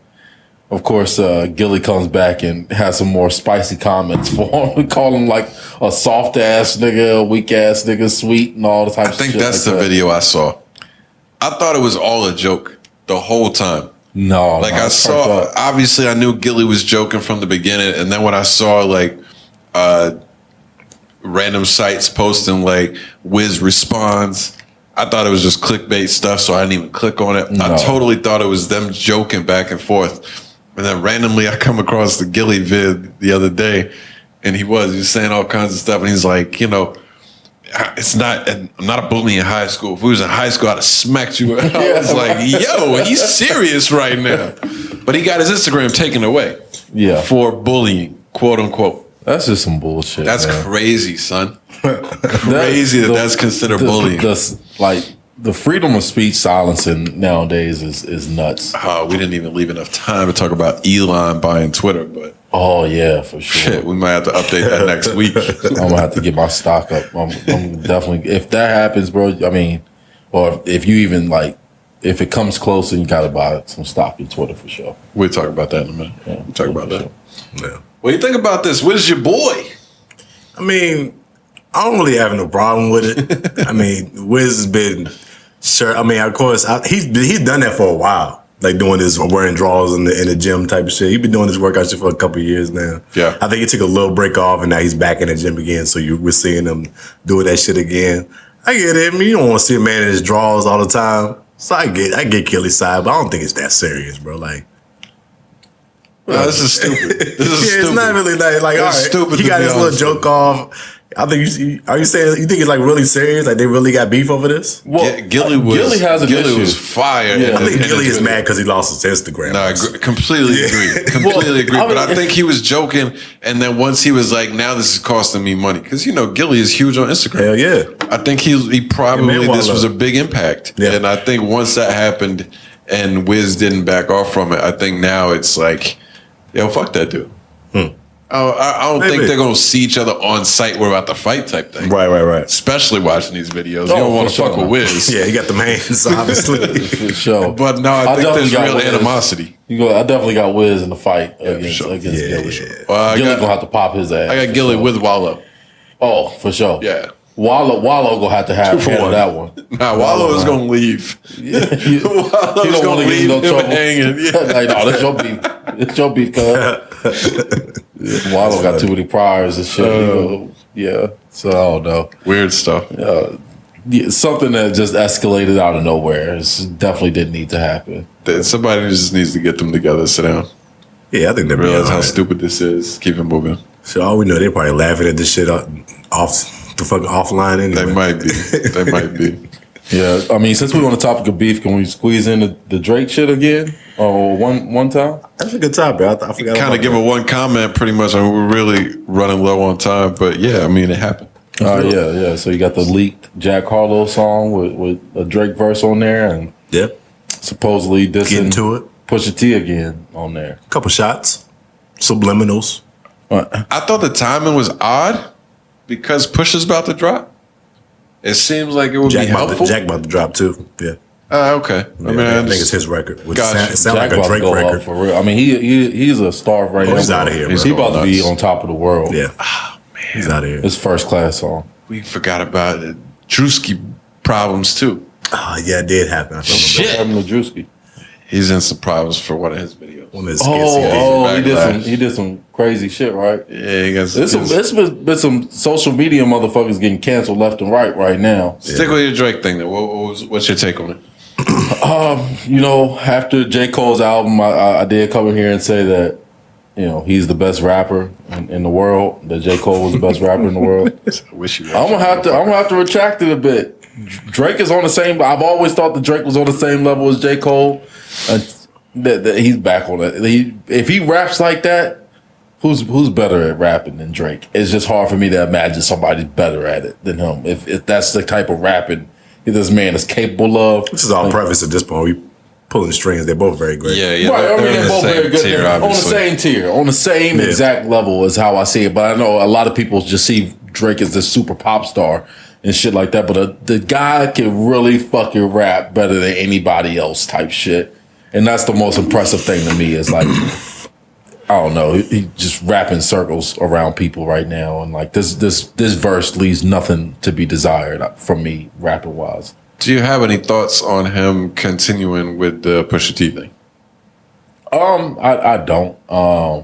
course, Gilly comes back and has some more spicy comments for him. Call him like a soft ass nigga, a weak ass nigga, sweet, and all the types of shit. I think that's the video I saw. I thought it was all a joke the whole time. No, like I saw. Obviously, I knew Gilly was joking from the beginning, and then when I saw like. Random sites posting like Wiz responds. I thought it was just clickbait stuff, so I didn't even click on it. No. I totally thought it was them joking back and forth. And then randomly I come across the Gilly vid the other day, and he was saying all kinds of stuff, and he's like, I'm not a bully in high school. If we was in high school, I'd have smacked you. I was like, yo, he's serious right now. But he got his Instagram taken away. Yeah. For bullying, quote unquote. That's just some bullshit. That's crazy, son. Crazy that's considered bullying. The freedom of speech silencing nowadays is nuts. We didn't even leave enough time to talk about Elon buying Twitter, but oh yeah, for sure. Shit, we might have to update that next week. I'm gonna have to get my stock up. I'm definitely, if that happens, bro. I mean, or if you even if it comes close, and you gotta buy some stock in Twitter for sure. We'll talk about that in a minute. Yeah, we'll talk about that. Sure. Yeah. What do you think about this? What is your boy? I mean, I don't really have no problem with it. I mean, Wiz has been sure. I mean, of course, he's done that for a while, like doing this wearing drawers in the gym type of shit. He's been doing this workout shit for a couple of years now. Yeah, I think he took a little break off, and now he's back in the gym again. So we're seeing him doing that shit again. I get it. I mean, you don't want to see a man in his drawers all the time. So I get Kelly's side, but I don't think it's that serious, bro. Like. No, this is stupid. This is stupid. It's not really like all right. Stupid. He got his little joke off. I think are you saying you think it's like really serious? Like they really got beef over this? Well, Gilly was fire. Yeah. I think Gilly is mad because he lost his Instagram. No, I completely agree. Completely agree. But I think he was joking, and then once he was like, "Now this is costing me money," because Gilly is huge on Instagram. Hell yeah. I think he probably this was a big impact, and I think once that happened, and Wiz didn't back off from it, I think now it's like. Yo, fuck that dude. I don't think they're gonna see each other on site. We're about to fight type thing. Right. Especially watching these videos. You don't want to fuck with Wiz. Yeah, he got the mains, obviously. For sure. But no, I think there's real animosity. I definitely got Wiz in the fight against Gilly. Well, Gilly gonna have to pop his ass. I got Gilly with Wallow. Oh, for sure. Yeah. Wallow gonna have to have that one. Nah, Wallow is gonna leave. Yeah, he don't want to get in no trouble. Hanging. Yeah. Like, no, that's your beef. It's your beef, cuz. Wallow got too many priors and shit. Yeah. So I don't know. Weird stuff. Something that just escalated out of nowhere. It definitely didn't need to happen. Somebody just needs to get them together, sit down. Yeah, I think they realize how stupid this is. Keep it moving. So all we know, they're probably laughing at this shit off the fucking offline anyway. They might be. Yeah, I mean, since we're on the topic of beef, can we squeeze in the Drake shit again? Or one time? That's a good topic. I forgot. Kind of give a one comment, pretty much. I mean, we're really running low on time, but yeah, I mean, it happened. Yeah. So you got the leaked Jack Harlow song with a Drake verse on there, and supposedly dissing to it. Pusha T again on there. Couple shots, subliminals. I thought the timing was odd because Pusha's about to drop. It seems like it would be helpful. Jack about to drop too. Yeah. Okay. Yeah, I think it's his record. It sounds like a Drake record. For real. I mean, he's a star right now. He's out of here. He's about to be on top of the world. Yeah. Oh, man. He's out of here. It's first class song. We forgot about it. Drewski problems too. Oh, yeah, it did happen. Shit. What happened to Drewski? He's in some problems for one of his videos. He did some crazy shit, right? Yeah, he got It's been some social media motherfuckers getting canceled left and right now. Stick with your Drake thing, though. What's your take on it? After J. Cole's album, I did come in here and say that, he's the best rapper in the world. That J. Cole was the best rapper in the world. I wish you. I'm gonna have to retract it a bit. Drake is on the same. I've always thought that Drake was on the same level as J. Cole. That he's back on it. If he raps like that, who's better at rapping than Drake? It's just hard for me to imagine somebody better at it than him. If that's the type of rapping this man is capable of. This is all preface at this point. We pulling the strings. They're both very great. Yeah. Right, I mean, they're both very good. Tier, on the same tier, on the same exact level is how I see it. But I know a lot of people just see Drake as this super pop star and shit like that. But the guy can really fucking rap better than anybody else type shit. And that's the most impressive thing to me is like, I don't know, he just rapping circles around people right now. And like this verse leaves nothing to be desired from me rapping wise. Do you have any thoughts on him continuing with the Pusha T thing? I don't. I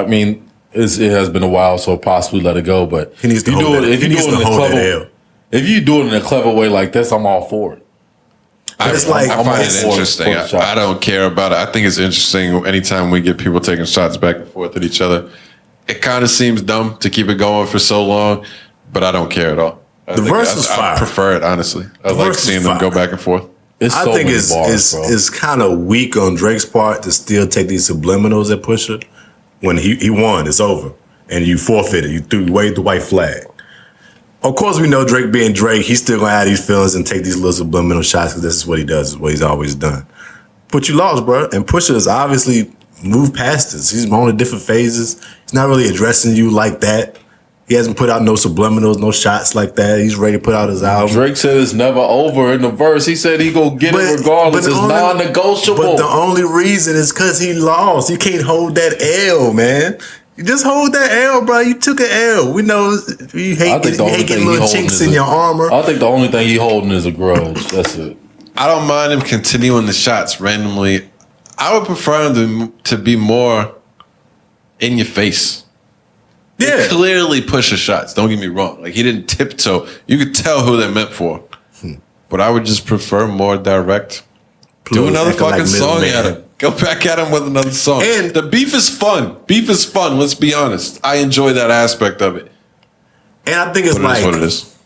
mean, it has been a while, so possibly let it go. But he needs to hold it. If you do it in a clever way like this, I'm all for it. I find it interesting. I don't care about it. I think it's interesting anytime we get people taking shots back and forth at each other. It kind of seems dumb to keep it going for so long, but I don't care at all. The verse is fire. I prefer it, honestly. I like seeing them go back and forth. I think it's kind of weak on Drake's part to still take these subliminals at Pusha. When he won, it's over. And you forfeited. You waved the white flag. Of course, we know Drake being Drake, he's still going to have these feelings and take these little subliminal shots because this is what he does, is what he's always done. But you lost, bro. And Pusha has obviously moved past this. He's on to different phases. He's not really addressing you like that. He hasn't put out no subliminals, no shots like that. He's ready to put out his album. Drake said it's never over in the verse. He said he gonna get it regardless. It's non-negotiable. But the only reason is because he lost. You can't hold that L, man. You just hold that L, bro. You took an L. We know you hate getting little chinks in your armor. I think the only thing he holding is a grudge. That's it. I don't mind him continuing the shots randomly. I would prefer him to be more in your face. Yeah. He clearly pushes shots. Don't get me wrong. Like, he didn't tiptoe. You could tell who they're meant for. But I would just prefer more direct. Do another fucking song at him. Go back at him with another song. And the beef is fun. Beef is fun. Let's be honest. I enjoy that aspect of it. And I think it's what it is.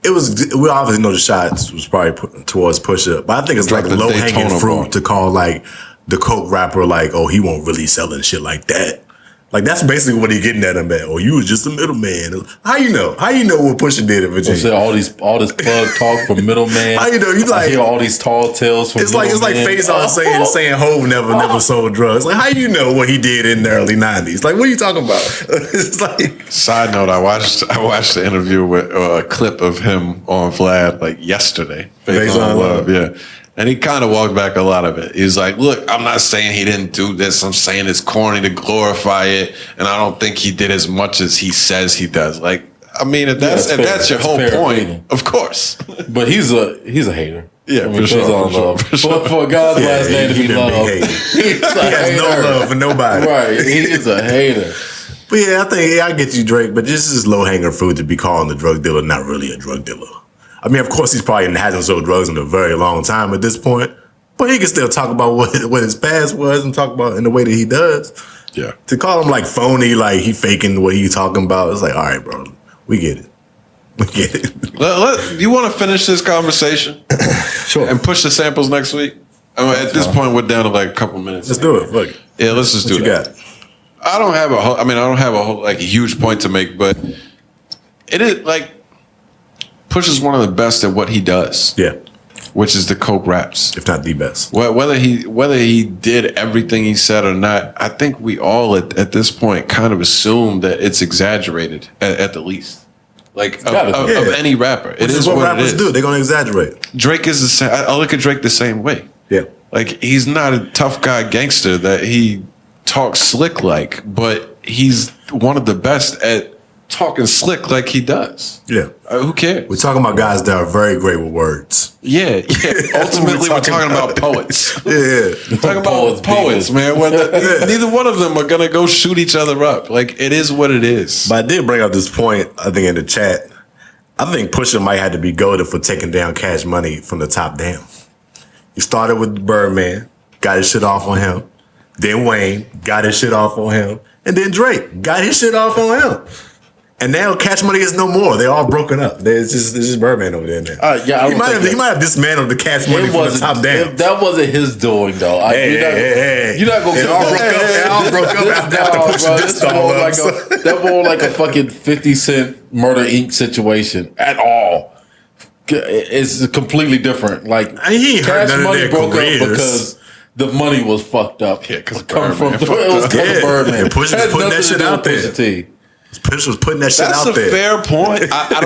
It was. We obviously know the shots was probably towards Pusha, but I think it's like low hanging fruit to call like the coke rapper like, oh, he won't really sell and shit like that. Like, that's basically what he getting at him at. Oh, you was just a middleman. How you know? How you know what Pusha did in Virginia? So all this plug talk from middleman. How you know? You like, I hear all these tall tales from middleman. It's like Faison saying Hov never sold drugs. Like, how you know what he did in the early 90s? Like, what are you talking about? It's like. Side note, I watched the interview with a clip of him on Vlad like yesterday. Faison Love, yeah. And he kind of walked back a lot of it. He's like, look, I'm not saying he didn't do this. I'm saying it's corny to glorify it. And I don't think he did as much as he says he does. Like, I mean, if that's your whole point, of course. But he's a hater. Yeah, for sure. For God's last name to be loved. He has no love for nobody. Right. He is a hater. But yeah, I get you, Drake. But this is low-hanging fruit to be calling the drug dealer not really a drug dealer. I mean, of course, he's probably hasn't sold drugs in a very long time at this point, but he can still talk about what his past was and talk about it in the way that he does. Yeah. To call him like phony, like he faking what he talking about, it's like, all right, bro, we get it. We get it. You want to finish this conversation? Sure. And push the samples next week? I mean, at this point, we're down to like a couple minutes. Let's do it. Fuck it. Yeah, let's just do it. What you got? I don't have a huge point to make, but it is like, Push is one of the best at what he does. Yeah. Which is the coke raps. If not the best. Whether he did everything he said or not, I think we all at this point kind of assume that it's exaggerated at the least. Like of any rapper. Which is what rappers do. They're gonna exaggerate. Drake is the same. I look at Drake the same way. Yeah. Like, he's not a tough guy gangster that he talks slick like, but he's one of the best at talking slick like he does. Yeah. Who cares? We're talking about guys that are very great with words. Yeah. Ultimately, we're talking about poets. Yeah. We're talking about poets, man. Neither one of them are going to go shoot each other up. Like, it is what it is. But I did bring up this point, I think, in the chat. I think Pusha might have to be goated for taking down Cash Money from the top down. He started with Birdman, got his shit off on him. Then Wayne got his shit off on him. And then Drake got his shit off on him. And now Cash Money is no more. They're all broken up. It's just Birdman over there now. He might have dismantled the Cash Money from the top down. That wasn't his doing, though. You're not gonna. It all broke up after Pusha dissed all of them. That was like a fucking 50 Cent Murder Inc. situation at all. It's completely different. Like Cash Money broke up because the money was fucked up. Yeah, because coming from it was Birdman. And Pusha was putting that shit out there. Pusha was putting that shit out there. That's a fair point. I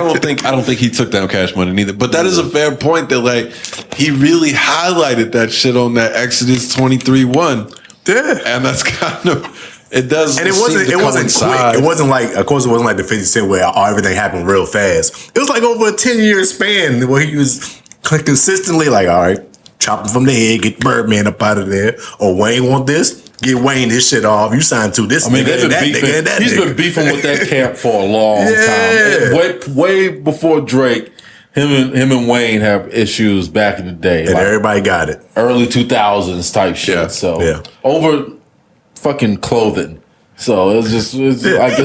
don't think he took down Cash Money neither. But that is a fair point that like he really highlighted that shit on that Exodus 23:1. Yeah, and that's kind of it does. And it wasn't quick. It wasn't like, of course, it wasn't like the 50 Cent where everything happened real fast. It was like over a 10-year span where he was consistently like, all right, chop him from the head, get Birdman up out of there. Or Wayne want this. Get Wayne this shit off. You signed to this nigga and that nigga and that He's nigga. been beefing with that camp for a long time. Way before Drake, him and Wayne have issues back in the day. And like everybody got it. Early 2000s type shit. Yeah. So over fucking clothing. So it's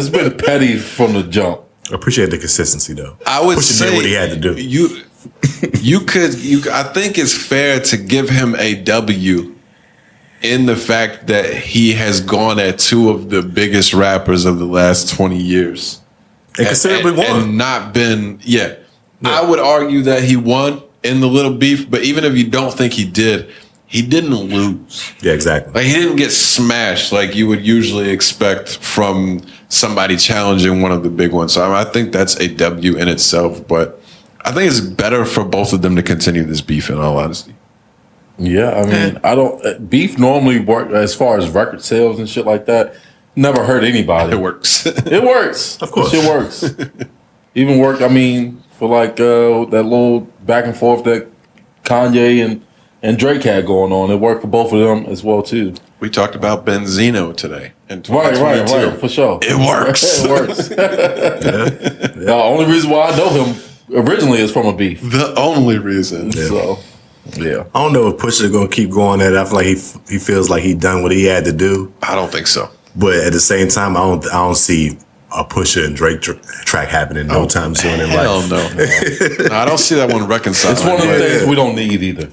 been petty from the jump. I appreciate the consistency though. I would Pusha say did what he had to do. I think it's fair to give him a W in the fact that he has gone at two of the biggest rappers of the last 20 years. And considerably won. And not been, I would argue that he won in the little beef, but even if you don't think he did, he didn't lose. Yeah, exactly. Like he didn't get smashed like you would usually expect from somebody challenging one of the big ones. So I think that's a W in itself, but I think it's better for both of them to continue this beef in all honesty. Yeah, I mean, beef normally work as far as record sales and shit like that. Never hurt anybody. It works. It works. Of course. It works. Even worked, I mean, for like that little back and forth that Kanye and Drake had going on. It worked for both of them as well, too. We talked about Benzino today. In Right, for sure. It works. It works. The only reason why I know him originally is from a beef. The only reason. Yeah. So, yeah. I don't know if Pusha's gonna keep going at it. I feel like he feels like he done what he had to do. I don't think so. But at the same time, I don't see a Pusha and Drake track happening no time soon in Hell life. no. I don't see that one reconciling. It's one of the things we don't need either.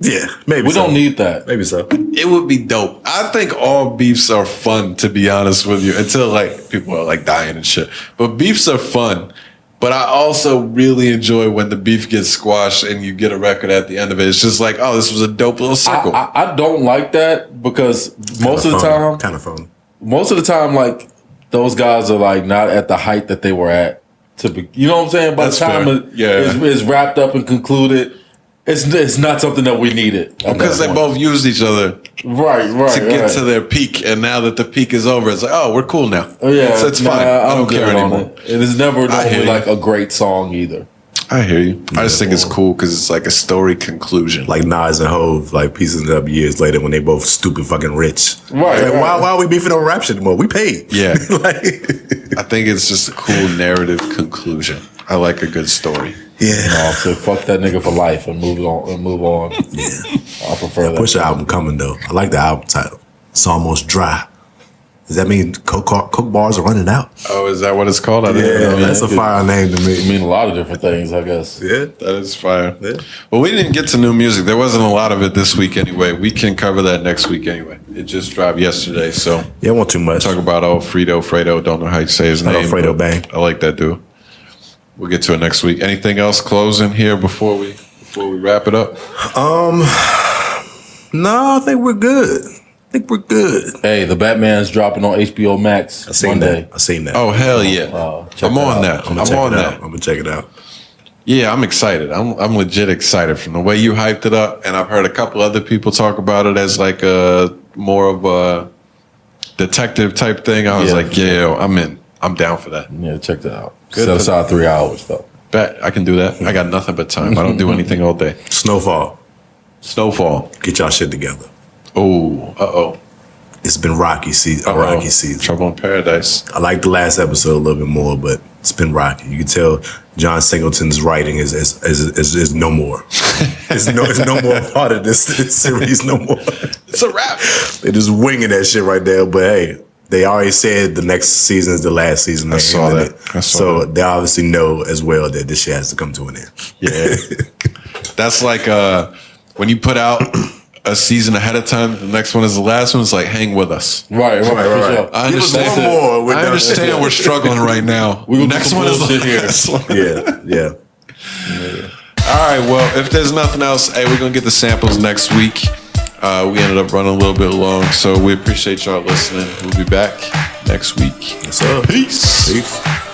Yeah, maybe We don't need that. Maybe so. It would be dope. I think all beefs are fun, to be honest with you, until like people are like dying and shit. But beefs are fun. But I also really enjoy when the beef gets squashed and you get a record at the end of it. It's just like, oh, this was a dope little circle. I don't like that because most of the time, kind of fun. Most of the time, like those guys are like not at the height that they were at. You know what I'm saying? By That's the time fair. it's wrapped up and concluded, it's not something that we needed because they both used each other right to get to their peak, and now that the peak is over, it's like, oh, we're cool now. Oh, yeah, so it's fine. I don't care anymore. It is never normally like a great song either. I hear you. I just think it's cool because it's like a story conclusion. Like Nas and Hov, like piecing it up years later when they both stupid fucking rich. Right. Like, why are we beefing on rap shit anymore? We paid. Yeah. Like, I think it's just a cool narrative conclusion. I like a good story. yeah. No, so fuck that nigga for life and move on. Yeah. I prefer that. Pusha album coming though. I like the album title. It's almost dry. Does that mean Coke bars are running out? Oh, is that what it's called? I didn't know. That's a fire name to It me. mean a lot of different things, I guess. Yeah. That is fire. Yeah. Well, we didn't get to new music. There wasn't a lot of it this week anyway. We can cover that next week anyway. It just dropped yesterday, so Yeah, I want too much. talk about Fredo. Don't know how you say his name. Alfredo but Bang. I like that dude. We'll get to it next week. Anything else closing here before we wrap it up? No, I think we're good. Hey, the Batman's dropping on HBO Max I seen Monday. that. I seen that. Oh hell yeah! Check I'm that on out. that. I'm gonna check it out. Yeah, I'm excited. I'm legit excited from the way you hyped it up, and I've heard a couple other people talk about it as like a more of a detective type thing. I was like, yeah, I'm in. I'm down for that. Yeah, check that out. Good. Set aside 3 hours though. Bet I can do that. I got nothing but time. I don't do anything all day. Snowfall. Snowfall. Get y'all shit together. Oh. It's been rocky season. Trouble in Paradise. I like the last episode a little bit more, but it's been rocky. You can tell John Singleton's writing is no more. It's no more part of this series no more. It's a wrap. They just winging that shit right there. But hey, they already said the next season is the last season. I saw that. So they obviously know as well that this shit has to come to an end. Yeah. That's like when you put out a season ahead of time, the next one is the last one. It's like, hang with us. Right. For sure. I Give us understand. one more. I understand we're struggling right now. Next one is the last one. Yeah. All right. Well, if there's nothing else, hey, we're gonna get the samples next week. We ended up running a little bit long, so we appreciate y'all listening. We'll be back next week. What's up? Peace. Peace.